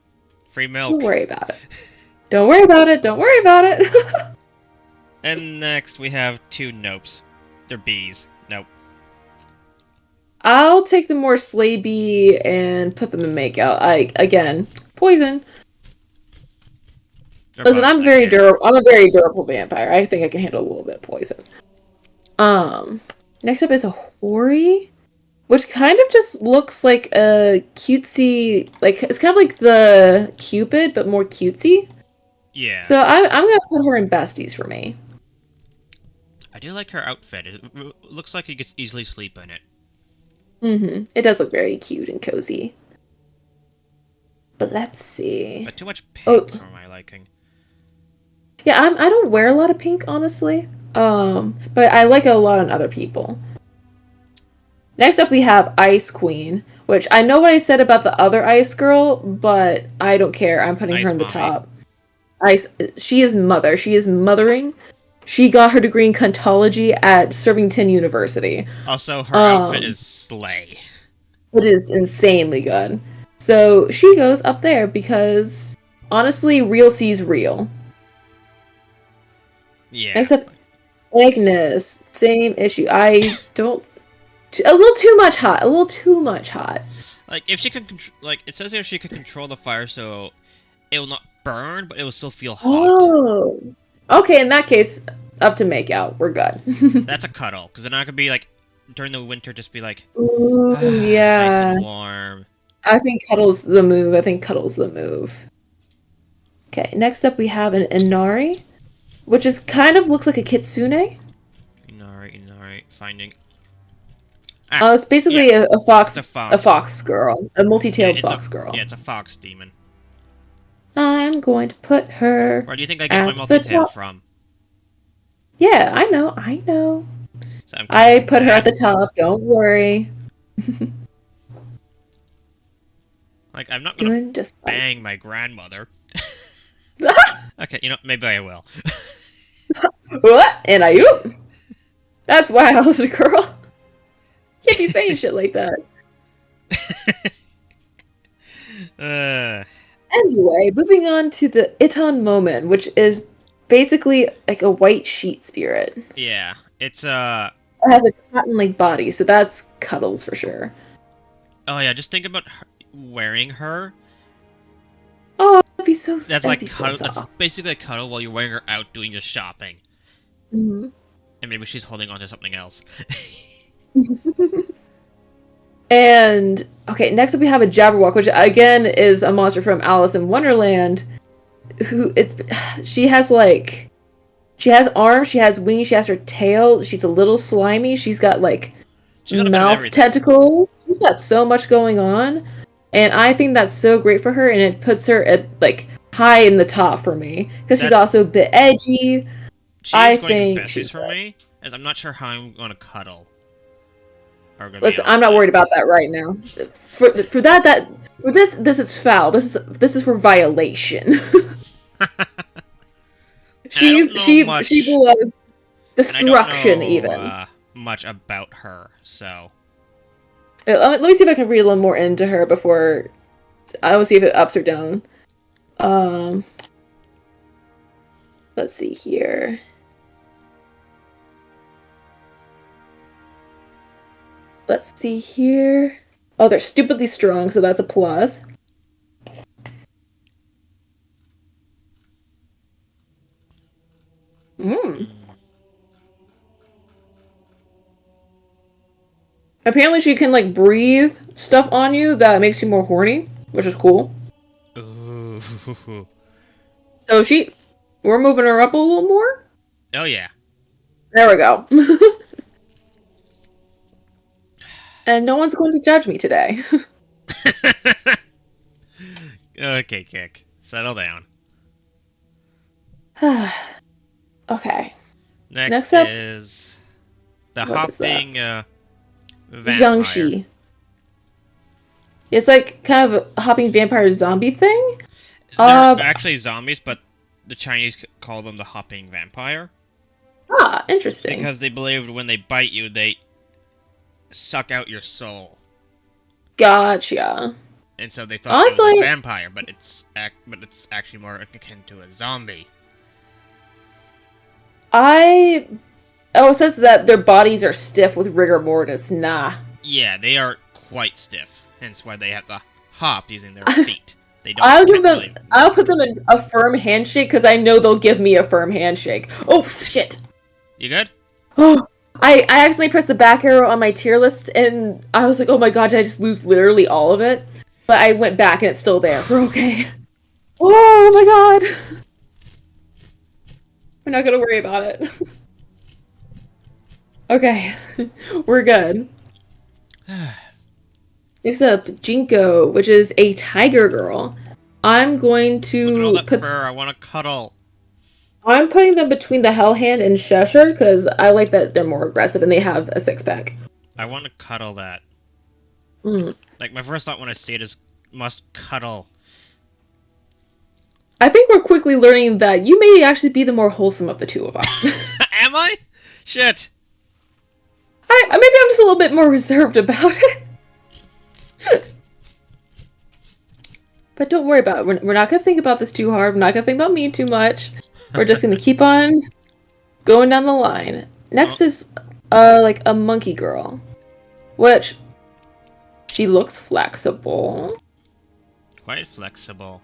[SPEAKER 2] free
[SPEAKER 1] Don't
[SPEAKER 2] milk.
[SPEAKER 1] worry about it. Don't worry about it. Don't worry about it.
[SPEAKER 2] And next we have two nopes. They're bees. Nope.
[SPEAKER 1] I'll take the more sleigh bee and put them in makeout. Again, poison.
[SPEAKER 2] They're
[SPEAKER 1] Listen,
[SPEAKER 2] bugs,
[SPEAKER 1] I'm
[SPEAKER 2] I
[SPEAKER 1] very
[SPEAKER 2] care.
[SPEAKER 1] durable. I'm a very durable vampire. I think I can handle a little bit of poison. Um, Next up is a hoary, which kind of just looks like a cutesy, like it's kind of like the Cupid, but more cutesy.
[SPEAKER 2] Yeah.
[SPEAKER 1] So I'm gonna put her in besties for me.
[SPEAKER 2] I do like her outfit. It looks like you could easily sleep in it.
[SPEAKER 1] It does look very cute and cozy. But let's see.
[SPEAKER 2] But too much
[SPEAKER 1] Oh,
[SPEAKER 2] pink for my liking.
[SPEAKER 1] yeah, I don't wear a lot of pink, honestly. But I like it a lot on other people. Next up, we have Ice Queen, which I know what I said about the other Ice Girl, but I don't care. I'm putting her
[SPEAKER 2] Nice
[SPEAKER 1] in the
[SPEAKER 2] mommy.
[SPEAKER 1] top. Ice, she is mother. She is mothering. She got her degree in cuntology at Survington University.
[SPEAKER 2] Also, her outfit is slay.
[SPEAKER 1] It is insanely good. So she goes up there because honestly, real sees real.
[SPEAKER 2] Yeah.
[SPEAKER 1] Next up, Agnes, same issue. I don't. A little too much hot. A little too much hot.
[SPEAKER 2] Like, if she can, like, it says here she can control the fire so it will not burn, but it will still feel hot.
[SPEAKER 1] Oh. Okay, in that case, up to make out. We're good.
[SPEAKER 2] That's a cuddle, because then I could be like, during the winter, just be like,
[SPEAKER 1] Ooh,
[SPEAKER 2] nice
[SPEAKER 1] yeah.
[SPEAKER 2] and warm.
[SPEAKER 1] I think Cuddle's the move. I think Cuddle's the move. Okay, next up we have an Inari, which is kind of looks like a Kitsune.
[SPEAKER 2] Inari, finding. Ah,
[SPEAKER 1] It's
[SPEAKER 2] yeah,
[SPEAKER 1] basically
[SPEAKER 2] it's a
[SPEAKER 1] a
[SPEAKER 2] fox.
[SPEAKER 1] fox girl, a
[SPEAKER 2] Yeah,
[SPEAKER 1] multi-tailed fox
[SPEAKER 2] yeah,
[SPEAKER 1] girl.
[SPEAKER 2] it's a fox demon.
[SPEAKER 1] I'm going to put her
[SPEAKER 2] Where do you think I get my
[SPEAKER 1] at the
[SPEAKER 2] multi-tail
[SPEAKER 1] top.
[SPEAKER 2] from?
[SPEAKER 1] Yeah, I know, I know.
[SPEAKER 2] So I'm kind
[SPEAKER 1] I
[SPEAKER 2] of
[SPEAKER 1] put her at
[SPEAKER 2] mad.
[SPEAKER 1] the top. Don't worry.
[SPEAKER 2] Like, I'm not gonna
[SPEAKER 1] Doing just fine.
[SPEAKER 2] bang my grandmother. Okay, maybe I will.
[SPEAKER 1] What? And I oop. That's why I was a girl. Can't be saying shit like that.
[SPEAKER 2] uh,
[SPEAKER 1] Anyway, moving on to the Iton moment, which is basically like a white sheet spirit.
[SPEAKER 2] yeah, it's
[SPEAKER 1] It has a cotton-like body, so that's Cuddles for sure.
[SPEAKER 2] oh yeah, just think about wearing her.
[SPEAKER 1] Oh,
[SPEAKER 2] That's
[SPEAKER 1] that'd
[SPEAKER 2] like
[SPEAKER 1] be so
[SPEAKER 2] cuddle. That's
[SPEAKER 1] soft.
[SPEAKER 2] basically a cuddle while you're wearing her out doing your shopping,
[SPEAKER 1] Mhm.
[SPEAKER 2] and maybe she's holding on to something else.
[SPEAKER 1] And okay, next up we have a Jabberwock, which again is a monster from Alice in Wonderland. Who it's she has arms, she has wings, she has her tail. She's a little slimy. She's got like
[SPEAKER 2] She's got a bit of
[SPEAKER 1] mouth
[SPEAKER 2] everything.
[SPEAKER 1] tentacles. She's got so much going on, and I think that's so great for her, and it puts her at like high in the top for me because she's
[SPEAKER 2] That's
[SPEAKER 1] also a bit edgy.
[SPEAKER 2] she
[SPEAKER 1] I
[SPEAKER 2] is going
[SPEAKER 1] think
[SPEAKER 2] besties
[SPEAKER 1] she's
[SPEAKER 2] for
[SPEAKER 1] good.
[SPEAKER 2] me, as I'm not sure how I'm gonna cuddle. Or gonna be
[SPEAKER 1] Listen,
[SPEAKER 2] on
[SPEAKER 1] I'm not
[SPEAKER 2] that.
[SPEAKER 1] worried about that right now. For this is foul. This is for violation.
[SPEAKER 2] And I don't know
[SPEAKER 1] She
[SPEAKER 2] much,
[SPEAKER 1] belongs
[SPEAKER 2] and I don't
[SPEAKER 1] destruction
[SPEAKER 2] know
[SPEAKER 1] even.
[SPEAKER 2] much about her, so
[SPEAKER 1] Let me see if I can read a little more into her before I will see if it ups or down. Um, let's see here. Let's see here. Oh, they're stupidly strong, so that's a plus. Hmm.
[SPEAKER 2] mm.
[SPEAKER 1] Apparently, she can like breathe stuff on you that makes you more horny, which is cool.
[SPEAKER 2] Ooh.
[SPEAKER 1] So we're moving her up a little more.
[SPEAKER 2] Oh yeah.
[SPEAKER 1] There we go. And no one's going to judge me today.
[SPEAKER 2] Okay, Kick. Settle down.
[SPEAKER 1] Okay.
[SPEAKER 2] Next
[SPEAKER 1] Next up,
[SPEAKER 2] is the
[SPEAKER 1] what is that?
[SPEAKER 2] hopping vampire.
[SPEAKER 1] Jiangxi. It's like kind of a hopping vampire zombie thing.
[SPEAKER 2] They're
[SPEAKER 1] Uh,
[SPEAKER 2] actually zombies, but the Chinese call them the hopping vampire
[SPEAKER 1] Interesting.
[SPEAKER 2] because they believed when they bite you, they suck out your soul,
[SPEAKER 1] Gotcha.
[SPEAKER 2] and so they thought it was a
[SPEAKER 1] Honestly,
[SPEAKER 2] vampire, but it's actually more akin to a zombie.
[SPEAKER 1] I oh, it says that their bodies are stiff with rigor mortis. Nah.
[SPEAKER 2] Yeah, they are quite stiff, hence why they have to hop using their feet. They can't really
[SPEAKER 1] I'll
[SPEAKER 2] walk.
[SPEAKER 1] put them in a firm handshake because I know they'll give me a firm handshake. Oh shit.
[SPEAKER 2] You good?
[SPEAKER 1] Oh, I accidentally pressed the back arrow on my tier list and I was like, oh my god, did I just lose literally all of it? But I went back and it's still there. We're okay. Oh my god. We're not gonna worry about it. Okay. We're good. Next up, Jinko, which is a tiger girl. I'm going
[SPEAKER 2] Look at all
[SPEAKER 1] to
[SPEAKER 2] that
[SPEAKER 1] put
[SPEAKER 2] fur. I want to cuddle.
[SPEAKER 1] I'm putting them between the Hellhand and Cheshire because I like that they're more aggressive and they have a six pack.
[SPEAKER 2] I want to cuddle that.
[SPEAKER 1] Mm.
[SPEAKER 2] Like, my first thought when I see it is, must cuddle.
[SPEAKER 1] I think we're quickly learning that you may actually be the more wholesome of the two of us.
[SPEAKER 2] Am I? Shit.
[SPEAKER 1] Maybe I'm just a little bit more reserved about it. But don't worry about it. We're not gonna think about this too hard. We're not gonna think about me too much. We're just gonna keep on going down the line.
[SPEAKER 2] Oh,
[SPEAKER 1] Next is like a monkey girl, which she looks flexible
[SPEAKER 2] quite flexible.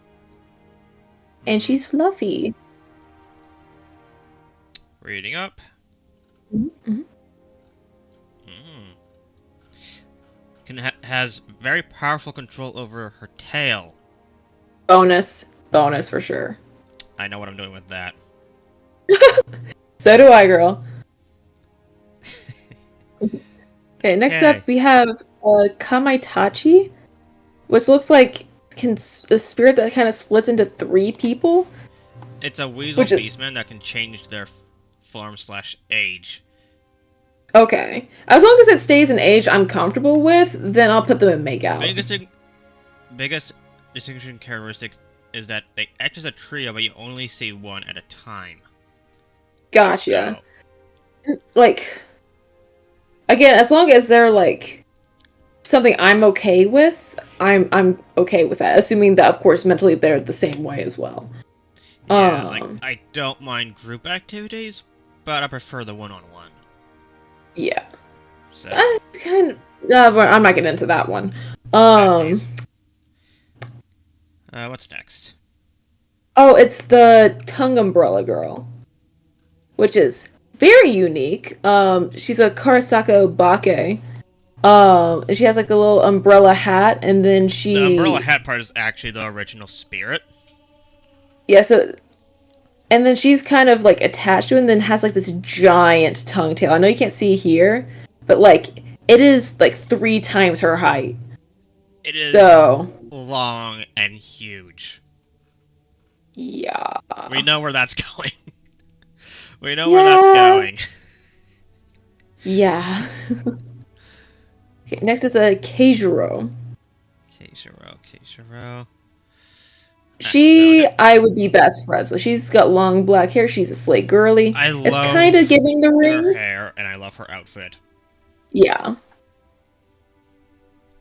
[SPEAKER 1] and
[SPEAKER 2] Hmm.
[SPEAKER 1] she's fluffy.
[SPEAKER 2] Reading up.
[SPEAKER 1] Mm-hmm.
[SPEAKER 2] Hmm. has very powerful control over her tail.
[SPEAKER 1] Bonus for sure.
[SPEAKER 2] I know what I'm doing with that.
[SPEAKER 1] So do I, girl. Okay, next
[SPEAKER 2] Okay,
[SPEAKER 1] up we have Kamaitachi, which looks like a spirit that kind of splits into three people.
[SPEAKER 2] it's a weasel
[SPEAKER 1] Which is
[SPEAKER 2] beastman that can change their form/age.
[SPEAKER 1] okay. As long as it stays an age I'm comfortable with, then I'll put them in make out.
[SPEAKER 2] Biggest distinguishing characteristics is that they act as a trio, but you only see one at a time.
[SPEAKER 1] Gotcha.
[SPEAKER 2] So,
[SPEAKER 1] Like, again, as long as they're like something I'm okay with, I'm okay with that. Assuming that, of course, mentally they're the same way as well.
[SPEAKER 2] yeah, like, I don't mind group activities, but I prefer the one-on-one.
[SPEAKER 1] Yeah.
[SPEAKER 2] So,
[SPEAKER 1] Kind of. I'm not getting into that one.
[SPEAKER 2] besties. What's next?
[SPEAKER 1] Oh, it's the tongue umbrella girl, which is very unique. She's a Karasako Bake. And she has like a little umbrella hat, and then
[SPEAKER 2] The umbrella
[SPEAKER 1] she,
[SPEAKER 2] hat part is actually the original spirit.
[SPEAKER 1] yeah, so, and then she's kind of like attached to it, and then has like this giant tongue tail. I know you can't see here, but like it is like 3 times her height.
[SPEAKER 2] It is
[SPEAKER 1] So,
[SPEAKER 2] long and huge.
[SPEAKER 1] yeah.
[SPEAKER 2] We know where that's going. We know where that's
[SPEAKER 1] Yeah.
[SPEAKER 2] going.
[SPEAKER 1] Yeah. Okay, next is a Keijiro.
[SPEAKER 2] Keishiro.
[SPEAKER 1] She, I would be best friends with. She's got long black hair. She's a slate girly.
[SPEAKER 2] I
[SPEAKER 1] It's kind
[SPEAKER 2] love
[SPEAKER 1] of giving the
[SPEAKER 2] her
[SPEAKER 1] ring.
[SPEAKER 2] hair, and I love her outfit.
[SPEAKER 1] Yeah.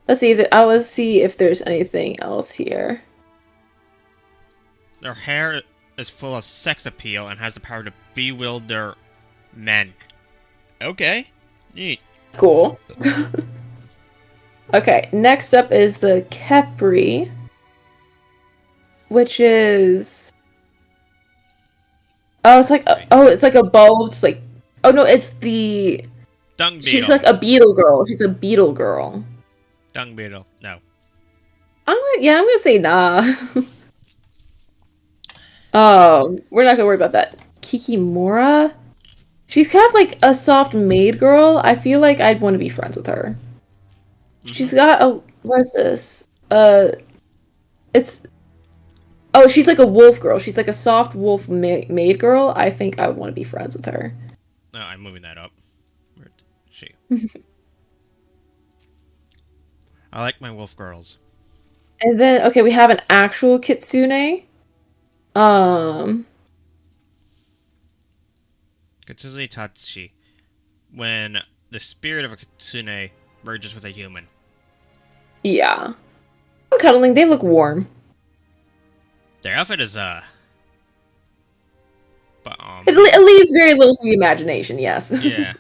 [SPEAKER 1] Let's see if there's anything else here.
[SPEAKER 2] Their hair is full of sex appeal and has the power to bewilder men. Okay, neat.
[SPEAKER 1] Cool. Okay, next up is the Kepri, which is it's like a bulb, just like oh no, it's the
[SPEAKER 2] Dung beetle.
[SPEAKER 1] she's like a beetle girl. She's a beetle girl.
[SPEAKER 2] Dung beetle. No.
[SPEAKER 1] I'm gonna say nah. Oh, we're not gonna worry about that. Kikimora, she's kind of like a soft maid girl. I feel like I'd want to be friends with her. She's got a what's this? It's she's like a wolf girl. She's like a soft wolf maid girl. I think I would want to be friends with her.
[SPEAKER 2] No, I'm moving that up. Where'd she? I like my wolf girls.
[SPEAKER 1] And then okay, we have an actual kitsune.
[SPEAKER 2] Kitsune Tatsuchi. When the spirit of a kitsune merges with a human.
[SPEAKER 1] Yeah. I'm cuddling. They look warm.
[SPEAKER 2] Their outfit is
[SPEAKER 1] It leaves very little to the imagination. Yes.
[SPEAKER 2] yeah.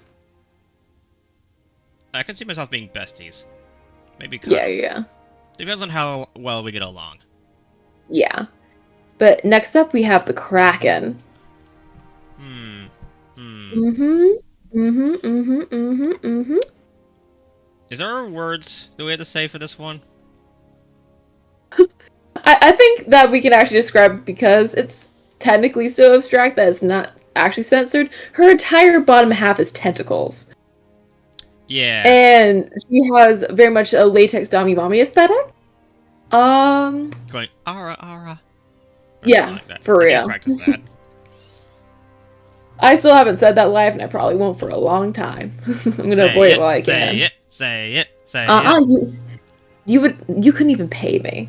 [SPEAKER 2] I can see myself being besties. Maybe
[SPEAKER 1] Yeah.
[SPEAKER 2] cuddles.
[SPEAKER 1] Yeah.
[SPEAKER 2] Depends on how well we get along.
[SPEAKER 1] Yeah. But next up, we have the Kraken.
[SPEAKER 2] Is there words that we have to say for this one?
[SPEAKER 1] I think that we can actually describe, because it's technically so abstract that it's not actually censored. Her entire bottom half is tentacles.
[SPEAKER 2] Yeah.
[SPEAKER 1] And she has very much a latex Dami-Mami aesthetic.
[SPEAKER 2] Going, ara, ara. Or
[SPEAKER 1] Yeah,
[SPEAKER 2] like that.
[SPEAKER 1] for
[SPEAKER 2] I
[SPEAKER 1] real.
[SPEAKER 2] need to practice that.
[SPEAKER 1] I still haven't said that live, and I probably won't for a long time. I'm gonna avoid it while I can.
[SPEAKER 2] Say it.
[SPEAKER 1] You couldn't even pay me.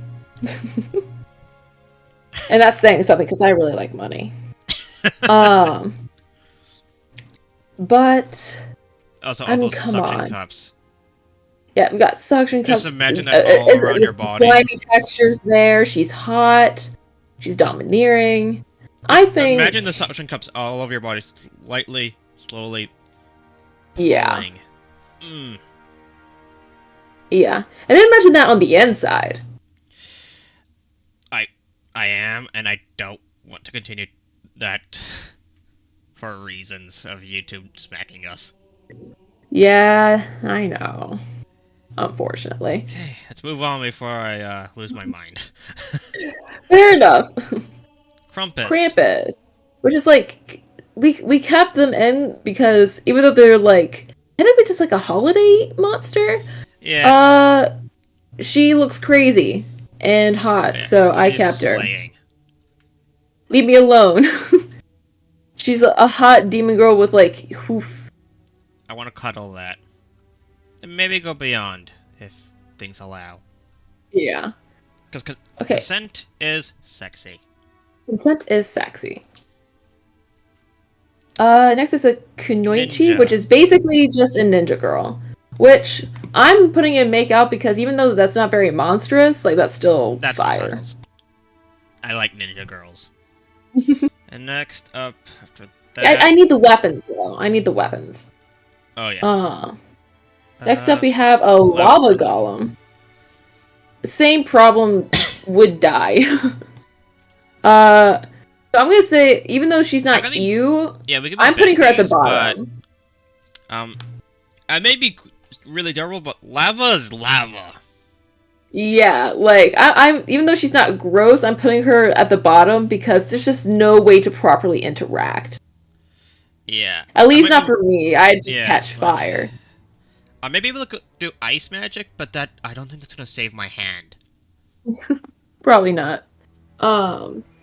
[SPEAKER 1] And that's saying something, because I really like money. But
[SPEAKER 2] Also,
[SPEAKER 1] I
[SPEAKER 2] all
[SPEAKER 1] mean,
[SPEAKER 2] those
[SPEAKER 1] come
[SPEAKER 2] suction
[SPEAKER 1] on.
[SPEAKER 2] cups.
[SPEAKER 1] Yeah, we got suction cups.
[SPEAKER 2] Just imagine that all around your body.
[SPEAKER 1] Slimy textures there. She's hot. She's domineering. I think.
[SPEAKER 2] Imagine the suction cups all over your body, slightly, slowly.
[SPEAKER 1] Yeah.
[SPEAKER 2] Pulling. Mm.
[SPEAKER 1] Yeah, and then imagine that on the inside.
[SPEAKER 2] I am, and I don't want to continue that for reasons of YouTube smacking us.
[SPEAKER 1] Yeah, I know. unfortunately.
[SPEAKER 2] Okay, let's move on before I lose my mind.
[SPEAKER 1] Fair enough.
[SPEAKER 2] Krampus.
[SPEAKER 1] Krampus, which is like we kept them in because even though they're like technically just like a holiday monster,
[SPEAKER 2] Yes.
[SPEAKER 1] uh, she looks crazy and hot,
[SPEAKER 2] Yeah,
[SPEAKER 1] so I
[SPEAKER 2] she's
[SPEAKER 1] kept her.
[SPEAKER 2] slaying.
[SPEAKER 1] Leave me alone. She's a hot demon girl with like hoof.
[SPEAKER 2] I want to cuddle that. And maybe go beyond, if things allow.
[SPEAKER 1] Yeah.
[SPEAKER 2] Because
[SPEAKER 1] Okay.
[SPEAKER 2] consent is sexy.
[SPEAKER 1] Consent is sexy. Next is a kunoichi,
[SPEAKER 2] Ninja.
[SPEAKER 1] which is basically just a ninja girl. Which I'm putting in make out because even though that's not very monstrous, like that's still
[SPEAKER 2] That's
[SPEAKER 1] fire.
[SPEAKER 2] cuddles. I like ninja girls. And next up, after that...
[SPEAKER 1] I need the weapons though. I need the weapons.
[SPEAKER 2] Oh, yeah.
[SPEAKER 1] Next up we have a lava golem. Same problem, would die. So I'm gonna say, even though she's not you,
[SPEAKER 2] yeah, we can be
[SPEAKER 1] I'm putting her at the
[SPEAKER 2] besties,
[SPEAKER 1] bottom.
[SPEAKER 2] But, I may be really durable, but lava is lava.
[SPEAKER 1] Yeah, like I'm even though she's not gross, I'm putting her at the bottom because there's just no way to properly interact.
[SPEAKER 2] Yeah.
[SPEAKER 1] At least not for me. I just catch fire.
[SPEAKER 2] I may be able to do ice magic, but I don't think that's gonna save my hand.
[SPEAKER 1] Probably not.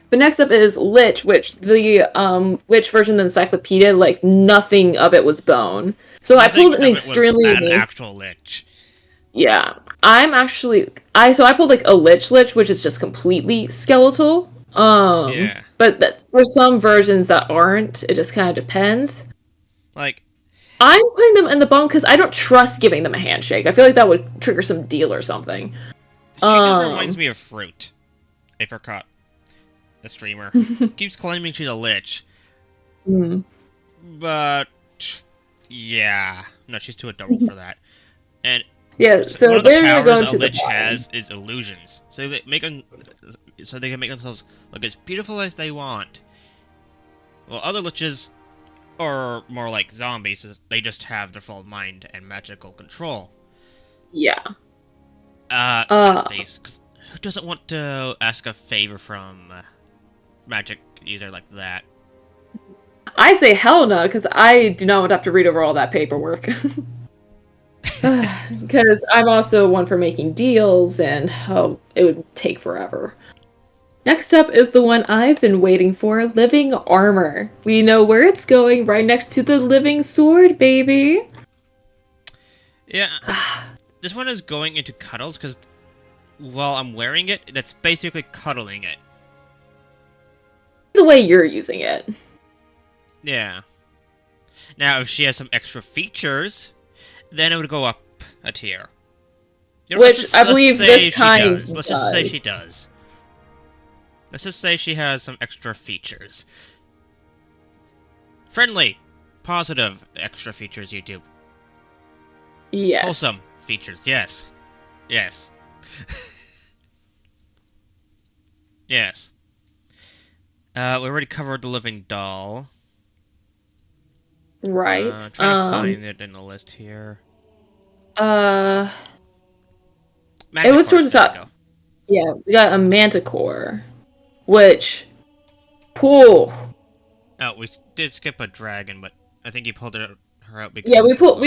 [SPEAKER 1] But next up is Lich, which the Lich version of the encyclopedia, like nothing of it was bone. So I pulled an extremely
[SPEAKER 2] an actual Lich.
[SPEAKER 1] Yeah. I pulled like a Lich, which is just completely skeletal.
[SPEAKER 2] Yeah.
[SPEAKER 1] But for some versions that aren't, it just kind of depends.
[SPEAKER 2] Like,
[SPEAKER 1] I'm putting them in the bone because I don't trust giving them a handshake. I feel like that would trigger some deal or something.
[SPEAKER 2] She just reminds me of Fruit. If I caught the streamer. Keeps claiming she's a Lich.
[SPEAKER 1] Mm.
[SPEAKER 2] But, yeah. No, she's too adorable for that. And
[SPEAKER 1] yeah, so
[SPEAKER 2] one of the
[SPEAKER 1] they're going
[SPEAKER 2] powers
[SPEAKER 1] to
[SPEAKER 2] a Lich
[SPEAKER 1] the
[SPEAKER 2] has is illusions. So they can make themselves look as beautiful as they want. Well, other Liches are more like zombies. They just have their full mind and magical control.
[SPEAKER 1] Yeah.
[SPEAKER 2] Besties. 'Cause who doesn't want to ask a favor from magic user like that?
[SPEAKER 1] I say hell no, because I do not want to have to read over all that paperwork. Because I'm also one for making deals, and it would take forever. Next up is the one I've been waiting for, Living Armor. We know where it's going, right next to the Living Sword, baby!
[SPEAKER 2] Yeah, this one is going into cuddles, because while I'm wearing it, that's basically cuddling it.
[SPEAKER 1] The way you're using it.
[SPEAKER 2] Yeah. Now, if she has some extra features, then it would go up a tier. You know,
[SPEAKER 1] Which I believe this kind
[SPEAKER 2] does. Let's just say she does. Let's just say she has some extra features. Friendly, positive extra features, YouTube.
[SPEAKER 1] Yes.
[SPEAKER 2] Wholesome features, yes. Yes. Yes. We already covered the living doll.
[SPEAKER 1] Right.
[SPEAKER 2] Trying to find it in the list here.
[SPEAKER 1] It was towards the top. Yeah, we got a Manticore, which, oh,
[SPEAKER 2] we did skip a dragon, but I think you pulled her out because
[SPEAKER 1] yeah, we pulled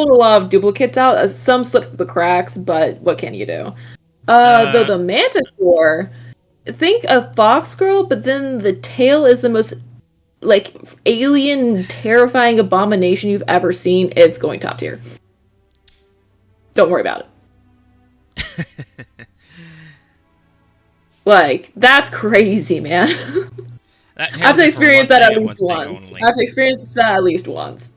[SPEAKER 1] a lot of duplicates out. Some slipped through the cracks, but what can you do? Though the Manticore, think of Fox Girl, but then the tail is the most like alien, terrifying abomination you've ever seen. It's going top tier. Don't worry about it. Like, that's crazy, man. I have to experience that at least once. I have to experience that at least once.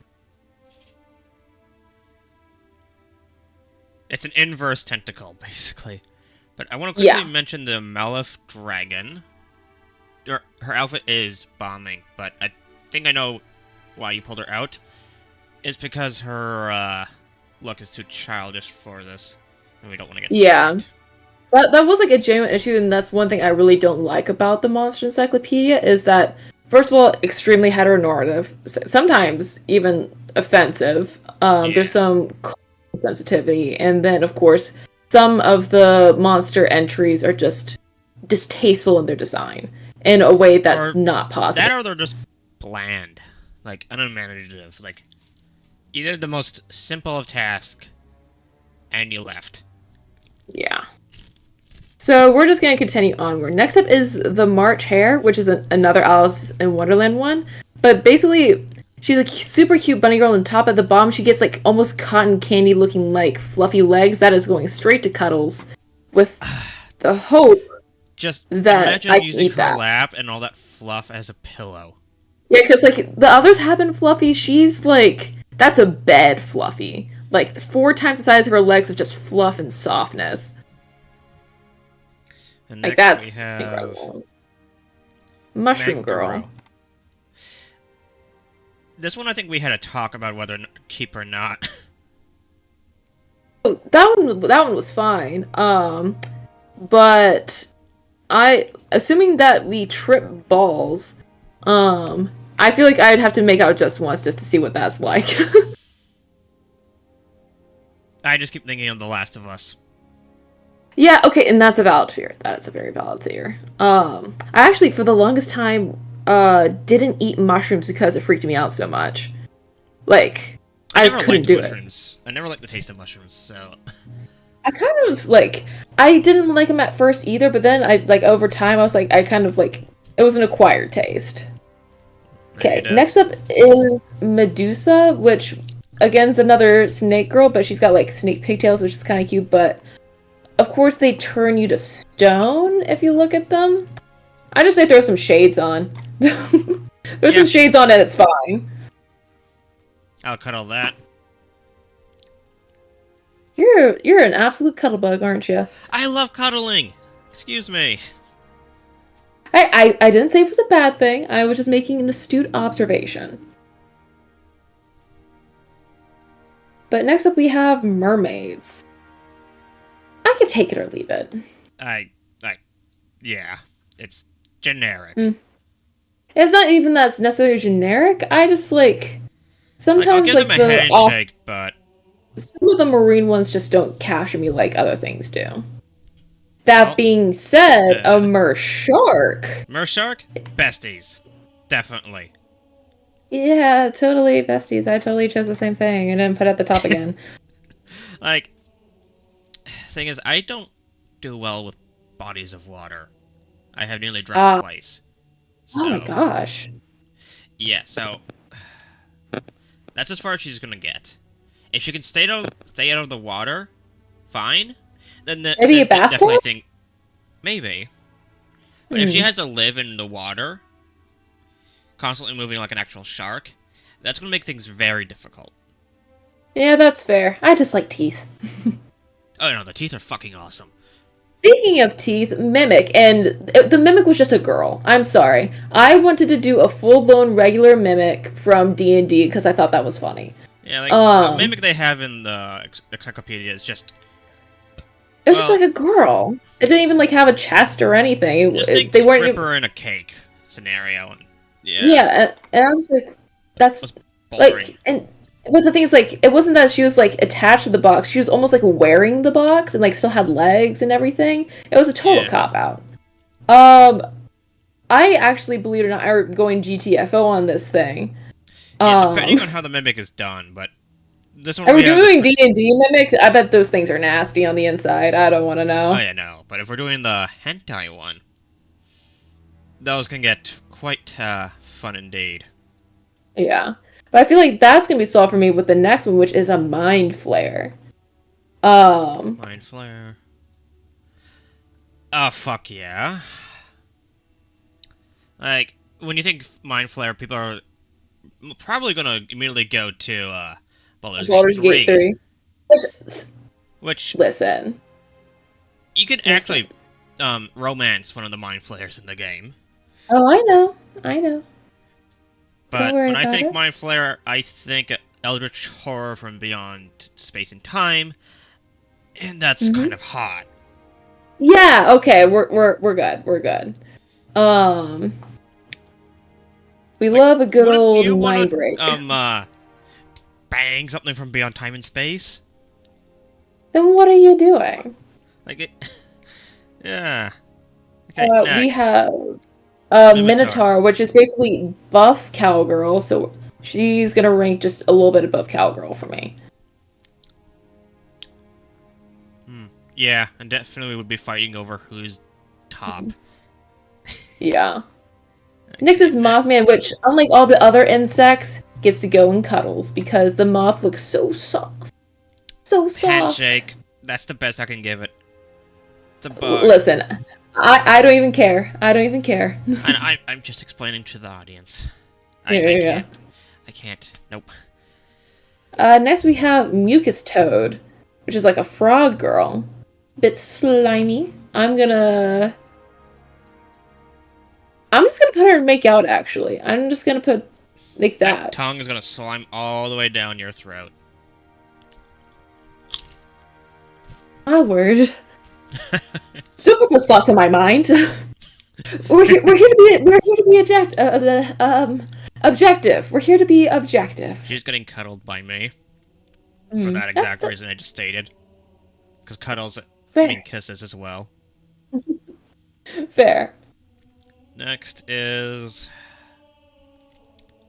[SPEAKER 2] It's an inverse tentacle, basically. But I want to quickly mention the Malif Dragon. Her outfit is bombing, but I think I know why you pulled her out. It's because her look is too childish for this, and we don't want to get stabbed.
[SPEAKER 1] That was like a genuine issue, and that's one thing I really don't like about the Monster Encyclopedia, is that, first of all, extremely heteronormative, sometimes even offensive. There's some sensitivity. And then, of course, some of the monster entries are just distasteful in their design in a way that's
[SPEAKER 2] Or
[SPEAKER 1] not positive.
[SPEAKER 2] that, or they're just bland, like unimaginative. Like you did the most simple of tasks, and you left.
[SPEAKER 1] Yeah. So we're just going to continue onward. Next up is the March Hare, which is another Alice in Wonderland one. But basically, she's a super cute bunny girl, and top at the bottom, she gets like almost cotton candy looking like fluffy legs. That is going straight to Cuddles with the hope
[SPEAKER 2] Just
[SPEAKER 1] that
[SPEAKER 2] imagine
[SPEAKER 1] I can
[SPEAKER 2] using
[SPEAKER 1] eat
[SPEAKER 2] her
[SPEAKER 1] that.
[SPEAKER 2] lap and all that fluff as a pillow.
[SPEAKER 1] Yeah, because like the others have been fluffy. She's like, that's a bed fluffy. Like 4 times the size of her legs of just fluff and softness.
[SPEAKER 2] And
[SPEAKER 1] Like
[SPEAKER 2] next we
[SPEAKER 1] that's
[SPEAKER 2] have
[SPEAKER 1] incredible. Mushroom Girl.
[SPEAKER 2] Mangoro. This one I think we had a talk about whether to keep or not.
[SPEAKER 1] Oh, that one was fine. But assuming that we trip balls, I feel like I'd have to make out just once just to see what that's like.
[SPEAKER 2] I just keep thinking of The Last of Us.
[SPEAKER 1] Yeah, okay, and that's a valid fear. That is a very valid fear. I actually, for the longest time, didn't eat mushrooms because it freaked me out so much. Like, I just couldn't do
[SPEAKER 2] mushrooms. I never liked the taste of mushrooms, so...
[SPEAKER 1] I kind of, like, I didn't like them at first either, but then over time, I was like, I kind of, like, it was an acquired taste. Okay, next up is Medusa, which, again, is another snake girl, but she's got, like, snake pigtails, which is kind of cute, but... Of course, they turn you to stone if you look at them. I just say throw some shades on. There's some shades on and it's fine.
[SPEAKER 2] I'll cuddle that.
[SPEAKER 1] You're an absolute cuddlebug, aren't you?
[SPEAKER 2] I love cuddling! Excuse me.
[SPEAKER 1] I didn't say it was a bad thing. I was just making an astute observation. But next up we have mermaids. I could take it or leave it.
[SPEAKER 2] Yeah, it's generic.
[SPEAKER 1] It's not even that's necessarily generic. I just like sometimes
[SPEAKER 2] I'll give them a handshake, but
[SPEAKER 1] some of the marine ones just don't capture me like other things do. That being said, a Mershark.
[SPEAKER 2] Mershark? Besties. Definitely.
[SPEAKER 1] Yeah, totally besties. I totally chose the same thing and then put it at the top again.
[SPEAKER 2] Like, thing is, I don't do well with bodies of water. I have nearly drowned twice. So,
[SPEAKER 1] oh my gosh.
[SPEAKER 2] Yeah, so that's as far as she's gonna get. If she can stay out of the water, fine. Then
[SPEAKER 1] maybe a bathtub?
[SPEAKER 2] Definitely think maybe. But if she has to live in the water, constantly moving like an actual shark, that's gonna make things very difficult.
[SPEAKER 1] Yeah, that's fair. I just like teeth.
[SPEAKER 2] Oh no, the teeth are fucking awesome.
[SPEAKER 1] Speaking of teeth, Mimic, and the Mimic was just a girl. I'm sorry. I wanted to do a full-blown regular Mimic from D&D because I thought that was funny.
[SPEAKER 2] Yeah, like, the Mimic they have in the encyclopedia is just...
[SPEAKER 1] It was just like a girl. It didn't even, like, have a chest or anything.
[SPEAKER 2] They weren't stripper in a cake scenario. And,
[SPEAKER 1] yeah, and I was like, that's... Like, and... But the thing is, like, it wasn't that she was, like, attached to the box. She was almost, like, wearing the box and, like, still had legs and everything. It was a total cop-out. I actually, believe it or not, I'm going GTFO on this thing.
[SPEAKER 2] Yeah, depending on how the Mimic is done, but this one...
[SPEAKER 1] Are we doing D&D Mimic? I bet those things are nasty on the inside. I don't want to know.
[SPEAKER 2] Oh, yeah, no. But if we're doing the hentai one, those can get quite, fun indeed.
[SPEAKER 1] Yeah. But I feel like that's going to be solved for me with the next one, which is a Mind Flare.
[SPEAKER 2] Mind Flare. Oh, fuck yeah. Like, when you think Mind Flare, people are probably going to immediately go to, Baldur's Gate 3. Which... Listen. You can actually, romance one of the Mind Flayers in the game.
[SPEAKER 1] Oh, I know. I know.
[SPEAKER 2] But when I think Mind Flare, I think Eldritch Horror from Beyond Space and Time, and that's kind of hot.
[SPEAKER 1] Yeah, okay, we're good. We're good. We love a good old mind break.
[SPEAKER 2] Bang something from Beyond Time and Space?
[SPEAKER 1] Then what are you doing?
[SPEAKER 2] Like it. Yeah. Okay,
[SPEAKER 1] We
[SPEAKER 2] next.
[SPEAKER 1] have
[SPEAKER 2] Minotaur.
[SPEAKER 1] Minotaur, which is basically buff cowgirl, so she's gonna rank just a little bit above cowgirl for me.
[SPEAKER 2] Hmm. Yeah, and definitely would be fighting over who's top.
[SPEAKER 1] Yeah. Next
[SPEAKER 2] Okay,
[SPEAKER 1] is
[SPEAKER 2] next.
[SPEAKER 1] Mothman, which, unlike all the other insects, gets to go in cuddles because the moth looks so soft. So soft.
[SPEAKER 2] Handshake. That's the best I can give it. It's a bug.
[SPEAKER 1] Listen, I don't even care. I don't even care.
[SPEAKER 2] And I'm just explaining to the audience.
[SPEAKER 1] Yeah,
[SPEAKER 2] I
[SPEAKER 1] yeah, yeah.
[SPEAKER 2] can't. I can't. Nope.
[SPEAKER 1] Next we have Mucus Toad, which is like a frog girl. Bit slimy. I'm just gonna put her in make out actually. I'm just gonna make
[SPEAKER 2] That
[SPEAKER 1] that.
[SPEAKER 2] tongue is gonna slime all the way down your throat.
[SPEAKER 1] My word. Still put those thoughts in my mind. We're here to be objective. We're here to be objective.
[SPEAKER 2] She's getting cuddled by me. For
[SPEAKER 1] Mm,
[SPEAKER 2] that exact reason I just stated. Because cuddles
[SPEAKER 1] fair.
[SPEAKER 2] mean kisses as well.
[SPEAKER 1] Fair.
[SPEAKER 2] Next is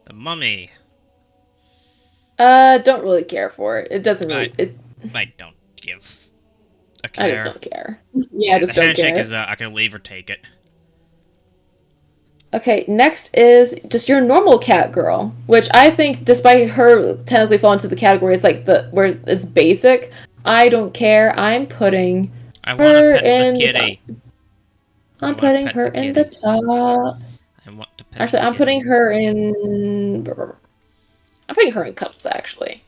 [SPEAKER 2] the mummy.
[SPEAKER 1] Don't really care for it. It doesn't
[SPEAKER 2] I
[SPEAKER 1] really.
[SPEAKER 2] I don't give a
[SPEAKER 1] I just
[SPEAKER 2] care.
[SPEAKER 1] don't care. Yeah, I
[SPEAKER 2] The
[SPEAKER 1] just don't
[SPEAKER 2] handshake
[SPEAKER 1] care.
[SPEAKER 2] is I can leave or take it.
[SPEAKER 1] Okay, next is just your normal cat girl, which I think, despite her technically fall into the category, it's like the where it's basic. I don't care. I'm putting
[SPEAKER 2] I want to
[SPEAKER 1] her
[SPEAKER 2] pet the
[SPEAKER 1] in the top.
[SPEAKER 2] kitty. I
[SPEAKER 1] I'm
[SPEAKER 2] want to
[SPEAKER 1] putting
[SPEAKER 2] pet
[SPEAKER 1] her
[SPEAKER 2] the
[SPEAKER 1] in the
[SPEAKER 2] kitty.
[SPEAKER 1] top.
[SPEAKER 2] I want to pet
[SPEAKER 1] Actually,
[SPEAKER 2] the
[SPEAKER 1] I'm
[SPEAKER 2] kitty.
[SPEAKER 1] putting her in. I'm putting her in cups. Actually,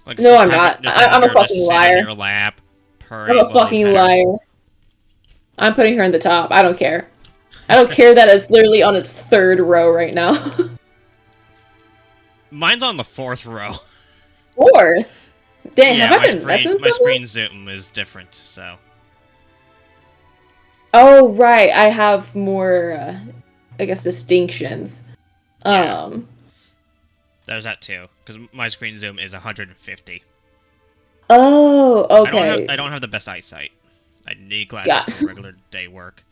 [SPEAKER 2] Like
[SPEAKER 1] no, I'm not. I'm a
[SPEAKER 2] her just
[SPEAKER 1] fucking
[SPEAKER 2] sit in
[SPEAKER 1] liar.
[SPEAKER 2] your lap,
[SPEAKER 1] I'm
[SPEAKER 2] purring
[SPEAKER 1] a
[SPEAKER 2] while you
[SPEAKER 1] fucking
[SPEAKER 2] pet her.
[SPEAKER 1] liar. I'm putting her in the top. I don't care. I don't care that it's literally on its third row right now.
[SPEAKER 2] Mine's on the fourth row.
[SPEAKER 1] Fourth. Dang, have
[SPEAKER 2] Yeah,
[SPEAKER 1] I been messing
[SPEAKER 2] my
[SPEAKER 1] stuff up?
[SPEAKER 2] screen zoom is different, so
[SPEAKER 1] Oh, right. I have more, I guess, distinctions.
[SPEAKER 2] yeah,
[SPEAKER 1] Um.
[SPEAKER 2] there's that too. Because my screen zoom is 150.
[SPEAKER 1] Oh, okay.
[SPEAKER 2] I don't have the best eyesight. I need glasses
[SPEAKER 1] Got.
[SPEAKER 2] for regular day work.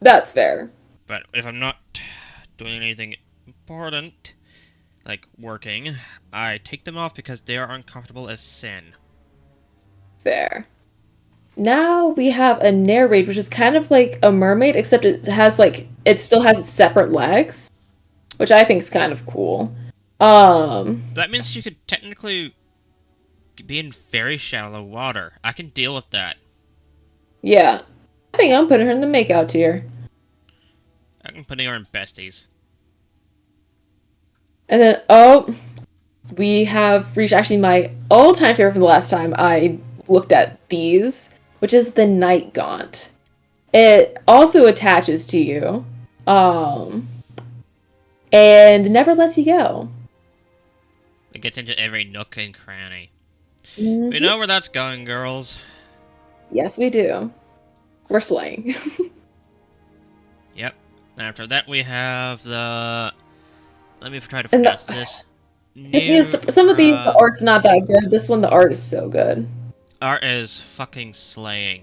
[SPEAKER 1] That's fair.
[SPEAKER 2] But if I'm not doing anything important, like working, I take them off because they are uncomfortable as sin.
[SPEAKER 1] Fair. Now we have a narrate, which is kind of like a mermaid, except it still has its separate legs, which I think is kind of cool. Um,
[SPEAKER 2] That means you could technically be in very shallow water. I can deal with that.
[SPEAKER 1] yeah. I think I'm putting her in the makeout tier.
[SPEAKER 2] I can put her in besties.
[SPEAKER 1] And then, oh, we have reached actually my all-time favorite from the last time I looked at these, which is the Night Gaunt. It also attaches to you, um, and never lets you go.
[SPEAKER 2] It gets into every nook and cranny. We
[SPEAKER 1] Mhm.
[SPEAKER 2] know where that's going, girls.
[SPEAKER 1] Yes, we do. We're slaying.
[SPEAKER 2] Yep. After that, we have the. Let me try to
[SPEAKER 1] And
[SPEAKER 2] pronounce this.
[SPEAKER 1] some of these, the
[SPEAKER 2] Nubra.
[SPEAKER 1] art's not that good. This one, the art is so good.
[SPEAKER 2] Art is fucking slaying.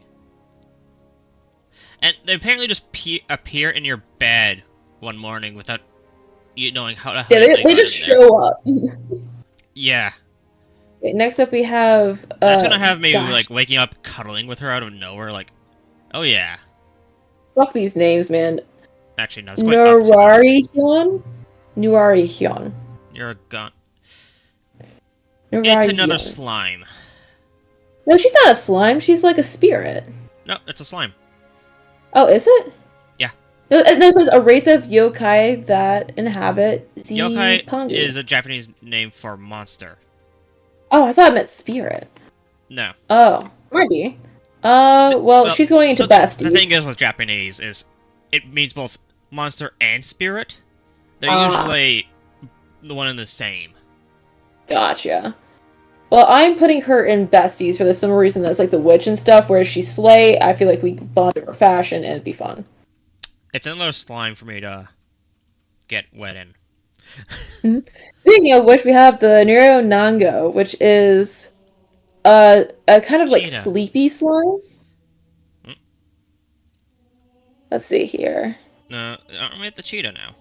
[SPEAKER 2] And they apparently just appear in your bed one morning without you knowing how the
[SPEAKER 1] Yeah,
[SPEAKER 2] hell they
[SPEAKER 1] they
[SPEAKER 2] got
[SPEAKER 1] just
[SPEAKER 2] in there.
[SPEAKER 1] show up.
[SPEAKER 2] Yeah.
[SPEAKER 1] Okay, next up, we have
[SPEAKER 2] That's gonna have me
[SPEAKER 1] gosh,
[SPEAKER 2] like waking up cuddling with her out of nowhere, like, oh yeah.
[SPEAKER 1] fuck these names, man.
[SPEAKER 2] Actually, no, it's going up.
[SPEAKER 1] Nurarihyun? Nurarihyun.
[SPEAKER 2] You're a gun. It's another
[SPEAKER 1] Nurarihyun.
[SPEAKER 2] slime.
[SPEAKER 1] No, she's not a slime. She's like a spirit.
[SPEAKER 2] No, it's a slime.
[SPEAKER 1] Oh, is it?
[SPEAKER 2] Yeah.
[SPEAKER 1] No, it says a race of yokai that inhabit the
[SPEAKER 2] Yokai
[SPEAKER 1] Pangu.
[SPEAKER 2] is a Japanese name for monster.
[SPEAKER 1] Oh, I thought it meant spirit.
[SPEAKER 2] No.
[SPEAKER 1] Oh, might be. Well, she's going into
[SPEAKER 2] so
[SPEAKER 1] besties.
[SPEAKER 2] the thing is with Japanese is it means both monster and spirit. They're
[SPEAKER 1] Ah.
[SPEAKER 2] usually the one and the same.
[SPEAKER 1] Gotcha. Well, I'm putting her in besties for the similar reason that's like the witch and stuff, where she's slay. I feel like we bond over fashion and it'd be fun.
[SPEAKER 2] It's another slime for me to get wet in.
[SPEAKER 1] Mhm. Speaking of which, we have the Nero Nango, which is a kind of like
[SPEAKER 2] Cheetah.
[SPEAKER 1] sleepy slime.
[SPEAKER 2] Mm,
[SPEAKER 1] Let's see here.
[SPEAKER 2] no, aren't we at the cheetah now?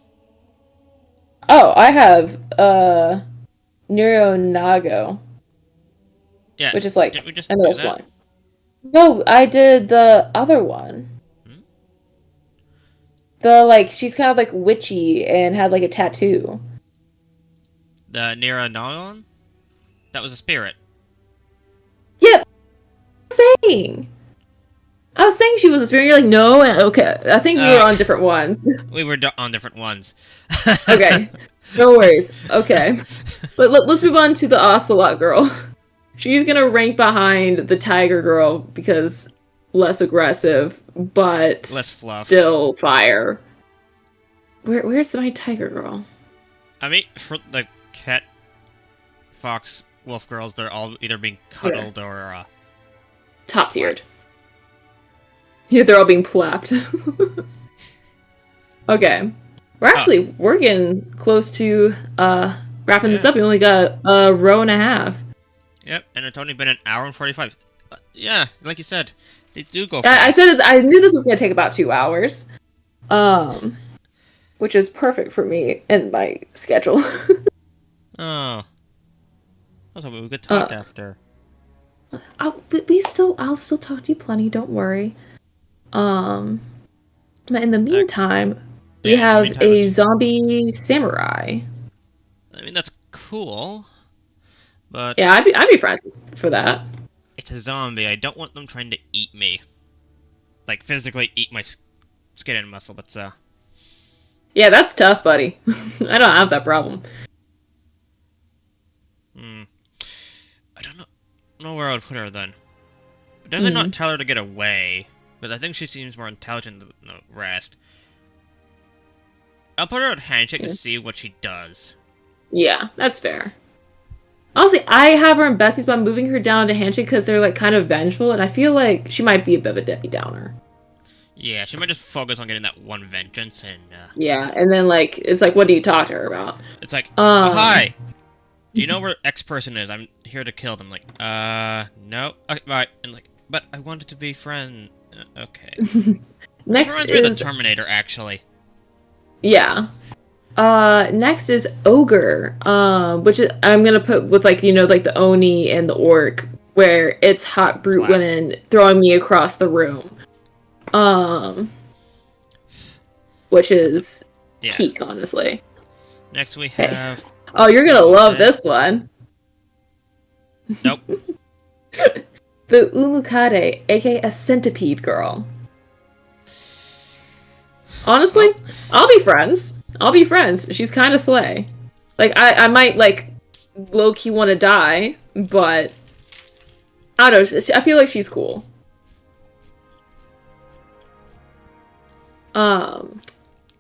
[SPEAKER 1] Oh, I have Nero Nago,
[SPEAKER 2] Yeah,
[SPEAKER 1] which is
[SPEAKER 2] didn't
[SPEAKER 1] like
[SPEAKER 2] we just
[SPEAKER 1] another
[SPEAKER 2] do that?
[SPEAKER 1] slime. No, I did the other one.
[SPEAKER 2] Hmm?
[SPEAKER 1] The like she's kind of like witchy and had like a tattoo.
[SPEAKER 2] The Nira Nagon? That was a spirit.
[SPEAKER 1] Yeah, saying. I was saying she was a spirit. You're like, no, okay. I think we were
[SPEAKER 2] Uh,
[SPEAKER 1] on different ones.
[SPEAKER 2] we were on different ones.
[SPEAKER 1] Okay, no worries. Okay, but let's move on to the Ocelot girl. She's gonna rank behind the Tiger girl because less aggressive, but
[SPEAKER 2] Less fluff.
[SPEAKER 1] still fire. Where's my Tiger girl?
[SPEAKER 2] I mean, for the cat, fox, wolf girls, they're all either being
[SPEAKER 1] Yeah.
[SPEAKER 2] cuddled or,
[SPEAKER 1] Top
[SPEAKER 2] what?
[SPEAKER 1] tiered. Yeah, they're all being flapped. Okay.
[SPEAKER 2] Oh,
[SPEAKER 1] We're getting close to wrapping this
[SPEAKER 2] yeah.
[SPEAKER 1] up. We only got a row and a half.
[SPEAKER 2] Yep, and it's only been an hour and 45. Yeah, like you said, they do go
[SPEAKER 1] I
[SPEAKER 2] fast.
[SPEAKER 1] said I knew this was gonna take about 2 hours. Um, which is perfect for me and my schedule.
[SPEAKER 2] Oh, I was hoping we could talk
[SPEAKER 1] uh,
[SPEAKER 2] after.
[SPEAKER 1] I'll still talk to you plenty. Don't worry. Um, but in the
[SPEAKER 2] Next.
[SPEAKER 1] meantime, we
[SPEAKER 2] Yeah, in the
[SPEAKER 1] have
[SPEAKER 2] meantime,
[SPEAKER 1] a
[SPEAKER 2] it's.
[SPEAKER 1] zombie samurai.
[SPEAKER 2] I mean, that's cool, but
[SPEAKER 1] Yeah, I'd be friends for that.
[SPEAKER 2] it's a zombie. I don't want them trying to eat me. Like, physically eat my skin and muscle. That's,
[SPEAKER 1] Yeah, that's tough, buddy. I don't have that problem.
[SPEAKER 2] hmm. I don't know where I would put her then. Definitely not tell her to get away, but I think she seems more intelligent than the rest. I'll put her at handshake to
[SPEAKER 1] Okay.
[SPEAKER 2] see what she does.
[SPEAKER 1] Yeah, that's fair. Honestly, I have her in besties, but I'm moving her down to handshake because they're like kind of vengeful, and I feel like she might be a bit of a Debbie Downer.
[SPEAKER 2] Yeah, she might just focus on getting that one vengeance, and
[SPEAKER 1] Yeah, and then like it's like, what do you talk to her about?
[SPEAKER 2] it's like, oh
[SPEAKER 1] Um,
[SPEAKER 2] hi, do you know where X person is? I'm here to kill them. Like, no, okay, right, and like, but I wanted to be friend. Okay, this
[SPEAKER 1] next
[SPEAKER 2] reminds me of the
[SPEAKER 1] is
[SPEAKER 2] Terminator, actually.
[SPEAKER 1] yeah. Next is ogre. Which is, I'm gonna put with like like the oni and the orc, where it's hot brute
[SPEAKER 2] Clap.
[SPEAKER 1] women throwing me across the room. Um, which
[SPEAKER 2] That's a
[SPEAKER 1] is
[SPEAKER 2] yeah.
[SPEAKER 1] peak, honestly.
[SPEAKER 2] Next we
[SPEAKER 1] Hey,
[SPEAKER 2] have.
[SPEAKER 1] oh, you're gonna
[SPEAKER 2] What's
[SPEAKER 1] love
[SPEAKER 2] that?
[SPEAKER 1] this one.
[SPEAKER 2] Nope.
[SPEAKER 1] The Umukade, aka a centipede girl. Honestly,
[SPEAKER 2] Well,
[SPEAKER 1] I'll be friends. I'll be friends. She's kind of slay. Like I might like low key want to die, but I don't know. I feel like she's cool. Um,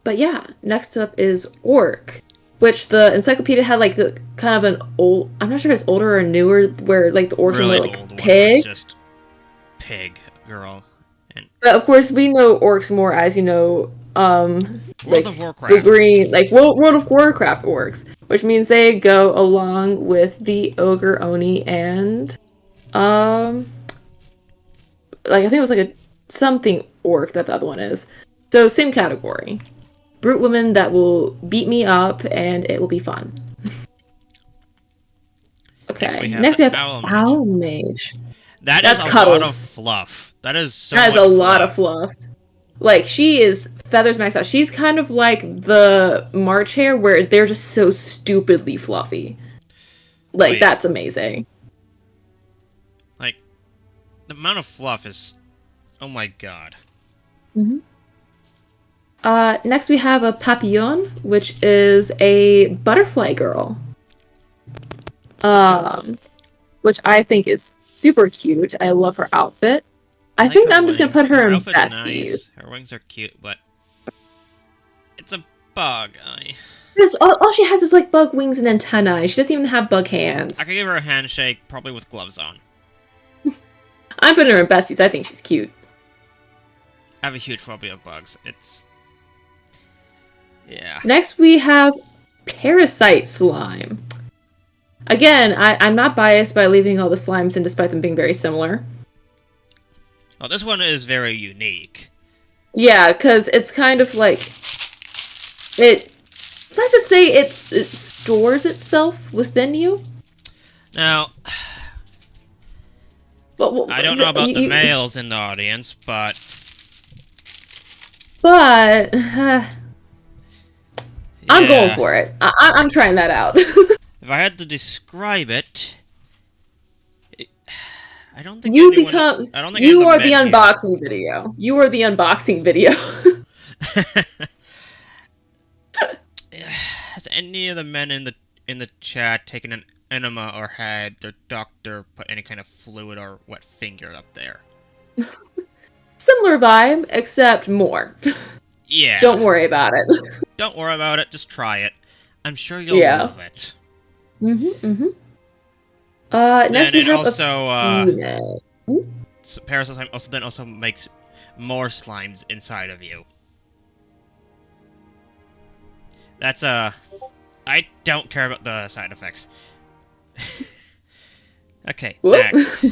[SPEAKER 1] but yeah. Next up is orc, which the encyclopedia had like the kind of an old. I'm not sure if it's older or newer, where like the orcs were
[SPEAKER 2] really
[SPEAKER 1] like
[SPEAKER 2] old one where it's
[SPEAKER 1] pigs.
[SPEAKER 2] just pig girl and
[SPEAKER 1] But of course, we know orcs more as
[SPEAKER 2] World of
[SPEAKER 1] like the
[SPEAKER 2] Warcraft.
[SPEAKER 1] green, like World of Warcraft orcs, which means they go along with the ogre oni and um, like I think it was like a something orc that the other one is. So same category, brute women that will beat me up and it will be fun.
[SPEAKER 2] Next we
[SPEAKER 1] Okay,
[SPEAKER 2] have
[SPEAKER 1] next
[SPEAKER 2] the
[SPEAKER 1] we have
[SPEAKER 2] Owl Mage.
[SPEAKER 1] owl mage.
[SPEAKER 2] That is
[SPEAKER 1] That's
[SPEAKER 2] a lot of
[SPEAKER 1] cuddles.
[SPEAKER 2] fluff. That is so
[SPEAKER 1] That is
[SPEAKER 2] much
[SPEAKER 1] a lot of
[SPEAKER 2] fluff.
[SPEAKER 1] fluff. Like she is feathers maxed out. She's kind of like the March Hare where they're just so stupidly fluffy. Like
[SPEAKER 2] Wait,
[SPEAKER 1] that's amazing.
[SPEAKER 2] like the amount of fluff is, oh my god.
[SPEAKER 1] Hmm. Next we have a papillon, which is a butterfly girl. Um, which I think is super cute. I love her outfit.
[SPEAKER 2] I
[SPEAKER 1] I
[SPEAKER 2] like
[SPEAKER 1] think
[SPEAKER 2] her
[SPEAKER 1] I'm just gonna
[SPEAKER 2] wings.
[SPEAKER 1] put her
[SPEAKER 2] Her
[SPEAKER 1] in
[SPEAKER 2] outfit's
[SPEAKER 1] besties.
[SPEAKER 2] nice. Her wings are cute, but it's a bug.
[SPEAKER 1] Because all she has is like bug wings and antennae. She doesn't even have bug
[SPEAKER 2] I
[SPEAKER 1] hands.
[SPEAKER 2] could give her a handshake, probably with gloves on.
[SPEAKER 1] I'm putting her in besties. I think she's cute.
[SPEAKER 2] I have a huge phobia of bugs. It's yeah.
[SPEAKER 1] Next we have Parasite slime. Again, I'm not biased by leaving all the slimes in despite them being very similar.
[SPEAKER 2] Well, this one is very unique.
[SPEAKER 1] Yeah, because it's kind of like it. Let's just say it stores itself within you.
[SPEAKER 2] Now,
[SPEAKER 1] But
[SPEAKER 2] I don't know about the males in the audience, but
[SPEAKER 1] I'm going
[SPEAKER 2] yeah,
[SPEAKER 1] for it. I'm trying that out.
[SPEAKER 2] if I had to describe it, I don't think
[SPEAKER 1] You
[SPEAKER 2] anyone.
[SPEAKER 1] become.
[SPEAKER 2] I don't think any of
[SPEAKER 1] You
[SPEAKER 2] the
[SPEAKER 1] are the
[SPEAKER 2] men here.
[SPEAKER 1] unboxing video. You are the unboxing video.
[SPEAKER 2] Has any of the men in the chat taken an enema or had their doctor put any kind of fluid or wet finger up there?
[SPEAKER 1] Similar vibe, except more.
[SPEAKER 2] Yeah.
[SPEAKER 1] Don't worry about it.
[SPEAKER 2] Don't worry about it. Just try it. I'm sure you'll
[SPEAKER 1] Yeah.
[SPEAKER 2] love it.
[SPEAKER 1] Next
[SPEAKER 2] And
[SPEAKER 1] we
[SPEAKER 2] it
[SPEAKER 1] have
[SPEAKER 2] also
[SPEAKER 1] a Phoenix.
[SPEAKER 2] Parasite slime also makes more slimes inside of you. That's I don't care about the side effects. Okay,
[SPEAKER 1] Whoop.
[SPEAKER 2] next.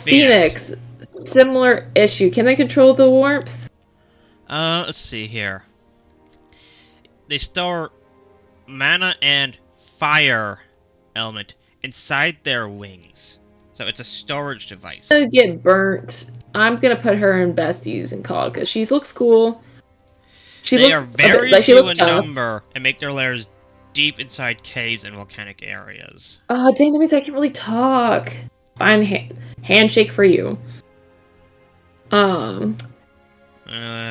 [SPEAKER 1] Phoenix. Similar issue. Can they control the warmth?
[SPEAKER 2] Let's see here. They store mana and fire element inside their wings. So it's a storage device.
[SPEAKER 1] Gonna get burnt. I'm gonna put her in besties and call because she looks cool.
[SPEAKER 2] They are very
[SPEAKER 1] like she
[SPEAKER 2] few
[SPEAKER 1] looks
[SPEAKER 2] in
[SPEAKER 1] tough.
[SPEAKER 2] number and make their lairs deep inside caves and volcanic areas.
[SPEAKER 1] Oh, dang, that means I can really talk. Fine, handshake for you.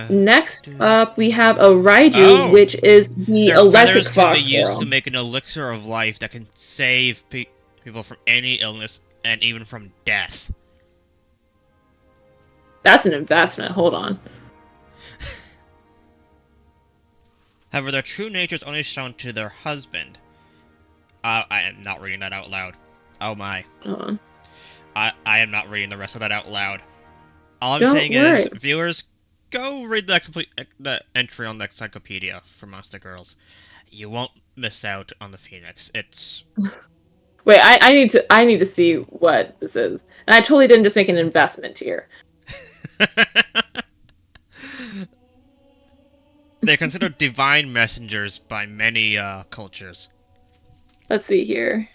[SPEAKER 1] Next up, we have a Raiju, which is the
[SPEAKER 2] their
[SPEAKER 1] electric
[SPEAKER 2] feathers
[SPEAKER 1] fox
[SPEAKER 2] can be used
[SPEAKER 1] girl.
[SPEAKER 2] to make an elixir of life that can save people from any illness and even from death.
[SPEAKER 1] That's an investment. Hold on.
[SPEAKER 2] However, their true nature is only shown to their husband. I am not reading that out loud. Oh my.
[SPEAKER 1] Hold on.
[SPEAKER 2] I am not reading the rest of that out loud. All I'm
[SPEAKER 1] Don't
[SPEAKER 2] saying
[SPEAKER 1] worry.
[SPEAKER 2] is, viewers, go read the entry on the encyclopedia for Monster Girls. You won't miss out on the Phoenix. It's...
[SPEAKER 1] Wait, I need to see what this is. And I totally didn't just make an investment here.
[SPEAKER 2] They're considered divine messengers by many cultures.
[SPEAKER 1] Let's see here.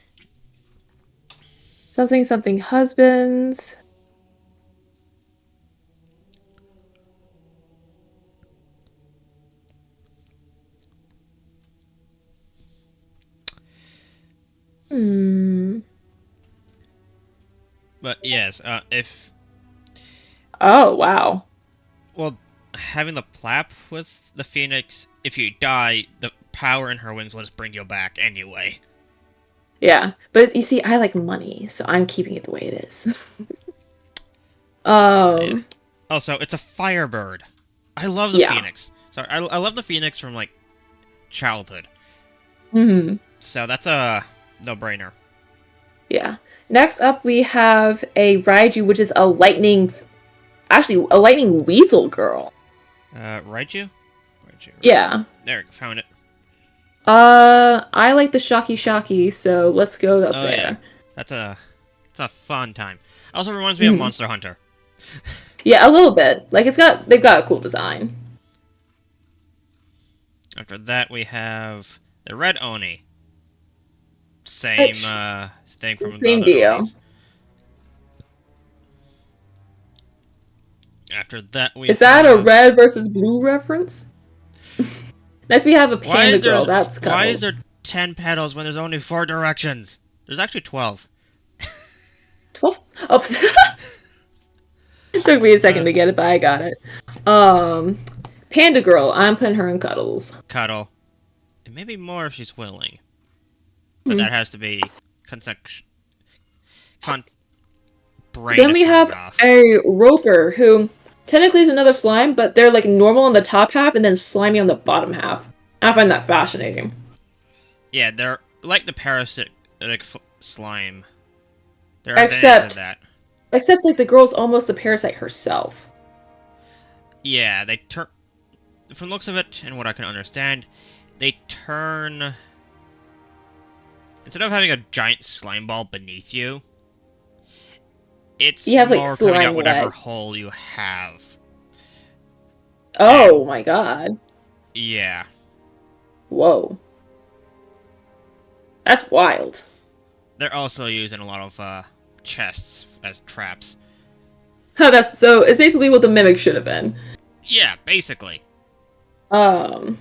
[SPEAKER 1] Something husbands.
[SPEAKER 2] But yes, if...
[SPEAKER 1] Oh, wow.
[SPEAKER 2] Well, having the plap with the Phoenix, if you die, the power in her wings will just bring you back anyway.
[SPEAKER 1] Yeah, but you see, I like money, so I'm keeping it the way it is. Yeah.
[SPEAKER 2] Also, it's a firebird. I love the Phoenix. Sorry, I love the Phoenix from, like, childhood. So that's a no-brainer.
[SPEAKER 1] Yeah. Next up, we have a Raiju, which is a lightning... Actually, a lightning weasel girl.
[SPEAKER 2] Raiju?
[SPEAKER 1] Yeah.
[SPEAKER 2] There, we go, found it.
[SPEAKER 1] I like the shocky, so let's go up there.
[SPEAKER 2] Yeah. It's a fun time. Also reminds me of Monster Hunter.
[SPEAKER 1] Yeah, a little bit. Like they've got a cool design.
[SPEAKER 2] After that, we have the Red Oni. Same thing from the other
[SPEAKER 1] deal.
[SPEAKER 2] Onis. After that,
[SPEAKER 1] Is that a red versus blue reference? Next, we have a panda girl. That's Cuddles.
[SPEAKER 2] Why is there 10 petals when there's only 4 directions? There's actually 12.
[SPEAKER 1] 12? Oh, it took me a second to get it, but I got it. Panda girl. I'm putting her in Cuddles.
[SPEAKER 2] Cuddle. And maybe more if she's willing. But that has to be
[SPEAKER 1] Then we have a Roper, who technically is another slime, but they're like normal on the top half and then slimy on the bottom half. I find that fascinating.
[SPEAKER 2] Yeah, they're like the parasitic slime. They're
[SPEAKER 1] except
[SPEAKER 2] that.
[SPEAKER 1] Except like the girl's almost a parasite herself.
[SPEAKER 2] Yeah, they turn. From the looks of it and what I can understand, they turn... Instead of having a giant slime ball beneath you, it's
[SPEAKER 1] You have, like,
[SPEAKER 2] more coming out
[SPEAKER 1] slime
[SPEAKER 2] whatever
[SPEAKER 1] legs.
[SPEAKER 2] hole you have.
[SPEAKER 1] Oh
[SPEAKER 2] And,
[SPEAKER 1] my god.
[SPEAKER 2] yeah.
[SPEAKER 1] Whoa. That's wild.
[SPEAKER 2] They're also using a lot of chests as traps.
[SPEAKER 1] That's so. It's basically what the mimic should have been.
[SPEAKER 2] Yeah, basically.
[SPEAKER 1] Um.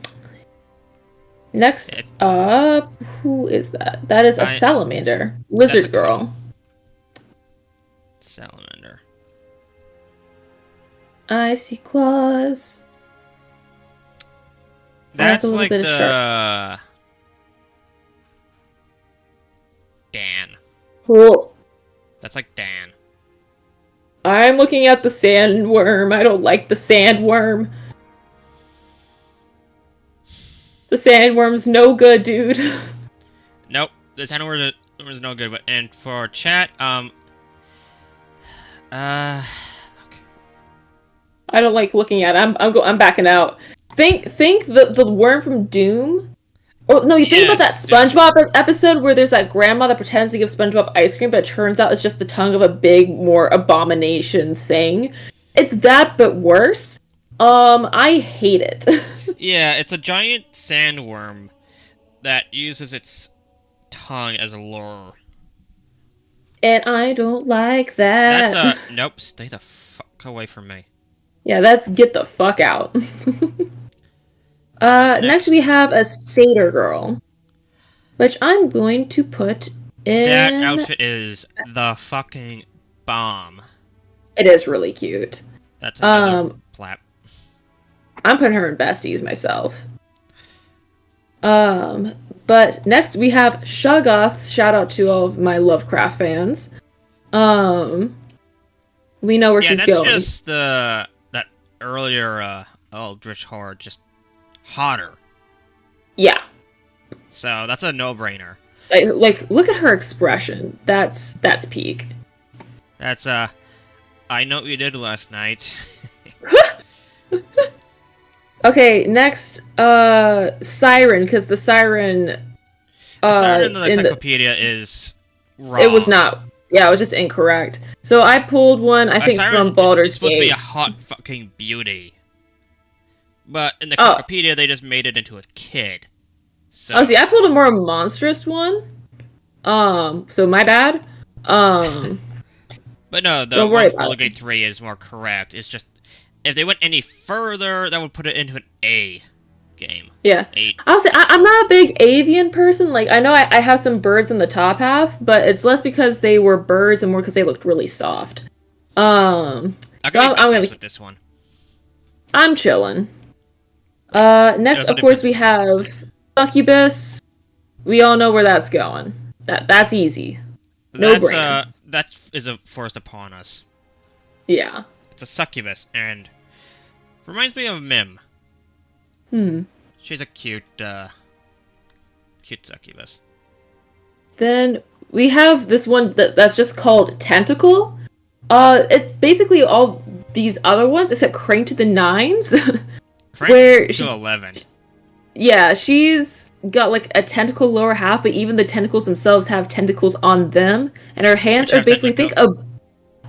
[SPEAKER 1] Next
[SPEAKER 2] It's
[SPEAKER 1] up, who is that? That is a
[SPEAKER 2] I
[SPEAKER 1] salamander,
[SPEAKER 2] that's a
[SPEAKER 1] lizard girl.
[SPEAKER 2] salamander.
[SPEAKER 1] I see claws. I like a
[SPEAKER 2] That's
[SPEAKER 1] little
[SPEAKER 2] like
[SPEAKER 1] bit of sharp.
[SPEAKER 2] the Dan.
[SPEAKER 1] Cool.
[SPEAKER 2] That's like Dan.
[SPEAKER 1] I'm looking at the sandworm. I don't like the sandworm. The sandworm's no good, dude.
[SPEAKER 2] Nope, the sound word is no good. But and for chat, uh,
[SPEAKER 1] I don't like looking at it. I'm backing out. Think the worm from Doom. Oh no, you think about that
[SPEAKER 2] yes,
[SPEAKER 1] SpongeBob episode where there's that grandma that pretends to give SpongeBob ice cream, but it turns out it's just the tongue of a big, more abomination thing. It's that, but worse. I hate it.
[SPEAKER 2] yeah, it's a giant sandworm that uses its tongue as a lure.
[SPEAKER 1] And I don't like
[SPEAKER 2] That's
[SPEAKER 1] that.
[SPEAKER 2] nope. Stay the fuck away from me.
[SPEAKER 1] Yeah, that's get the fuck out. Next
[SPEAKER 2] Next,
[SPEAKER 1] we have a satyr girl, which I'm going to put
[SPEAKER 2] that
[SPEAKER 1] in.
[SPEAKER 2] outfit is the fucking bomb.
[SPEAKER 1] It is really cute.
[SPEAKER 2] That's another
[SPEAKER 1] Um,
[SPEAKER 2] plap.
[SPEAKER 1] I'm putting her in besties myself. But next we have Shoggoths. Shout out to all of my Lovecraft fans. Um, we know where
[SPEAKER 2] Yeah,
[SPEAKER 1] she's
[SPEAKER 2] that's
[SPEAKER 1] going.
[SPEAKER 2] just that earlier Eldritch Horror, just hotter.
[SPEAKER 1] Yeah,
[SPEAKER 2] So that's a no-brainer.
[SPEAKER 1] like look at her expression. That's peak.
[SPEAKER 2] That's I know what you did last night.
[SPEAKER 1] Okay, next, Siren, because the Siren,
[SPEAKER 2] The siren in the
[SPEAKER 1] in the
[SPEAKER 2] encyclopedia is wrong.
[SPEAKER 1] it was not. Yeah, it was just incorrect. So I pulled one, I
[SPEAKER 2] A
[SPEAKER 1] think,
[SPEAKER 2] siren
[SPEAKER 1] from Baldur's
[SPEAKER 2] is supposed to be
[SPEAKER 1] Gate.
[SPEAKER 2] a hot fucking beauty. But in the
[SPEAKER 1] Oh,
[SPEAKER 2] encyclopedia, they just made it into a kid. So,
[SPEAKER 1] oh, see, I pulled a more monstrous one. So my bad.
[SPEAKER 2] but no, the
[SPEAKER 1] Don't
[SPEAKER 2] one
[SPEAKER 1] worry
[SPEAKER 2] from
[SPEAKER 1] about
[SPEAKER 2] Baldur's
[SPEAKER 1] it.
[SPEAKER 2] Gate 3 is more correct. It's just, if they went any further, that would put it into an A game.
[SPEAKER 1] Yeah.
[SPEAKER 2] 8.
[SPEAKER 1] I'll say I'm not a big avian person. Like I know I have some birds in the top half, but it's less because they were birds and more because they looked really soft.
[SPEAKER 2] I'll
[SPEAKER 1] So
[SPEAKER 2] give you
[SPEAKER 1] I'm
[SPEAKER 2] besties
[SPEAKER 1] gonna
[SPEAKER 2] with this one.
[SPEAKER 1] I'm chilling. Next,
[SPEAKER 2] There's
[SPEAKER 1] of
[SPEAKER 2] a
[SPEAKER 1] course, we
[SPEAKER 2] difference between
[SPEAKER 1] have succubus. We all know where that's going. That's easy. No
[SPEAKER 2] That's
[SPEAKER 1] brainer.
[SPEAKER 2] that is a forced upon us.
[SPEAKER 1] Yeah.
[SPEAKER 2] It's a succubus and reminds me of Mim.
[SPEAKER 1] Hmm.
[SPEAKER 2] She's a cute succubus.
[SPEAKER 1] Then we have this one that's just called Tentacle. It's basically all these other ones except Crank to the Nines,
[SPEAKER 2] Crank
[SPEAKER 1] where
[SPEAKER 2] to
[SPEAKER 1] she's
[SPEAKER 2] 11.
[SPEAKER 1] yeah, she's got like a tentacle lower half, but even the tentacles themselves have tentacles on them, and her hands
[SPEAKER 2] Which
[SPEAKER 1] are
[SPEAKER 2] have
[SPEAKER 1] basically think of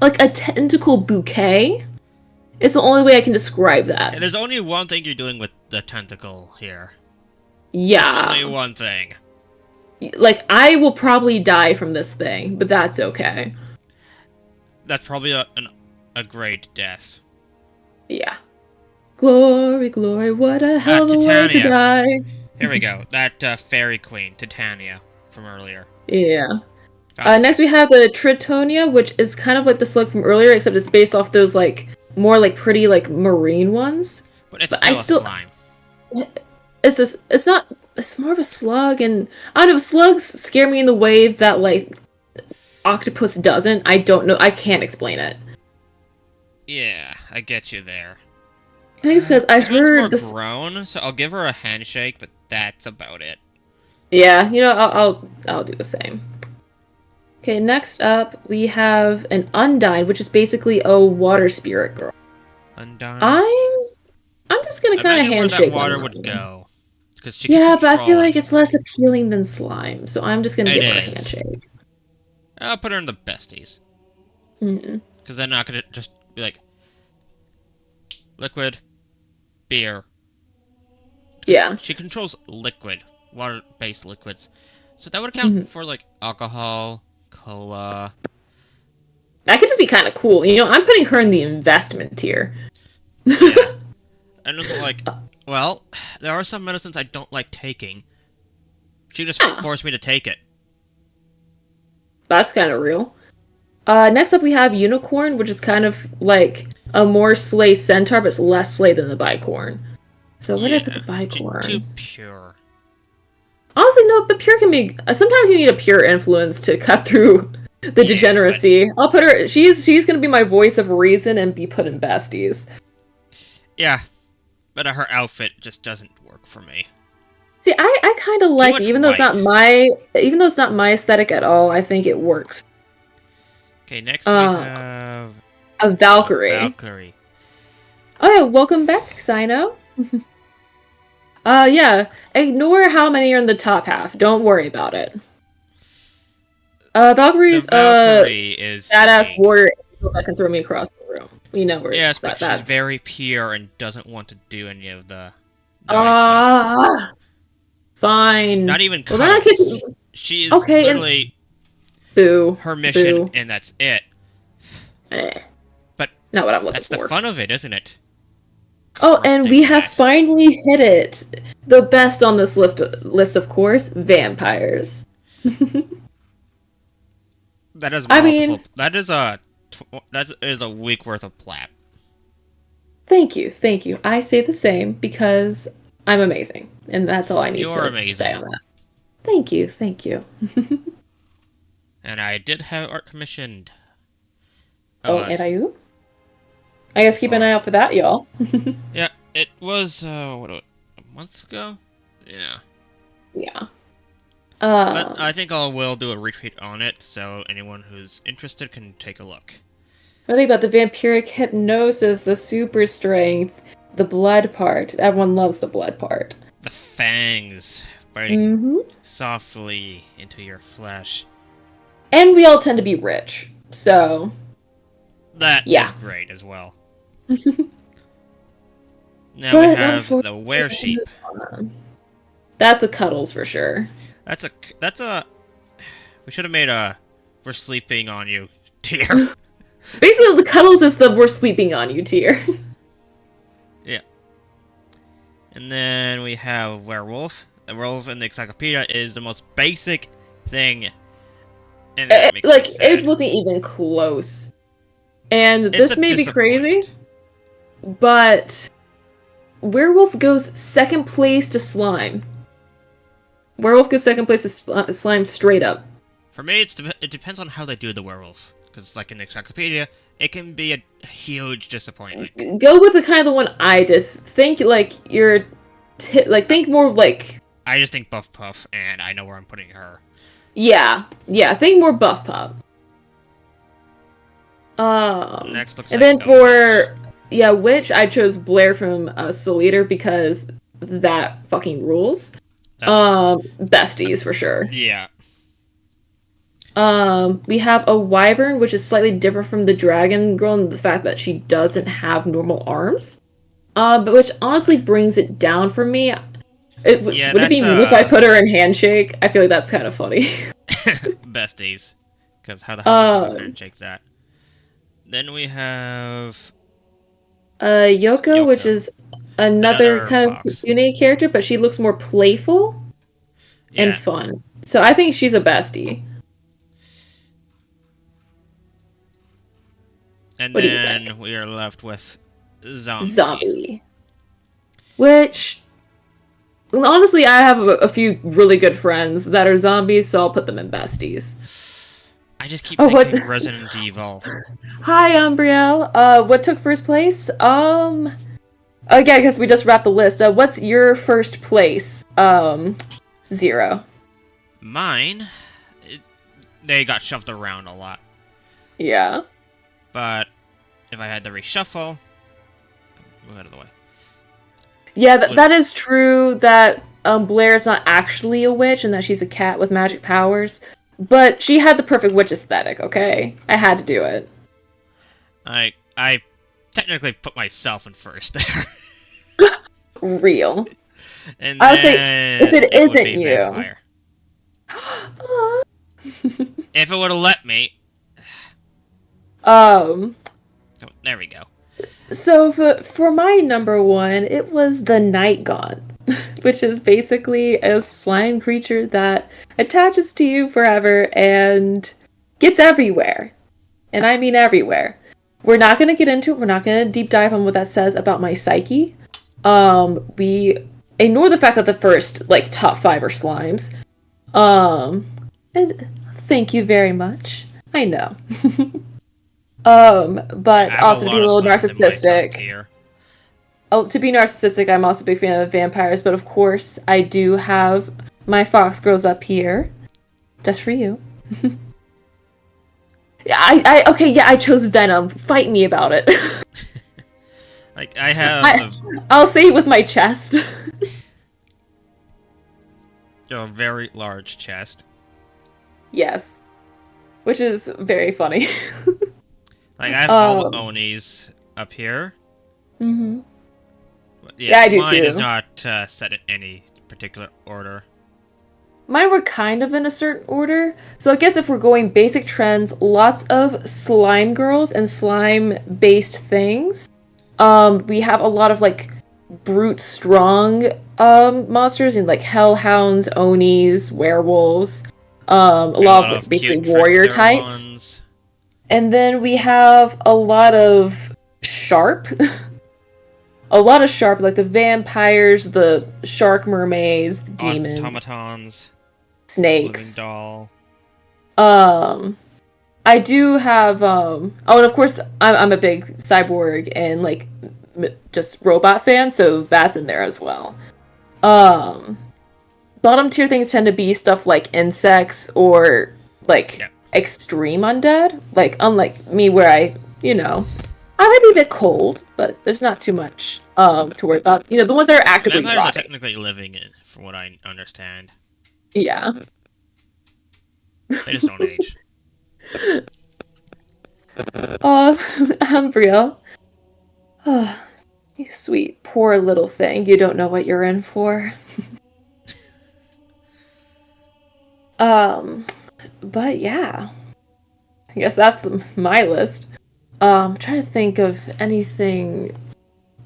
[SPEAKER 1] like a tentacle bouquet. It's the only way I can describe that.
[SPEAKER 2] And there's only one thing you're doing with the tentacle here. Only
[SPEAKER 1] Yeah.
[SPEAKER 2] one thing.
[SPEAKER 1] Like, I will probably die from this thing, but that's okay.
[SPEAKER 2] That's probably a great death.
[SPEAKER 1] Yeah. Glory, glory, what a hell of a way to
[SPEAKER 2] Titania.
[SPEAKER 1] die.
[SPEAKER 2] Here we go. That fairy queen, Titania, from earlier.
[SPEAKER 1] Yeah.
[SPEAKER 2] Found
[SPEAKER 1] Next we have the Tritonia, which is kind of like the slug from earlier, except it's based off those, like, more, like, pretty, like, marine ones.
[SPEAKER 2] but it's
[SPEAKER 1] But I
[SPEAKER 2] still a slime.
[SPEAKER 1] it's not, it's more of a slug, and, I don't know, slugs scare me in the way that, like, octopus doesn't. I don't know, I can't explain it.
[SPEAKER 2] Yeah, I get you there.
[SPEAKER 1] I think it's because I
[SPEAKER 2] This one's more
[SPEAKER 1] heard this.
[SPEAKER 2] grown, so I'll give her a handshake, but that's about it.
[SPEAKER 1] Yeah, you know, I'll do the same. Okay, next up we have an Undyne, which is basically a water spirit girl.
[SPEAKER 2] Undone.
[SPEAKER 1] I'm just gonna kind of
[SPEAKER 2] Imagine where that
[SPEAKER 1] handshake
[SPEAKER 2] water
[SPEAKER 1] on
[SPEAKER 2] would
[SPEAKER 1] Undyne.
[SPEAKER 2] go. because she can
[SPEAKER 1] Yeah, but I feel
[SPEAKER 2] control
[SPEAKER 1] like
[SPEAKER 2] it.
[SPEAKER 1] it's less appealing than slime, so I'm just gonna
[SPEAKER 2] It
[SPEAKER 1] give her a
[SPEAKER 2] is.
[SPEAKER 1] handshake.
[SPEAKER 2] I'll put her in the besties,
[SPEAKER 1] Mm.
[SPEAKER 2] because they're not gonna just be like liquid, beer. Because
[SPEAKER 1] Yeah.
[SPEAKER 2] she controls liquid, water-based liquids, so that would account
[SPEAKER 1] Hmm.
[SPEAKER 2] for like alcohol, cola.
[SPEAKER 1] That could just be kind of cool. I'm putting her in the investment tier.
[SPEAKER 2] Yeah, and it's like, well, there are some medicines I don't like taking. She just
[SPEAKER 1] Yeah,
[SPEAKER 2] forced me to take it.
[SPEAKER 1] that's kind of real. Next up we have Unicorn, which is kind of like a more Slay Centaur, but it's less Slay than the Bicorn. So where did I put the
[SPEAKER 2] Yeah, too
[SPEAKER 1] Bicorn?
[SPEAKER 2] pure.
[SPEAKER 1] Honestly, no, but pure can be. Sometimes you need a pure influence to cut through the
[SPEAKER 2] Yeah, but
[SPEAKER 1] degeneracy. I'll put her. She's gonna be my voice of reason and be put in besties.
[SPEAKER 2] yeah, but her outfit just doesn't work for me.
[SPEAKER 1] See, I kind of
[SPEAKER 2] Too
[SPEAKER 1] like it,
[SPEAKER 2] much white.
[SPEAKER 1] even though it's not my aesthetic at all. I think it works.
[SPEAKER 2] Okay, next we
[SPEAKER 1] Uh,
[SPEAKER 2] have
[SPEAKER 1] a
[SPEAKER 2] the
[SPEAKER 1] Valkyrie.
[SPEAKER 2] Valkyrie.
[SPEAKER 1] Oh yeah, welcome back, Sino. Yeah. Ignore how many are in the top half. Don't worry about it.
[SPEAKER 2] The
[SPEAKER 1] Valkyrie's
[SPEAKER 2] Valkyrie is
[SPEAKER 1] badass
[SPEAKER 2] unique.
[SPEAKER 1] warrior angel that can throw me across the room. We know where
[SPEAKER 2] Yes, but she's
[SPEAKER 1] that's.
[SPEAKER 2] very pure and doesn't want to do any of the naughty stuff.
[SPEAKER 1] Ah, fine.
[SPEAKER 2] Not even
[SPEAKER 1] Well then I
[SPEAKER 2] cuddles.
[SPEAKER 1] can.
[SPEAKER 2] She is
[SPEAKER 1] Okay, and
[SPEAKER 2] literally
[SPEAKER 1] boo,
[SPEAKER 2] her mission
[SPEAKER 1] boo.
[SPEAKER 2] and that's it.
[SPEAKER 1] Eh,
[SPEAKER 2] But
[SPEAKER 1] not what I'm looking
[SPEAKER 2] that's the
[SPEAKER 1] for.
[SPEAKER 2] fun of it, isn't it?
[SPEAKER 1] Oh, and we
[SPEAKER 2] Corrupting
[SPEAKER 1] have
[SPEAKER 2] that.
[SPEAKER 1] finally hit it. The best on this list, of course, vampires.
[SPEAKER 2] That is
[SPEAKER 1] I mean,
[SPEAKER 2] multiple. That is a week worth of plap.
[SPEAKER 1] thank you. I say the same because I'm amazing, and that's all I need
[SPEAKER 2] You're
[SPEAKER 1] to say on
[SPEAKER 2] amazing.
[SPEAKER 1] that. Thank you, thank you.
[SPEAKER 2] And I did have art commissioned.
[SPEAKER 1] Oh, and are you? I guess keep an eye
[SPEAKER 2] For
[SPEAKER 1] out for that, y'all.
[SPEAKER 2] yeah, it was a month ago. Yeah,
[SPEAKER 1] Yeah.
[SPEAKER 2] but I
[SPEAKER 1] Um,
[SPEAKER 2] think I will do a retweet on it, so anyone who's interested can take a look.
[SPEAKER 1] what about the vampiric hypnosis, the super strength, the blood part? Everyone loves the blood part.
[SPEAKER 2] The fangs biting
[SPEAKER 1] Mm-hmm.
[SPEAKER 2] softly into your flesh.
[SPEAKER 1] And we all tend to be rich, so
[SPEAKER 2] That is
[SPEAKER 1] yeah.
[SPEAKER 2] great as well. Now we
[SPEAKER 1] But
[SPEAKER 2] have the were
[SPEAKER 1] unfortunately,
[SPEAKER 2] sheep.
[SPEAKER 1] that's a cuddles for sure.
[SPEAKER 2] That's a we should have made a we're sleeping on you tier.
[SPEAKER 1] Basically, the cuddles is the we're sleeping on you tier.
[SPEAKER 2] Yeah. And then we have werewolf. The werewolf in the encyclopedia is the most basic thing, and that makes me
[SPEAKER 1] Like, it
[SPEAKER 2] sad.
[SPEAKER 1] wasn't even close. And
[SPEAKER 2] It's
[SPEAKER 1] this
[SPEAKER 2] a
[SPEAKER 1] may be crazy,
[SPEAKER 2] disappointment.
[SPEAKER 1] but werewolf goes second place to slime. Werewolf goes second place to slime straight up.
[SPEAKER 2] For me, it depends on how they do the werewolf. Because, like in the encyclopedia, it can be a huge disappointment.
[SPEAKER 1] Go with the kind of the one I did. Think like think more like
[SPEAKER 2] I just think Buff Puff, and I know where I'm putting her.
[SPEAKER 1] yeah. Think more buff pop.
[SPEAKER 2] Next looks
[SPEAKER 1] And
[SPEAKER 2] like
[SPEAKER 1] then
[SPEAKER 2] a witch.
[SPEAKER 1] for witch, I chose Blair from Soul Eater because that fucking rules.
[SPEAKER 2] That's
[SPEAKER 1] Besties for sure.
[SPEAKER 2] yeah.
[SPEAKER 1] We have a wyvern, which is slightly different from the dragon girl in the fact that she doesn't have normal arms. But which honestly brings it down for me.
[SPEAKER 2] Yeah,
[SPEAKER 1] Would it
[SPEAKER 2] that's
[SPEAKER 1] be mean if I put her in handshake? I feel like that's kind of funny.
[SPEAKER 2] besties. Because how the hell am I gonna
[SPEAKER 1] um,
[SPEAKER 2] handshake that? Then we have
[SPEAKER 1] Yoko, which
[SPEAKER 2] Yoko,
[SPEAKER 1] is another
[SPEAKER 2] another
[SPEAKER 1] kind of
[SPEAKER 2] fox.
[SPEAKER 1] unique character, but she looks more playful and
[SPEAKER 2] Yeah,
[SPEAKER 1] fun. So I think she's a bestie.
[SPEAKER 2] and
[SPEAKER 1] What do you think?
[SPEAKER 2] then we are left with zombie.
[SPEAKER 1] Zombie. Which, honestly, I have a few really good friends that are zombies, so I'll put them in besties.
[SPEAKER 2] I just keep
[SPEAKER 1] Oh, what?
[SPEAKER 2] thinking Resident Evil.
[SPEAKER 1] Hi, Umbriel. What took first place? Yeah, I guess we just wrapped the list. What's your first place? Zero.
[SPEAKER 2] Mine, they got shoved around a lot.
[SPEAKER 1] Yeah.
[SPEAKER 2] But if I had to reshuffle, move out of the way.
[SPEAKER 1] Yeah, that is true that Blair's not actually a witch and that she's a cat with magic powers, but she had the perfect witch aesthetic, okay? I had to do it.
[SPEAKER 2] I technically put myself in first there.
[SPEAKER 1] Real.
[SPEAKER 2] And
[SPEAKER 1] I would say, if
[SPEAKER 2] then
[SPEAKER 1] it
[SPEAKER 2] it would
[SPEAKER 1] isn't
[SPEAKER 2] be
[SPEAKER 1] you.
[SPEAKER 2] vampire. If it would have let me.
[SPEAKER 1] um,
[SPEAKER 2] Oh, there we go.
[SPEAKER 1] so for my number one, it was the Night Gaunt, which is basically a slime creature that attaches to you forever and gets everywhere. And I mean everywhere. We're not going to get into it. We're not going to deep dive on what that says about my psyche. We ignore the fact that the first, like, top 5 are slimes. And thank you very much. I know. But also to be a little narcissistic. Oh, to be narcissistic, I'm also a big fan of vampires, but of course, I do have my fox girls up here. Just for you. I chose Venom. Fight me about it.
[SPEAKER 2] Like, I have
[SPEAKER 1] I'll say it with my chest.
[SPEAKER 2] a very large chest.
[SPEAKER 1] Yes. Which is very funny.
[SPEAKER 2] Like, I have all the Onis up here.
[SPEAKER 1] Mm-hmm.
[SPEAKER 2] Yeah,
[SPEAKER 1] I do
[SPEAKER 2] mine
[SPEAKER 1] too.
[SPEAKER 2] is not set in any particular order.
[SPEAKER 1] Mine were kind of in a certain order. So I guess if we're going basic trends, lots of slime girls and slime-based things. We have a lot of, like, brute strong monsters and, like, hellhounds, onis, werewolves. A lot of basically warrior types.
[SPEAKER 2] Ones.
[SPEAKER 1] And then we have a lot of sharp. A lot of sharp, like the vampires, the shark mermaids, the demons.
[SPEAKER 2] Automatons.
[SPEAKER 1] Snakes.
[SPEAKER 2] Living doll.
[SPEAKER 1] I do have, oh, and of course, I'm a big cyborg and, like, just robot fan, so that's in there as well. Bottom tier things tend to be stuff like insects or, like, extreme undead. Like, unlike me where I might be a bit cold, but there's not too much, to worry about. You know, the ones that are actively
[SPEAKER 2] Vampires
[SPEAKER 1] rotting.
[SPEAKER 2] are technically living in, from what I understand.
[SPEAKER 1] Yeah.
[SPEAKER 2] They just don't age.
[SPEAKER 1] Umbria. Oh, you sweet, poor little thing. You don't know what you're in for. But yeah. I guess that's my list. I'm trying to think of anything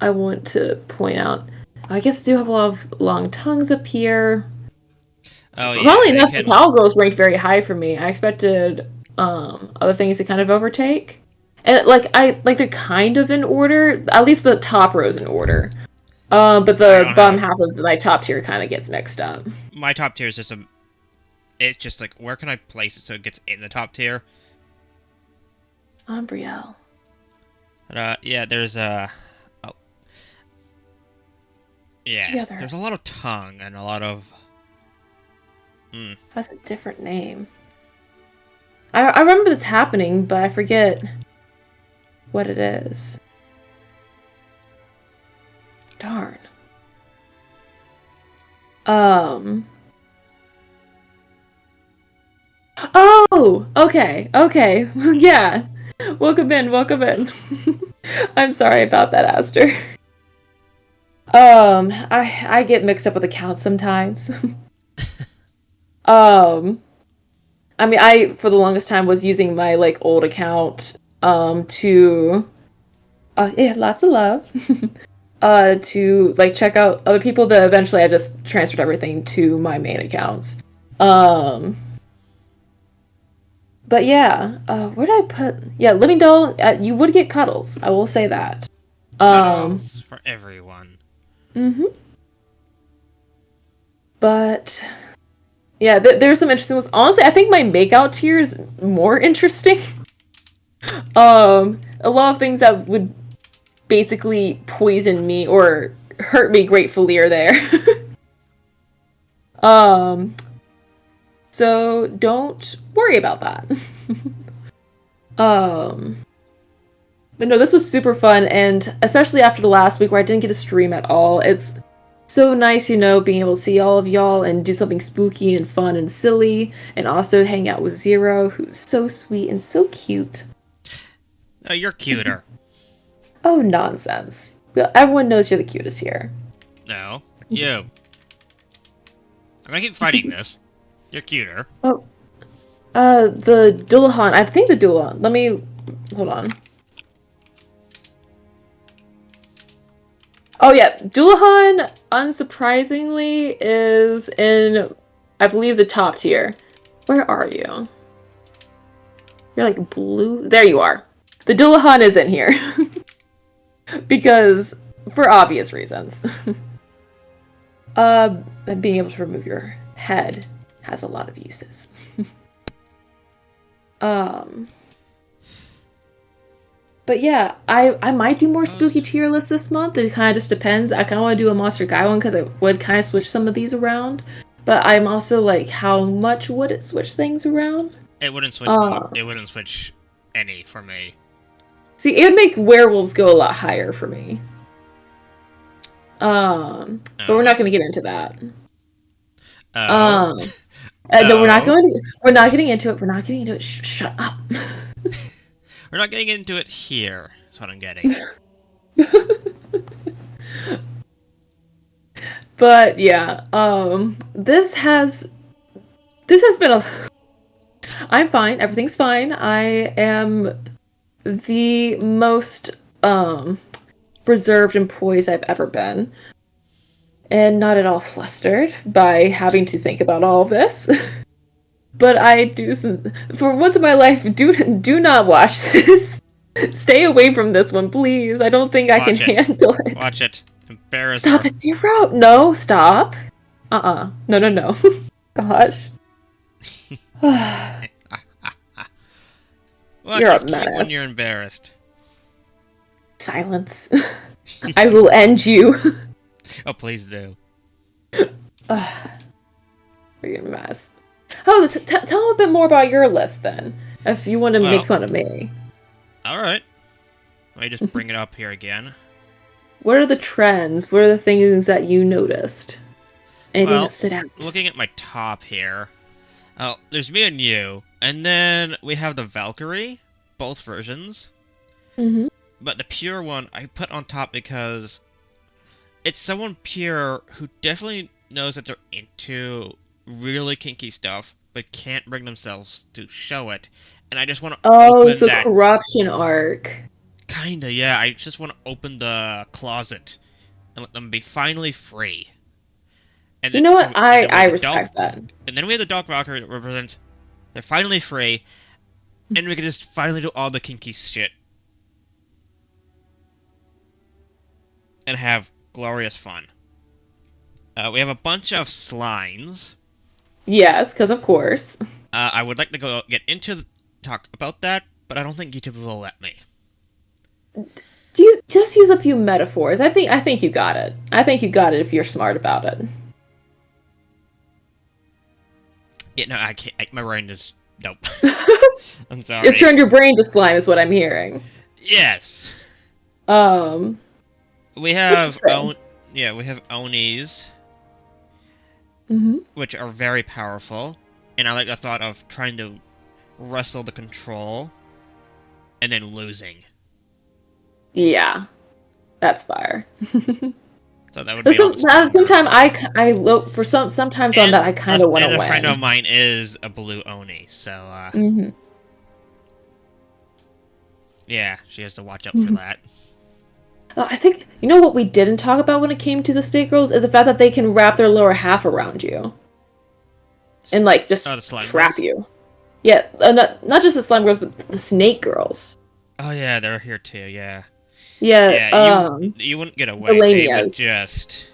[SPEAKER 1] I want to point out. I guess I do have a lot of long tongues up here.
[SPEAKER 2] Oh, yeah.
[SPEAKER 1] Funnily enough, the cowgirls ranked very high for me. I expected other things to kind of overtake. And they're kind of in order. At least the top row's in order. But the bottom half of my top tier kind of gets mixed up.
[SPEAKER 2] My top tier is just it's just like, where can I place it so it gets in the top tier?
[SPEAKER 1] Umbriel.
[SPEAKER 2] But, yeah, there's there's a lot of tongue and a lot of...
[SPEAKER 1] That's a different name. I remember this happening, but I forget what it is. Darn. Oh! Okay. Yeah. Welcome in. I'm sorry about that, Aster. I get mixed up with accounts sometimes. I mean, I, for the longest time, was using my, like, old account, to... yeah, lots of love. To, like, check out other people, that eventually I just transferred everything to my main accounts. But yeah, where did I put... Yeah, Living Doll, you would get cuddles, I will say that.
[SPEAKER 2] Cuddles for everyone.
[SPEAKER 1] Mm-hmm. But... Yeah, there's some interesting ones. Honestly, I think my makeout tier is more interesting. A lot of things that would basically poison me or hurt me gratefully are there. So don't worry about that. But no, this was super fun, and especially after the last week where I didn't get to stream at all, it's so nice, being able to see all of y'all and do something spooky and fun and silly, and also hang out with Zero, who's so sweet and so cute.
[SPEAKER 2] Oh, you're cuter.
[SPEAKER 1] Oh, nonsense. Well, everyone knows you're the cutest here.
[SPEAKER 2] No, you. I'm gonna keep fighting this. You're cuter.
[SPEAKER 1] Oh, the Dullahan. I think the Dullahan. Let me hold on. Oh yeah, Dullahan, unsurprisingly, is in, I believe, the top tier. Where are you? You're like blue. There you are. The Dullahan is in here. Because, for obvious reasons. Being able to remove your head has a lot of uses. But yeah, I might do more spooky tier lists this month. It kind of just depends. I kind of want to do a Monster Guy one because I would kind of switch some of these around. But I'm also like, how much would it switch things around?
[SPEAKER 2] It wouldn't switch. It wouldn't switch any for me.
[SPEAKER 1] See, it would make werewolves go a lot higher for me. But we're not going to get into that. No, we're not going to. We're not getting into it. We're not getting into it. Shut up.
[SPEAKER 2] We're not getting into it here. That's what I'm getting.
[SPEAKER 1] But yeah, this has been a. I'm fine. Everything's fine. I am the most reserved and poised I've ever been, and not at all flustered by having to think about all of this. But I do, for once in my life, do not watch this. Stay away from this one, please. I don't think I can handle it.
[SPEAKER 2] Watch it. Embarrass
[SPEAKER 1] Stop
[SPEAKER 2] her.
[SPEAKER 1] it, Zero. No, stop. No, no, no. Gosh.
[SPEAKER 2] Well,
[SPEAKER 1] You're a menace.
[SPEAKER 2] When you're embarrassed.
[SPEAKER 1] Silence. I will end you.
[SPEAKER 2] Oh, please do.
[SPEAKER 1] You're a mess. Oh, tell a bit more about your list then, if you want to make fun of me.
[SPEAKER 2] Alright. Let me just bring it up here again.
[SPEAKER 1] What are the trends? What are the things that you noticed? Anything that stood out?
[SPEAKER 2] Looking at my top here, there's me and you, and then we have the Valkyrie, both versions.
[SPEAKER 1] Mm-hmm.
[SPEAKER 2] But the pure one I put on top because it's someone pure who definitely knows that they're into really kinky stuff, but can't bring themselves to show it. And I just want to open
[SPEAKER 1] it's a corruption arc.
[SPEAKER 2] Kinda, yeah. I just want to open the closet and let them be finally free. And
[SPEAKER 1] you know what? I respect that.
[SPEAKER 2] And then we have the Dark Valkyrie that represents they're finally free, and we can just finally do all the kinky shit. And have glorious fun. We have a bunch of slimes.
[SPEAKER 1] Yes, because of course.
[SPEAKER 2] I would like to get into talk about that, but I don't think YouTube will let me.
[SPEAKER 1] Do you just use a few metaphors? I think you got it. I think you got it if you're smart about it.
[SPEAKER 2] Yeah, no, I can't. My brain is nope. I'm sorry.
[SPEAKER 1] It's turned your brain to slime, is what I'm hearing.
[SPEAKER 2] Yes.
[SPEAKER 1] We
[SPEAKER 2] have we have Onis, which are very powerful, and I like the thought of trying to wrestle the control and then losing.
[SPEAKER 1] Yeah, that's fire.
[SPEAKER 2] So that would be
[SPEAKER 1] sometimes I look for sometimes on that I kind of want to win.
[SPEAKER 2] And a friend of mine is a blue Oni, so yeah, she has to watch out for that.
[SPEAKER 1] I think, you know what we didn't talk about when it came to the Snake Girls is the fact that they can wrap their lower half around you. And, like, just trap you. Yeah, not just the Slime Girls, but the Snake Girls.
[SPEAKER 2] Oh yeah, they're here too, yeah.
[SPEAKER 1] Yeah,
[SPEAKER 2] you wouldn't get away, they would just...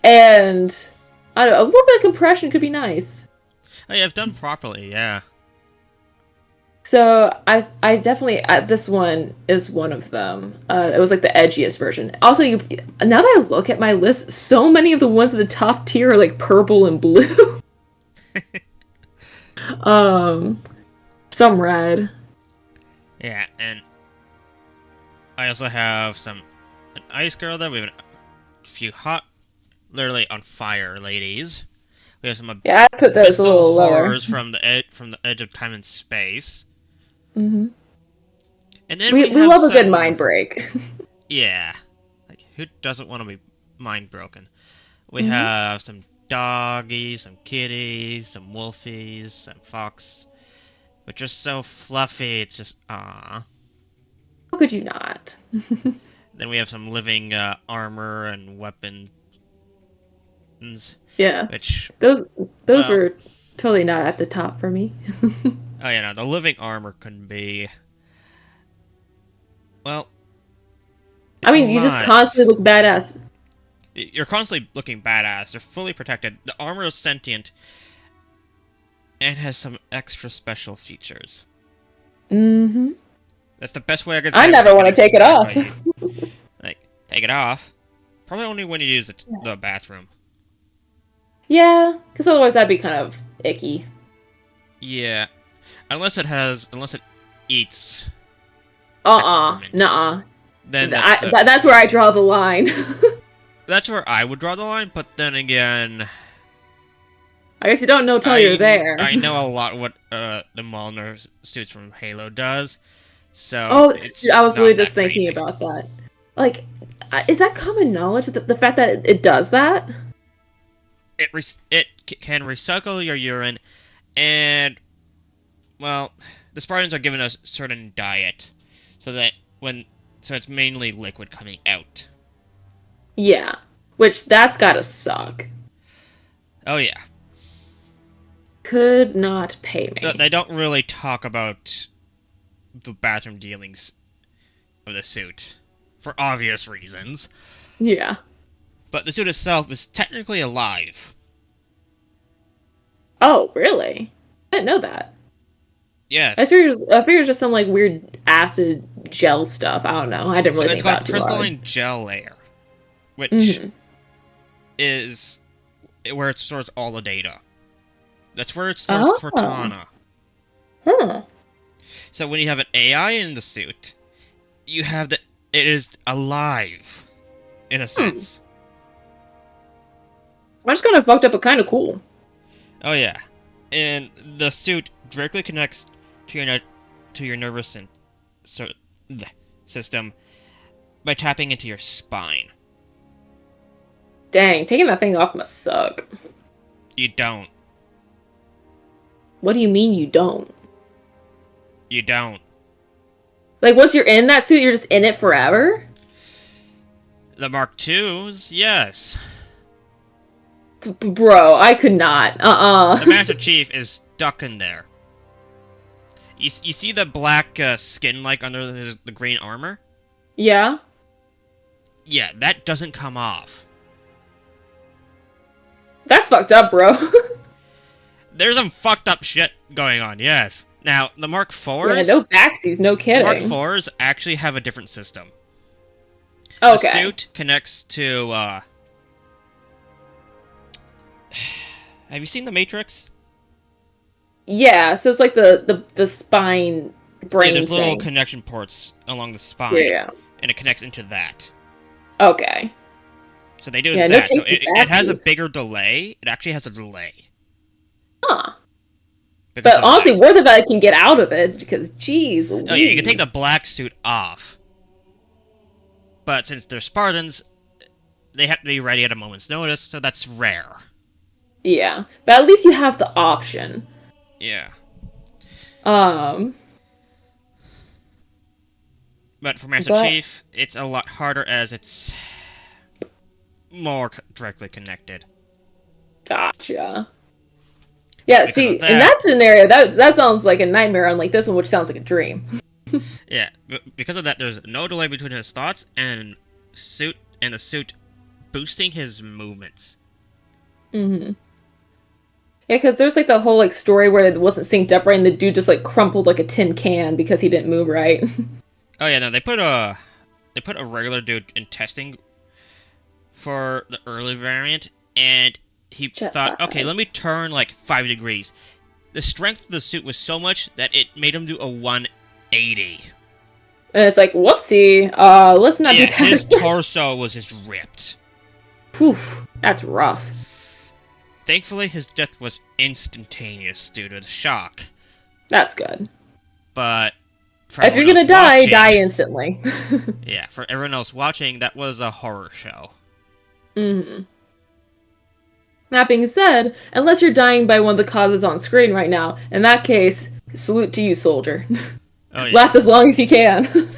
[SPEAKER 1] And, I don't know, a little bit of compression could be nice.
[SPEAKER 2] Oh yeah, if done properly, yeah.
[SPEAKER 1] So, I definitely, this one is one of them. It was like the edgiest version. Also, now that I look at my list, so many of the ones at the top tier are like purple and blue. Some red.
[SPEAKER 2] Yeah, and I also have an ice girl there. We have a few hot, literally on fire ladies. We have some
[SPEAKER 1] Yeah, I put those a
[SPEAKER 2] abyssal
[SPEAKER 1] little lower.
[SPEAKER 2] horrors from the edge of time and space.
[SPEAKER 1] Hmm.
[SPEAKER 2] And then
[SPEAKER 1] We
[SPEAKER 2] we
[SPEAKER 1] we
[SPEAKER 2] have
[SPEAKER 1] love a good
[SPEAKER 2] some,
[SPEAKER 1] mind break.
[SPEAKER 2] yeah, like who doesn't want to be mind broken? We
[SPEAKER 1] Hmm.
[SPEAKER 2] have some doggies, some kitties, some wolfies, some fox, which are so fluffy. It's just ah.
[SPEAKER 1] How could you not?
[SPEAKER 2] Then we have some living armor and weapons,
[SPEAKER 1] Yeah,
[SPEAKER 2] which,
[SPEAKER 1] those those
[SPEAKER 2] well,
[SPEAKER 1] were totally not at the top for me.
[SPEAKER 2] oh yeah, no, the living armor can be, well,
[SPEAKER 1] I
[SPEAKER 2] it's
[SPEAKER 1] mean, you just
[SPEAKER 2] alive.
[SPEAKER 1] constantly look badass.
[SPEAKER 2] You're constantly looking badass. They're fully protected. The armor is sentient and has some extra special features.
[SPEAKER 1] Hmm.
[SPEAKER 2] That's the best way I can
[SPEAKER 1] I
[SPEAKER 2] say it
[SPEAKER 1] never
[SPEAKER 2] without
[SPEAKER 1] want to
[SPEAKER 2] getting
[SPEAKER 1] take it
[SPEAKER 2] sniped by
[SPEAKER 1] off.
[SPEAKER 2] you. Like, take it off. Probably only when you use the bathroom.
[SPEAKER 1] Yeah, because otherwise that'd be kind of icky.
[SPEAKER 2] Yeah, unless it eats excrement.
[SPEAKER 1] Nuh-uh.
[SPEAKER 2] Then that's
[SPEAKER 1] That's where I draw the line.
[SPEAKER 2] that's where I would draw the line. But then again,
[SPEAKER 1] I guess you don't know till you're there.
[SPEAKER 2] I know a lot what the Mjolnir suits from Halo does, so
[SPEAKER 1] Oh,
[SPEAKER 2] it's
[SPEAKER 1] I was really
[SPEAKER 2] not
[SPEAKER 1] just
[SPEAKER 2] that
[SPEAKER 1] thinking
[SPEAKER 2] crazy.
[SPEAKER 1] about that. Like, is that common knowledge? The fact that it does that?
[SPEAKER 2] Can recycle your urine, and well, the Spartans are given a certain diet, so that when so it's mainly liquid coming out.
[SPEAKER 1] Yeah. Which, that's gotta suck.
[SPEAKER 2] Oh yeah,
[SPEAKER 1] Could not pay me.
[SPEAKER 2] they don't really talk about the bathroom dealings of the suit for obvious reasons,
[SPEAKER 1] Yeah.
[SPEAKER 2] but the suit itself is technically alive.
[SPEAKER 1] Oh, really? I didn't know that.
[SPEAKER 2] Yes.
[SPEAKER 1] I figured it was just some like weird acid gel stuff. I don't know. I didn't
[SPEAKER 2] So
[SPEAKER 1] really
[SPEAKER 2] it's
[SPEAKER 1] think
[SPEAKER 2] got
[SPEAKER 1] about
[SPEAKER 2] a
[SPEAKER 1] it too hard.
[SPEAKER 2] crystalline gel layer, which
[SPEAKER 1] Hmm.
[SPEAKER 2] is where it stores all the data. That's where it stores
[SPEAKER 1] Oh.
[SPEAKER 2] Cortana.
[SPEAKER 1] Huh.
[SPEAKER 2] So when you have an AI in the suit, you have the it is alive, in a
[SPEAKER 1] Hmm.
[SPEAKER 2] sense.
[SPEAKER 1] That's kind of fucked up, but kind of cool.
[SPEAKER 2] Oh yeah, and the suit directly connects to your nervous so, system by tapping into your spine.
[SPEAKER 1] Dang, taking that thing off must suck.
[SPEAKER 2] You don't.
[SPEAKER 1] What do you mean you don't?
[SPEAKER 2] You don't.
[SPEAKER 1] Like, once you're in that suit, you're just in it forever?
[SPEAKER 2] The Mark IIs, yes.
[SPEAKER 1] Bro, I could not.
[SPEAKER 2] The Master Chief is stuck in there. You see the black skin like under the green armor?
[SPEAKER 1] Yeah?
[SPEAKER 2] Yeah, that doesn't come off.
[SPEAKER 1] That's fucked up, bro.
[SPEAKER 2] There's some fucked up shit going on, yes. Now, the Mark
[SPEAKER 1] Yeah,
[SPEAKER 2] IVs,
[SPEAKER 1] no backsies, no
[SPEAKER 2] the Mark
[SPEAKER 1] kidding.
[SPEAKER 2] IVs actually have a different system. The
[SPEAKER 1] Okay.
[SPEAKER 2] suit connects to, have you seen The Matrix?
[SPEAKER 1] Yeah, so it's like the spine
[SPEAKER 2] Yeah,
[SPEAKER 1] brain
[SPEAKER 2] there's little
[SPEAKER 1] thing.
[SPEAKER 2] connection ports along the spine,
[SPEAKER 1] Yeah.
[SPEAKER 2] and it connects into that.
[SPEAKER 1] Okay.
[SPEAKER 2] So they do
[SPEAKER 1] Yeah, no
[SPEAKER 2] that. So
[SPEAKER 1] takesies,
[SPEAKER 2] it has a
[SPEAKER 1] backsies.
[SPEAKER 2] bigger delay. It actually has a delay
[SPEAKER 1] Huh.
[SPEAKER 2] because
[SPEAKER 1] But
[SPEAKER 2] of
[SPEAKER 1] honestly,
[SPEAKER 2] that.
[SPEAKER 1] worth it that I can get out of it, because geez
[SPEAKER 2] Oh yeah, you can take the
[SPEAKER 1] Louise.
[SPEAKER 2] black suit off, but since they're Spartans, they have to be ready at a moment's notice, so that's rare.
[SPEAKER 1] Yeah. But at least you have the option.
[SPEAKER 2] Yeah.
[SPEAKER 1] Um,
[SPEAKER 2] But for Master
[SPEAKER 1] but
[SPEAKER 2] Chief, it's a lot harder as it's more directly connected.
[SPEAKER 1] gotcha.
[SPEAKER 2] But
[SPEAKER 1] Yeah,
[SPEAKER 2] because
[SPEAKER 1] see,
[SPEAKER 2] of
[SPEAKER 1] in
[SPEAKER 2] that,
[SPEAKER 1] that scenario, that sounds like a nightmare, unlike this one, which sounds like a dream.
[SPEAKER 2] yeah, because of that, there's no delay between his thoughts and the suit boosting his movements.
[SPEAKER 1] Mm-hmm. Yeah, because there's like the whole like story where it wasn't synced up right, and the dude just like crumpled like a tin can because he didn't move right.
[SPEAKER 2] Oh yeah, no, they put a regular dude in testing for the early variant, and he thought, okay,
[SPEAKER 1] Jetpack.
[SPEAKER 2] let me turn like 5 degrees. The strength of the suit was so much that it made him do a 180.
[SPEAKER 1] And it's like, whoopsie, let's not do
[SPEAKER 2] Yeah, his
[SPEAKER 1] that.
[SPEAKER 2] torso was just ripped.
[SPEAKER 1] Whew, that's rough.
[SPEAKER 2] Thankfully, his death was instantaneous due to the shock.
[SPEAKER 1] That's good.
[SPEAKER 2] But for
[SPEAKER 1] If you're
[SPEAKER 2] everyone else
[SPEAKER 1] gonna die,
[SPEAKER 2] watching,
[SPEAKER 1] die instantly.
[SPEAKER 2] yeah, for everyone else watching, that was a horror show.
[SPEAKER 1] Mm-hmm. That being said, unless you're dying by one of the causes on screen right now, in that case, salute to you, soldier.
[SPEAKER 2] Oh yeah,
[SPEAKER 1] Last as long as you can.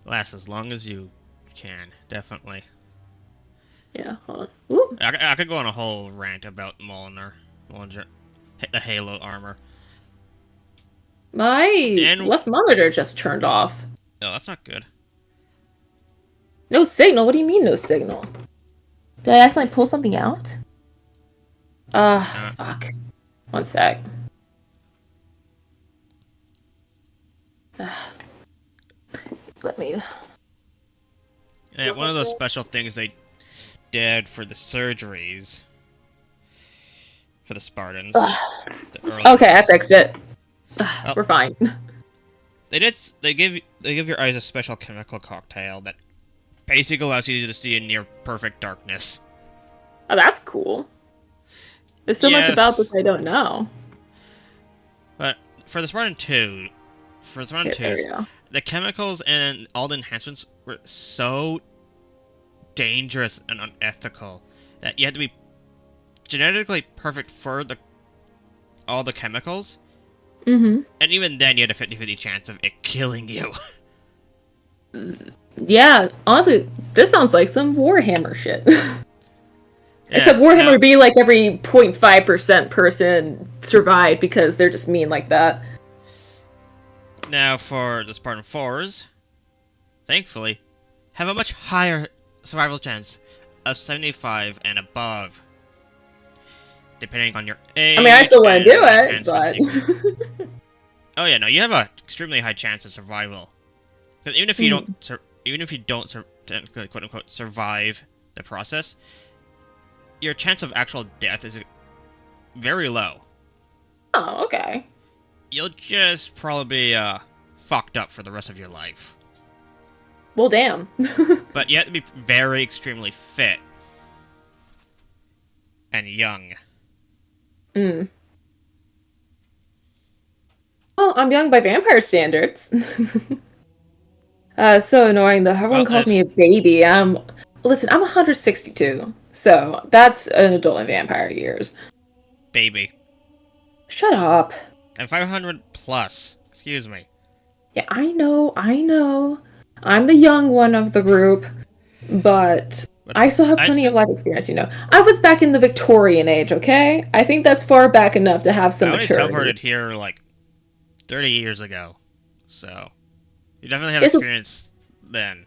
[SPEAKER 2] last as long as you can, definitely.
[SPEAKER 1] Yeah, hold on. Ooh.
[SPEAKER 2] I could go on a whole rant about Molinger, the Halo armor.
[SPEAKER 1] My
[SPEAKER 2] And
[SPEAKER 1] left monitor just turned off.
[SPEAKER 2] oh, that's not good.
[SPEAKER 1] No signal? What do you mean, no signal? Did I accidentally pull something out? Fuck. One sec. Let me...
[SPEAKER 2] Yeah, one of those special things they did for the surgeries for the Spartans. The
[SPEAKER 1] Okay, I fixed it.
[SPEAKER 2] Oh.
[SPEAKER 1] We're fine.
[SPEAKER 2] They give your eyes a special chemical cocktail that basically allows you to see in near perfect darkness.
[SPEAKER 1] Oh, that's cool. There's so much about this I don't know.
[SPEAKER 2] But for the Spartan 2, the chemicals and all the enhancements were so dangerous and unethical that you had to be genetically perfect for all the chemicals.
[SPEAKER 1] Mm-hmm.
[SPEAKER 2] And even then, you had a 50-50 chance of it killing you.
[SPEAKER 1] Yeah, honestly, this sounds like some Warhammer shit.
[SPEAKER 2] Yeah,
[SPEAKER 1] Except Warhammer would be like every 0.5% person survived because they're just mean like that.
[SPEAKER 2] Now, for the Spartan 4s, thankfully, have a much higher survival chance of 75 and above. Depending on your age.
[SPEAKER 1] I mean, I still want to do it, but...
[SPEAKER 2] Oh yeah, no, you have an extremely high chance of survival. Because even if you don't, quote unquote, survive the process, your chance of actual death is very low.
[SPEAKER 1] Oh, okay.
[SPEAKER 2] You'll just probably be fucked up for the rest of your life.
[SPEAKER 1] Well, damn.
[SPEAKER 2] But you have to be very extremely fit and young.
[SPEAKER 1] Mm. Well, I'm young by vampire standards. It's so annoying though. Everyone calls me a baby. Listen, I'm 162, so that's an adult in vampire years.
[SPEAKER 2] Baby.
[SPEAKER 1] Shut up.
[SPEAKER 2] And 500 plus. Excuse me.
[SPEAKER 1] Yeah, I know. I'm the young one of the group, but I still have plenty of life experience, you know. I was back in the Victorian age, okay? I think that's far back enough to have some maturity.
[SPEAKER 2] I only teleported here like 30 years ago, so you definitely have experience then.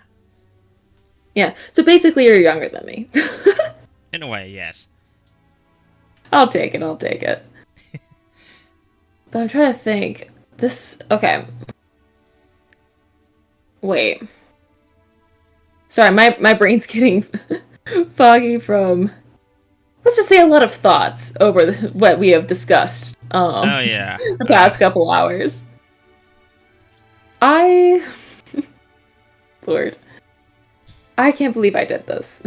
[SPEAKER 1] Yeah, so basically you're younger than me.
[SPEAKER 2] In a way, yes.
[SPEAKER 1] I'll take it. But I'm trying to think. Okay. Wait. Sorry, my brain's getting foggy from, let's just say, a lot of thoughts over what we have discussed
[SPEAKER 2] oh yeah.
[SPEAKER 1] the past couple hours. Lord. I can't believe I did this.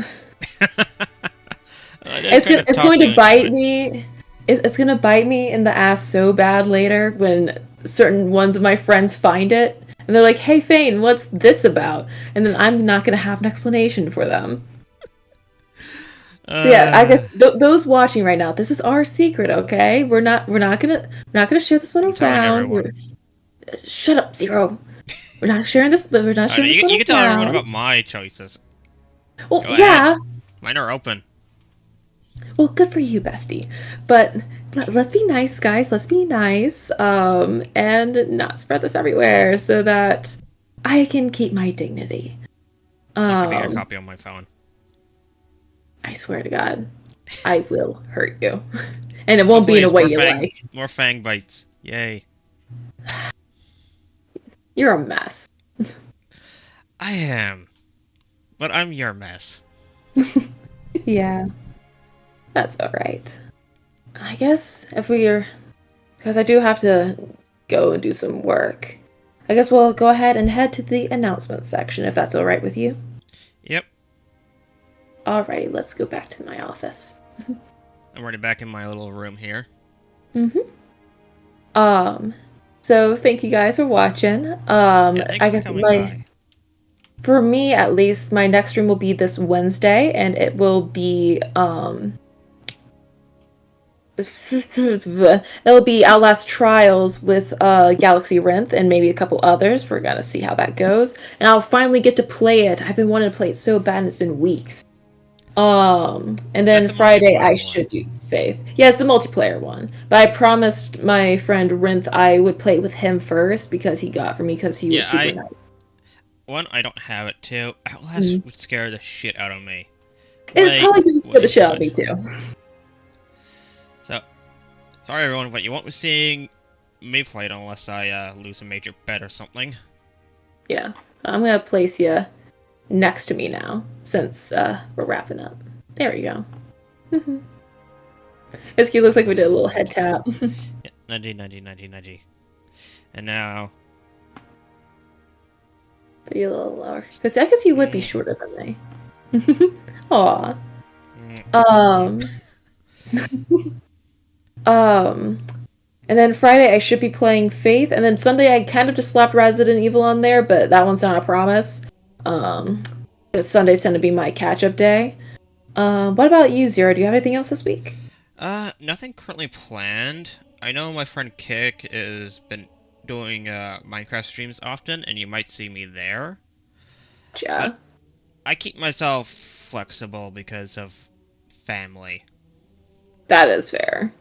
[SPEAKER 1] It's going to bite me. It's going to bite me in the ass so bad later when certain ones of my friends find it. And they're like, hey, Fayne, what's this about? And then I'm not going to have an explanation for them. So yeah, I guess those watching right now, this is our secret, okay? We're not gonna share this one around. Shut up, Zero. We're not sharing this. We're not sharing this one around.
[SPEAKER 2] You can tell everyone about my choices.
[SPEAKER 1] Well, yeah.
[SPEAKER 2] Mine are open.
[SPEAKER 1] Well, good for you, bestie. But let's be nice, guys. Let's be nice, and not spread this everywhere so that I can keep my dignity.
[SPEAKER 2] I'll give you a copy on my phone.
[SPEAKER 1] I swear to God, I will hurt you, and it won't be in a way you like.
[SPEAKER 2] More fang bites, yay!
[SPEAKER 1] You're a mess.
[SPEAKER 2] I am, but I'm your mess.
[SPEAKER 1] Yeah. That's alright. I guess if we're... Because I do have to go and do some work. I guess we'll go ahead and head to the announcement section, if that's alright with you.
[SPEAKER 2] Yep.
[SPEAKER 1] Alrighty, let's go back to my office.
[SPEAKER 2] I'm already back in my little room here.
[SPEAKER 1] Mm-hmm. So thank you guys for watching.
[SPEAKER 2] Yeah, thanks
[SPEAKER 1] I
[SPEAKER 2] for
[SPEAKER 1] guess
[SPEAKER 2] coming by.
[SPEAKER 1] for me at least, my next stream will be this Wednesday, and it will be it'll be Outlast Trials with Galaxy Rinth and maybe a couple others. We're gonna see how that goes, and I'll finally get to play it. I've been wanting to play it so bad, and it's been weeks. And
[SPEAKER 2] That's
[SPEAKER 1] then
[SPEAKER 2] the
[SPEAKER 1] Friday I
[SPEAKER 2] multiplayer one.
[SPEAKER 1] should do Faith. Yeah, it's the multiplayer one. But I promised my friend Rinth I would play it with him first because he got for me because he was
[SPEAKER 2] Yeah,
[SPEAKER 1] super nice.
[SPEAKER 2] I don't have it too. Outlast
[SPEAKER 1] Mm.
[SPEAKER 2] would scare the shit out of me.
[SPEAKER 1] It
[SPEAKER 2] Way,
[SPEAKER 1] probably didn't scare the
[SPEAKER 2] way
[SPEAKER 1] shit
[SPEAKER 2] too
[SPEAKER 1] out of me
[SPEAKER 2] much.
[SPEAKER 1] too.
[SPEAKER 2] So, sorry everyone, but you won't be seeing me play it unless I lose a major bet or something.
[SPEAKER 1] Yeah, I'm gonna place you next to me now since we're wrapping up. There we go. This kid looks like we did a little head tap.
[SPEAKER 2] Yeah, nudgy, nudgy, nudgy, nudgy. And now...
[SPEAKER 1] Put you a little lower. Because I guess you would be shorter than me. Aw. Um, and then Friday I should be playing Faith, and then Sunday I kind of just slapped Resident Evil on there, but that one's not a promise. Because Sundays tend to be my catch-up day. What about you, Zero? Do you have anything else this week?
[SPEAKER 2] Nothing currently planned. I know my friend Kick has been doing Minecraft streams often, and you might see me there. But
[SPEAKER 1] Yeah,
[SPEAKER 2] I keep myself flexible because of family.
[SPEAKER 1] that is fair.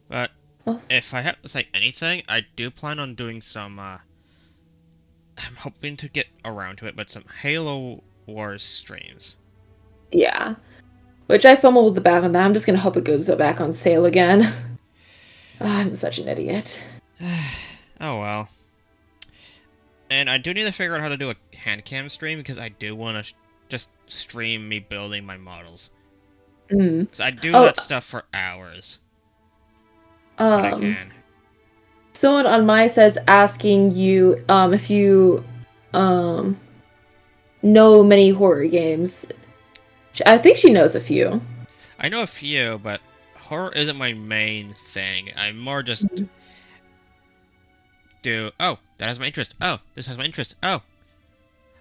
[SPEAKER 2] But
[SPEAKER 1] Well,
[SPEAKER 2] if I have to say anything, I do plan on doing some, I'm hoping to get around to it, but some Halo Wars streams.
[SPEAKER 1] yeah. Which I fumbled the back on that. I'm just gonna hope it goes back on sale again. I'm such an idiot.
[SPEAKER 2] Oh well. And I do need to figure out how to do a hand cam stream because I do want to just stream me building my models.
[SPEAKER 1] Mm.
[SPEAKER 2] 'Cause I do
[SPEAKER 1] Oh,
[SPEAKER 2] that stuff for hours when I can.
[SPEAKER 1] someone on my says asking you if you um know many horror games. I think she knows a few.
[SPEAKER 2] I know a few, but horror isn't my main thing. I more just do, oh, that has my interest. Oh, this has my interest. Oh,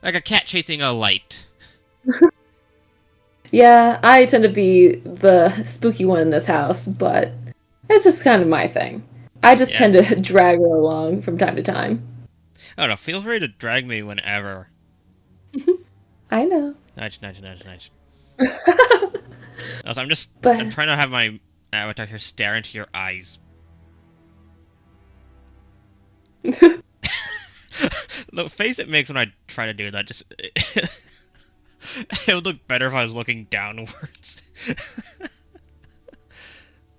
[SPEAKER 2] like a cat chasing a light.
[SPEAKER 1] Yeah, I tend to be the spooky one in this house, but it's just kind of my thing. I just
[SPEAKER 2] Yeah.
[SPEAKER 1] tend to drag her along from time to time.
[SPEAKER 2] Oh no, feel free to drag me whenever.
[SPEAKER 1] I know.
[SPEAKER 2] Nudge, nudge, nudge, nudge. Also, I'm
[SPEAKER 1] But
[SPEAKER 2] trying to have my avatar here stare into your eyes. The face it makes when I try to do that just... It would look better if I was looking downwards.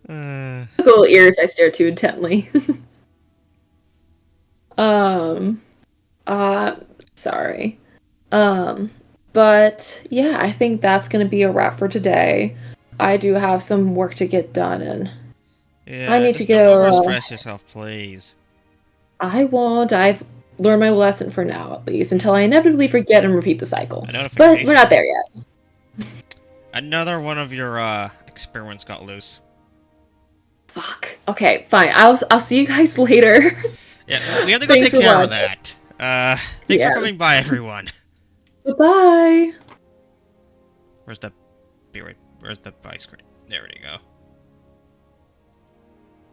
[SPEAKER 1] a little eerie if I stare too intently. um, uh, sorry. But yeah, I think that's gonna be a wrap for today. I do have some work to get done, and I
[SPEAKER 2] Yeah,
[SPEAKER 1] need to
[SPEAKER 2] just don't
[SPEAKER 1] go.
[SPEAKER 2] overstress yourself, please.
[SPEAKER 1] I won't. I've learned my lesson for now, at least, until I inevitably forget and repeat the cycle.
[SPEAKER 2] A
[SPEAKER 1] But we're
[SPEAKER 2] notification.
[SPEAKER 1] not there yet.
[SPEAKER 2] Another one of your experiments got loose.
[SPEAKER 1] Fuck. Okay, fine. I'll see you guys later.
[SPEAKER 2] Yeah, we have to go
[SPEAKER 1] Thanks
[SPEAKER 2] take
[SPEAKER 1] for
[SPEAKER 2] care of
[SPEAKER 1] watching.
[SPEAKER 2] that. Thanks for
[SPEAKER 1] Yeah.
[SPEAKER 2] coming by, everyone.
[SPEAKER 1] Bye-bye.
[SPEAKER 2] Where's the... Be right... Where's the buy screen? There we go.